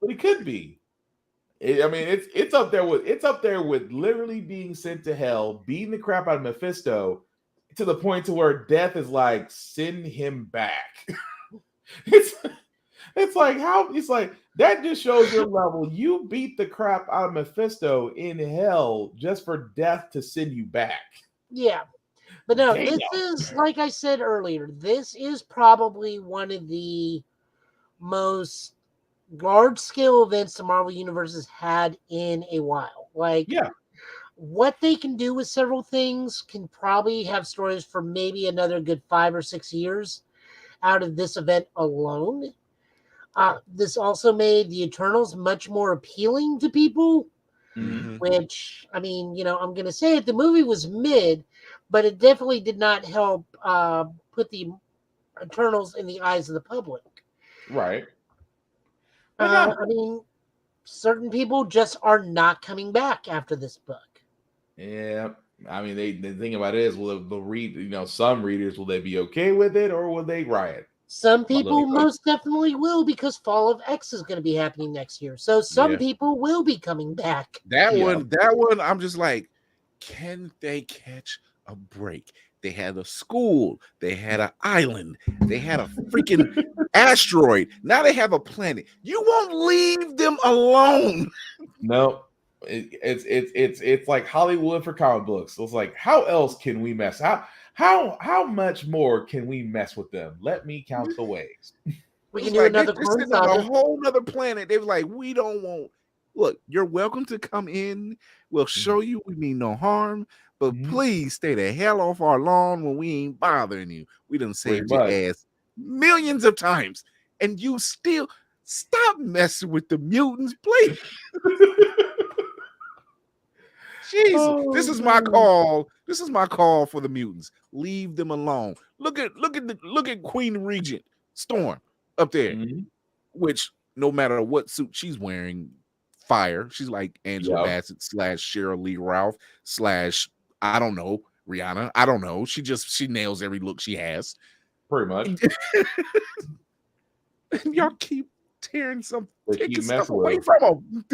but he could be. It's up there with literally being sent to hell, beating the crap out of Mephisto, to the point to where death is like, send him back. It's like, how it's like that just shows your level. You beat the crap out of Mephisto in hell just for death to send you back. Yeah. But no, this is, like I said earlier, this is probably one of the most large-scale events the Marvel Universe has had in a while. Like, what they can do with several things can probably have stories for maybe another good 5 or 6 years out of this event alone. This also made the Eternals much more appealing to people, which, I mean, I'm going to say it, the movie was mid, but it definitely did not help put the Eternals in the eyes of the public. Right. I mean, certain people just are not coming back after this book. Yeah. I mean, the thing about it is, will read, some readers, will they be okay with it, or will they riot? Some people most definitely will, because Fall of X is going to be happening next year. So some people will be coming back. That one, I'm just like, can they catch a break? They had a school, they had an island, they had a freaking asteroid. Now they have a planet. You won't leave them alone. No, it's like Hollywood for comic books. So it's like, how else can we mess? How much more can we mess with them? Let me count the ways. We can do another they're sitting on a whole nother planet. They were like, we don't want. Look, you're welcome to come in. We'll show you we mean no harm, but please stay the hell off our lawn when we ain't bothering you. We done saved your ass millions of times, and you still stop messing with the mutants, please. Jesus, this is my call. This is my call for the mutants. Leave them alone. Look at Queen Regent Storm up there, which no matter what suit she's wearing, fire. She's like Angela Bassett / Cheryl Lee Ralph / I don't know, Rihanna. I don't know. She nails every look she has. Pretty much. And y'all keep tearing taking stuff away from them.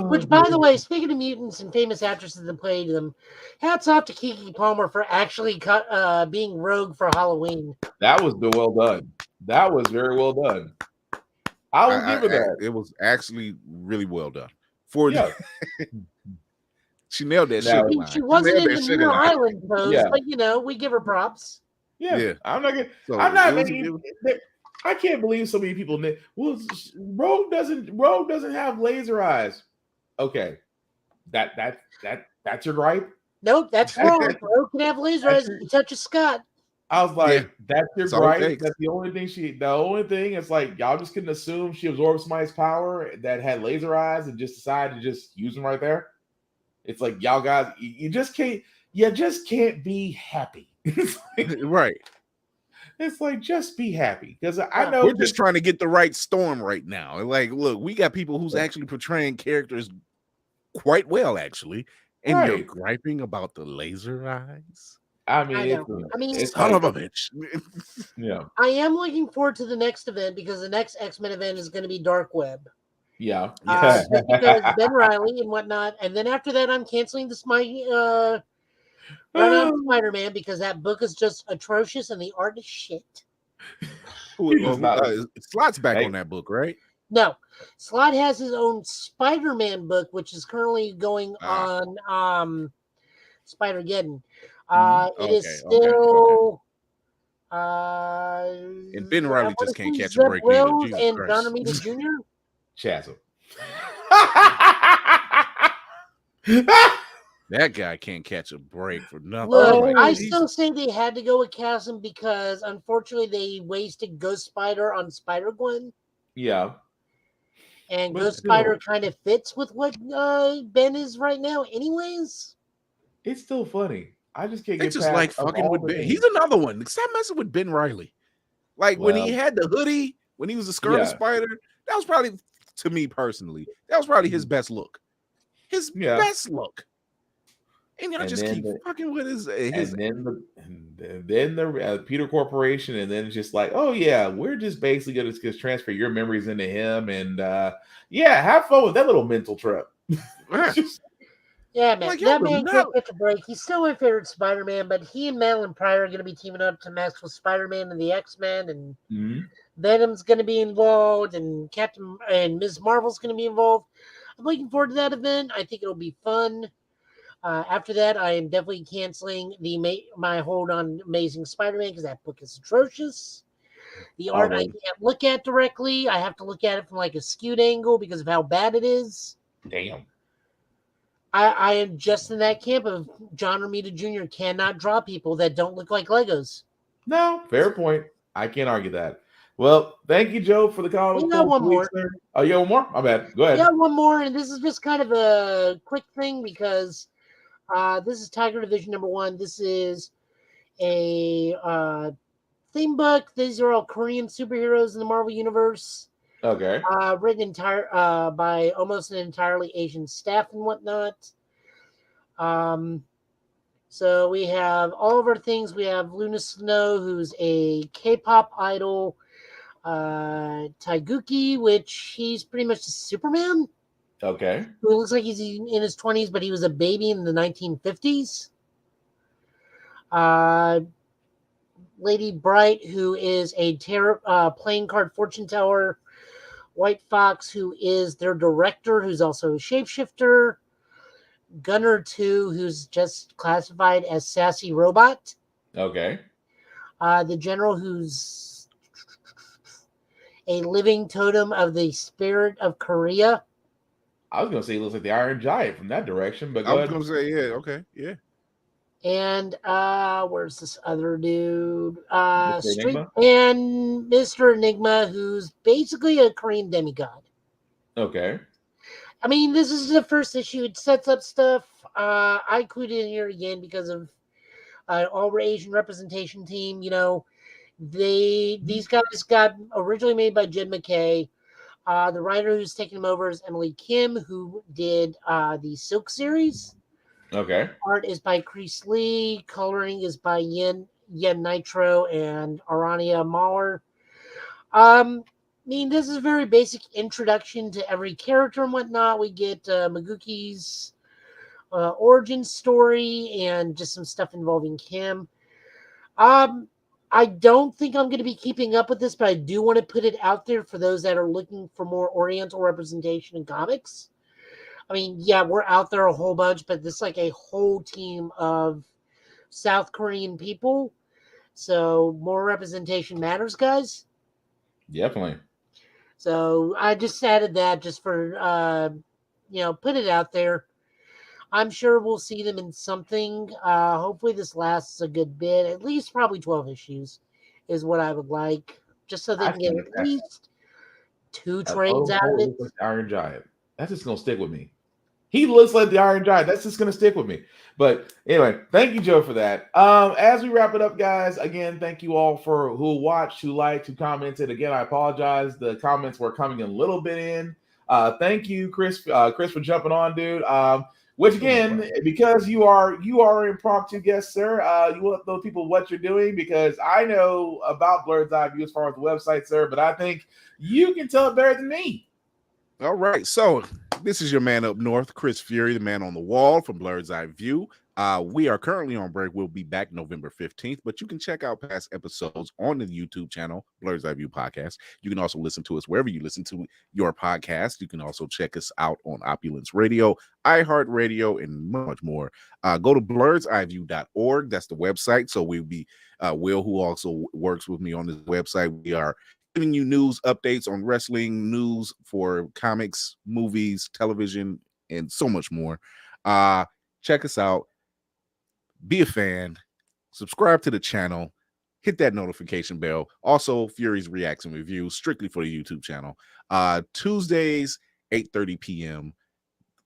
Which, by the way, speaking of mutants and famous actresses that played them, hats off to Keke Palmer for actually being Rogue for Halloween. That was well done. That was very well done. I will give her that. It was actually really well done. She nailed that shit. She wasn't in the Muir Island pose, but we give her props. Yeah. I'm not making. I can't believe so many people. Well, Rogue doesn't have laser eyes. Okay, that's your gripe. Nope, that's wrong. Rogue can have laser eyes if you touch a Scott. I was like, that's your gripe. That's the only thing The only thing is like y'all just couldn't assume she absorbed somebody's power that had laser eyes and just decided to just use them right there. It's like y'all guys, you just can't be happy. Right. It's like, just be happy, because I know we're just trying to get the right storm right now. Like, look, we got people who's actually portraying characters quite well, actually, and you're griping about the laser eyes. I mean, son of a bitch. Yeah, I am looking forward to the next event, because the next X-Men event is going to be Dark Web. Yeah, just because Ben Reilly and whatnot, and then after that, I'm canceling Run on Spider-Man, because that book is just atrocious and the art is shit. Slot's back on that book, right? No, Slot has his own Spider-Man book, which is currently going on Spider-Geddon. It is still. And Ben Reilly just can't catch a break either. Jesus and Christ. John Romita Jr. Chasm. That guy can't catch a break for nothing. Look, I still say they had to go with Chasm, because unfortunately they wasted Ghost Spider on Spider-Gwen. Yeah. And Ghost Spider kind of fits with what Ben is right now anyways. It's still funny. I just can't get just past like fucking with Ben. He's another one. Stop messing with Ben Reilly. Like when he had the hoodie, when he was a Scarlet Spider, that was probably, to me personally, that was probably his best look. His best look. And y'all just keep fucking with his and then the Peter Corporation, and then it's just like, oh yeah, we're just basically gonna just transfer your memories into him, and have fun with that little mental trip. Yeah, man, like, that man can't catch a break. He's still my favorite Spider-Man, but he and Madeline Pryor are going to be teaming up to mess with Spider-Man and the X-Men, and Venom's going to be involved, and Captain and Ms. Marvel's going to be involved. I'm looking forward to that event. I think it'll be fun. After that, I am definitely canceling my hold on Amazing Spider-Man, because that book is atrocious. The art I can't look at directly. I have to look at it from like a skewed angle because of how bad it is. Damn. I am just in that camp of John Romita Jr. cannot draw people that don't look like Legos. No, fair point. I can't argue that. Well, thank you, Joe, for the call. We got one more. Oh, you got one more? My bad. Go ahead. Yeah, one more, and this is just kind of a quick thing, because this is Tiger Division #1. This is a theme book. These are all Korean superheroes in the Marvel Universe. Okay. Written by almost an entirely Asian staff and whatnot. So we have all of our things. We have Luna Snow, who's a K-pop idol. Taiguchi, which he's pretty much a Superman. Okay. Who looks like he's in his 20s, but he was a baby in the 1950s. Lady Bright, who is a playing card fortune teller. White Fox, who is their director, who's also a shapeshifter. Gunner 2, who's just classified as sassy robot. Okay. The general, who's a living totem of the spirit of Korea. I was gonna say he looks like the Iron Giant from that direction, but I was gonna say, yeah, okay, yeah. And where's this other dude? Mr. Enigma? And Mr. Enigma, who's basically a Korean demigod. Okay. I mean, this is the first issue. It sets up stuff. I included in here again because of all Asian representation team. You know, these guys got originally made by Jed McKay. The writer who's taking them over is Emily Kim, who did the Silk series. Okay. Art is by Chris Lee. Coloring is by Yen Nitro and Arania Mahler. I mean, this is a very basic introduction to every character and whatnot. We get Maguki's origin story and just some stuff involving Kim. I don't think I'm going to be keeping up with this, but I do want to put it out there for those that are looking for more Oriental representation in comics. I mean, yeah, we're out there a whole bunch, but this is like a whole team of South Korean people. So more representation matters, guys. Definitely. So I just added that just for, put it out there. I'm sure we'll see them in something. Hopefully this lasts a good bit. At least probably 12 issues is what I would like. Just so they can get at least 2 trades out of it. Like the Iron Giant. That's just gonna stick with me. He looks like the Iron Giant. That's just gonna stick with me. But anyway, thank you, Joe, for that. As we wrap it up, guys, again, thank you all for who watched, who liked, who commented. Again, I apologize. The comments were coming a little bit in. Thank you, Chris, for jumping on, dude. Which again, because you are an impromptu guest, sir, you will tell people what you're doing because I know about Blurred's Eye View as far as the website, sir, but I think you can tell it better than me. All right, so this is your man up north, Chris Fury, the man on the wall from Blurred's Eye View. We are currently on break. We'll be back November 15th, but you can check out past episodes on the YouTube channel, Blurred's Eye View Podcast. You can also listen to us wherever you listen to your podcast. You can also check us out on Opulence Radio, iHeartRadio, and much more. Go to blurred'seyeview.org. That's the website. So we'll be Will, who also works with me on this website. We are giving you news updates on wrestling, news for comics, movies, television, and so much more. Check us out. Be a fan. Subscribe to the channel. Hit that notification bell. Also, Fury's Reacts and Reviews, strictly for the YouTube channel. Tuesdays, 8:30 p.m.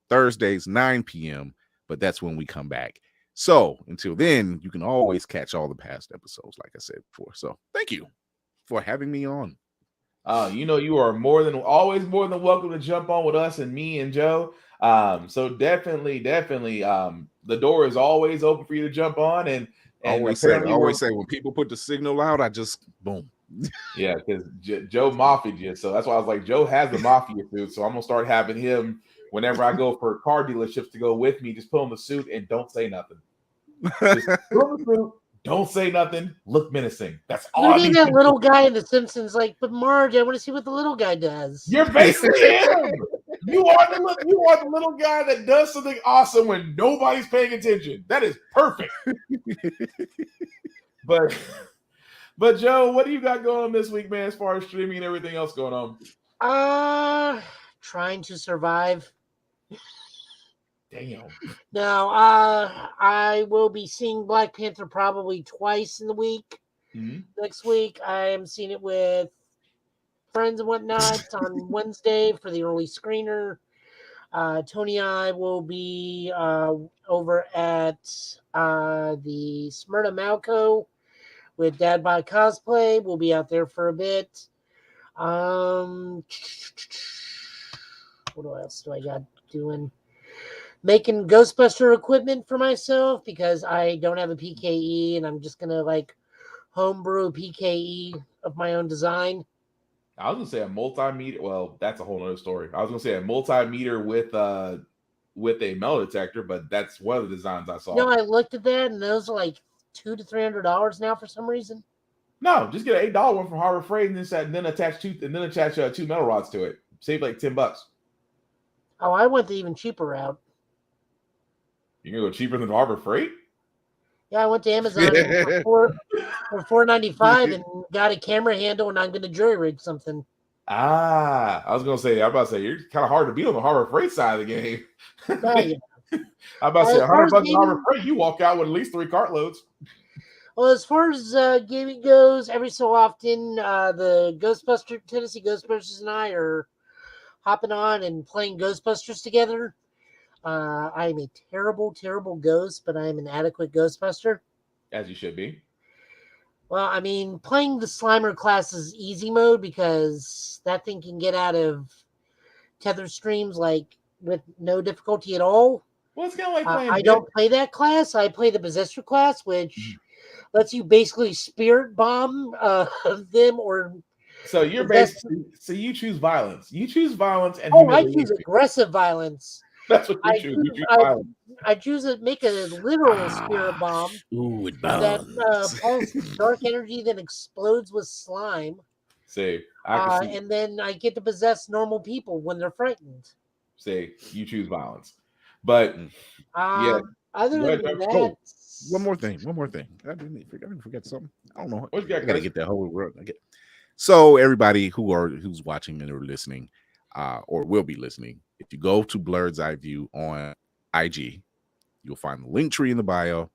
Thursdays, 9 p.m. But that's when we come back. So until then, you can always catch all the past episodes, like I said before. So thank you for having me on. You are always more than welcome to jump on with us and me and Joe. So definitely, the door is always open for you to jump on. And always say when people put the signal out, I just boom. Yeah, because Joe mafia'd you, so that's why I was like, Joe has the mafia suit, so I'm gonna start having him whenever I go for car dealerships to go with me. Just put on the suit and don't say nothing. Just put on the suit. Don't say nothing. Look menacing. That's all. You need that little guy in The Simpsons, like, but Marge, I want to see what the little guy does. You're basically him. You are the little guy that does something awesome when nobody's paying attention. That is perfect. But Joe, what do you got going on this week, man? As far as streaming and everything else going on? Trying to survive. Damn. Now, I will be seeing Black Panther probably twice in the week. Mm-hmm. Next week, I am seeing it with friends and whatnot on Wednesday for the early screener. Tony and I will be over at the Smyrna Malco with Dad by Cosplay. We'll be out there for a bit. What else do I got doing? making Ghostbuster equipment for myself because I don't have a PKE, and I'm just gonna like homebrew PKE of my own design. I was gonna say a multimeter. Well, that's a whole other story. I was gonna say a multimeter with a metal detector, but that's one of the designs I saw. You know, I looked at that, and those are like $200 to $300 now for some reason. No, just get an $8 one from Harbor Freight, and then attach two metal rods to it. Save like $10. Oh, I went the even cheaper route. You're gonna go cheaper than Harbor Freight? Yeah, I went to Amazon and for $4.95 and got a camera handle, and I'm gonna jury rig something. I was gonna say, I'm about to say you're kind of hard to beat on the Harbor Freight side of the game. Yeah. I'm about to say As far as $100 on gaming- Harbor Freight, you walk out with at least 3 cartloads. Well, as far as gaming goes, every so often, the Tennessee Ghostbusters and I are hopping on and playing Ghostbusters together. I'm a terrible, terrible ghost, but I'm an adequate Ghostbuster. As you should be. Well, I mean, playing the Slimer class is easy mode because that thing can get out of tether streams like with no difficulty at all. Well, it's kind of like playing. I don't play that class. I play the Possessor class, which lets you basically spirit bomb them or. So you're basically you choose violence. You choose violence and I choose aggressive violence. That's what you choose. You choose violence. I choose to make a literal spirit bomb. Ooh, it that pulses dark energy that explodes with slime. See, I can see. And then I get to possess normal people when they're frightened. Say you choose violence, but yeah. Other than that, oh, one more thing. I didn't forget something. I don't know. What you got, I gotta get that whole world. So everybody who's watching and or listening, or will be listening, if you go to Blurred's Eye View on IG, you'll find the link tree in the bio.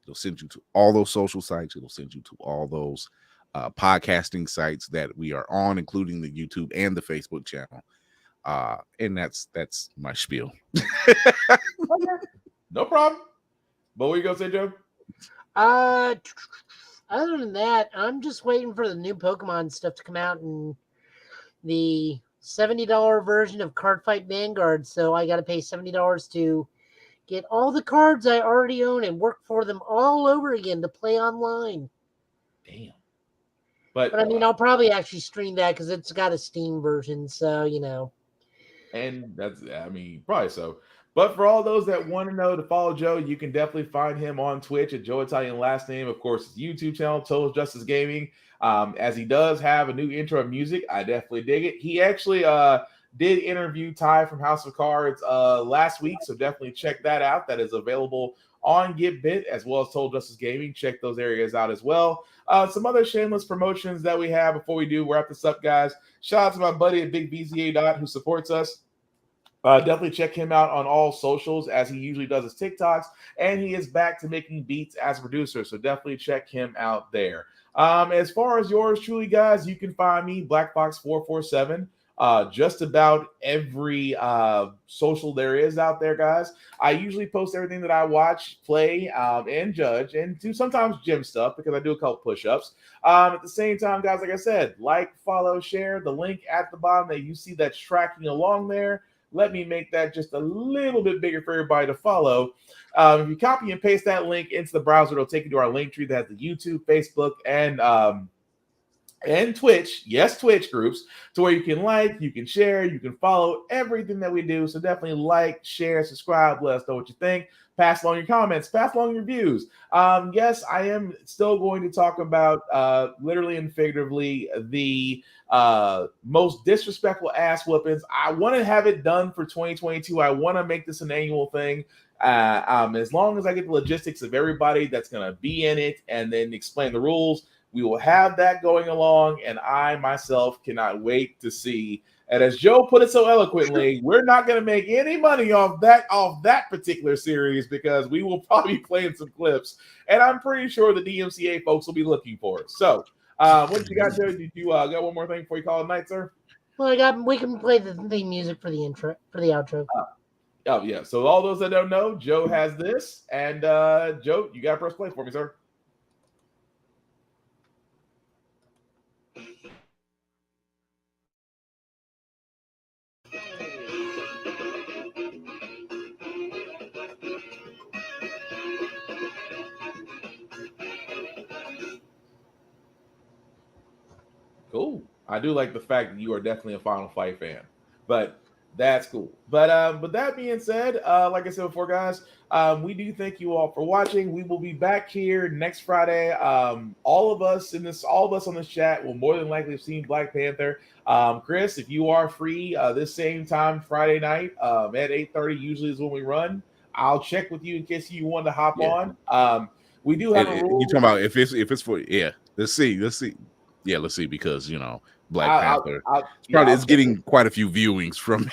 It'll send you to all those social sites. It'll send you to all those podcasting sites that we are on, including the YouTube and the Facebook channel. And that's my spiel. No problem. But what you gonna say, Joe? Other than that, I'm just waiting for the new Pokemon stuff to come out and the $70 version of Cardfight Vanguard. So I got to pay $70 to get all the cards I already own and work for them all over again to play online. Damn. But I mean, I'll probably actually stream that because it's got a Steam version. So, you know. And probably so. But for all those that want to know to follow Joe, you can definitely find him on Twitch at Joe Italian last name. Of course, his YouTube channel, Total Justice Gaming. As he does have a new intro of music, I definitely dig it. He actually did interview Ty from House of Cards last week, so definitely check that out. That is available on GetBit as well as Total Justice Gaming. Check those areas out as well. Some other shameless promotions that we have before we do wrap this up, guys. Shout out to my buddy at Big BZA who supports us. Definitely check him out on all socials as he usually does his TikToks, and he is back to making beats as a producer, so definitely check him out there. As far as yours truly, guys, you can find me, BlackFox447, just about every social there is out there, guys. I usually post everything that I watch, play, and judge, and do sometimes gym stuff because I do a couple push-ups. At the same time, guys, like I said, like, follow, share. The link at the bottom that you see that's tracking along there. Let me make that just a little bit bigger for everybody to follow. If you copy and paste that link into the browser, it'll take you to our link tree that has the YouTube, Facebook, and Twitch, yes, Twitch groups, to where you can like, you can share, you can follow everything that we do. So definitely like, share, subscribe, let us know what you think. Pass along your comments, pass along your views. Yes, I am still going to talk about literally and figuratively the most disrespectful ass whoopings. I want to have it done for 2022. I want to make this an annual thing. As long as I get the logistics of everybody that's going to be in it and then explain the rules, we will have that going along, and I myself cannot wait to see. And as Joe put it so eloquently, we're not going to make any money off that particular series because we will probably be playing some clips, and I'm pretty sure the DMCA folks will be looking for it. So, what did you got, Joe? Did you got one more thing before you call it night, sir? Well, we can play the theme music for the intro, for the outro. Oh yeah. So all those that don't know, Joe has this, and Joe, you got press play for me, sir. Cool. I do like the fact that you are definitely a Final Fight fan, but that's cool. But that being said, like I said before, guys, we do thank you all for watching. We will be back here next Friday. All of us on this chat will more than likely have seen Black Panther. Chris, if you are free this same time Friday night at 8:30, usually is when we run. I'll check with you in case you want to hop on. We do have a rule. You talking about if it's for Let's see. Yeah, let's see, because Black Panther it's getting quite a few viewings from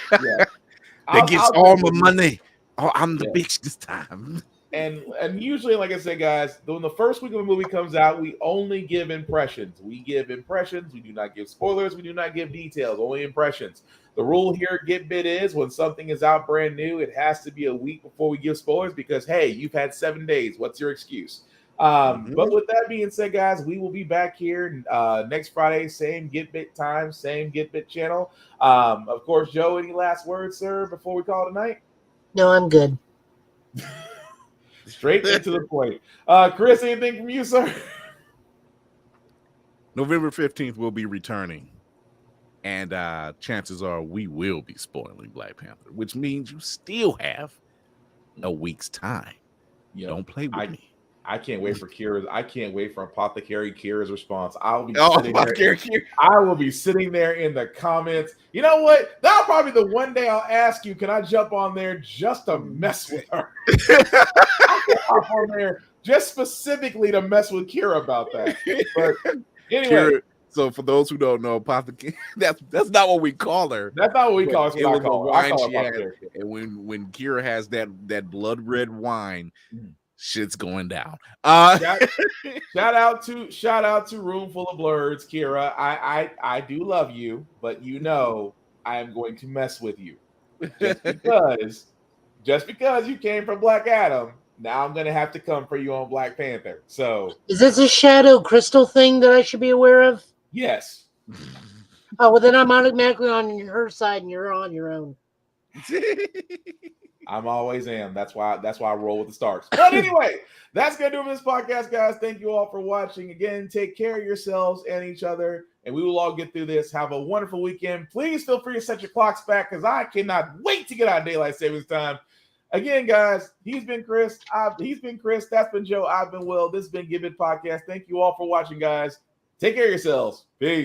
that gets all my money. Oh, I'm the bitch this time. And usually, like I said, guys, when the first week of a movie comes out, we only give impressions. We give impressions. We do not give spoilers. We do not give details. Only impressions. The rule here at Get Bit is when something is out brand new, it has to be a week before we give spoilers because, hey, you've had 7 days. What's your excuse? But with that being said, guys, we will be back here next Friday. Same Get Bit time, same Get Bit channel. Of course, Joe, any last words, sir, before we call it a night? No, I'm good. Straight into the point. Chris, anything from you, sir? November 15th, we'll be returning. And chances are we will be spoiling Black Panther, which means you still have a week's time. Don't play with me. I can't wait for Kira's. I can't wait for Apothecary Kira's response. I'll be I will be sitting there in the comments. You know what? That'll probably be the one day I'll ask you, can I jump on there just to mess with her? I'll hop on there just specifically to mess with Kira about that. But anyway. Kira, so for those who don't know, Apothecary, that's not what we call her. That's not what we call her. It was a wine she had. And when Kira has that blood red wine, shit's going down. Shout out to Roomful of Blurs, Kira. I do love you, but I am going to mess with you just because you came from Black Adam. Now I'm gonna have to come for you on Black Panther. So is this a shadow crystal thing that I should be aware of? Yes. Oh well, then I'm automatically on her side, and you're on your own. I'm always am. That's why I roll with the Starks. But anyway, that's gonna do it for this podcast, guys. Thank you all for watching. Again, take care of yourselves and each other, and we will all get through this. Have a wonderful weekend. Please feel free to set your clocks back because I cannot wait to get out of daylight savings time. Again, guys, he's been Chris. That's been Joe. I've been Will. This has been Give It Podcast. Thank you all for watching, guys. Take care of yourselves. Peace.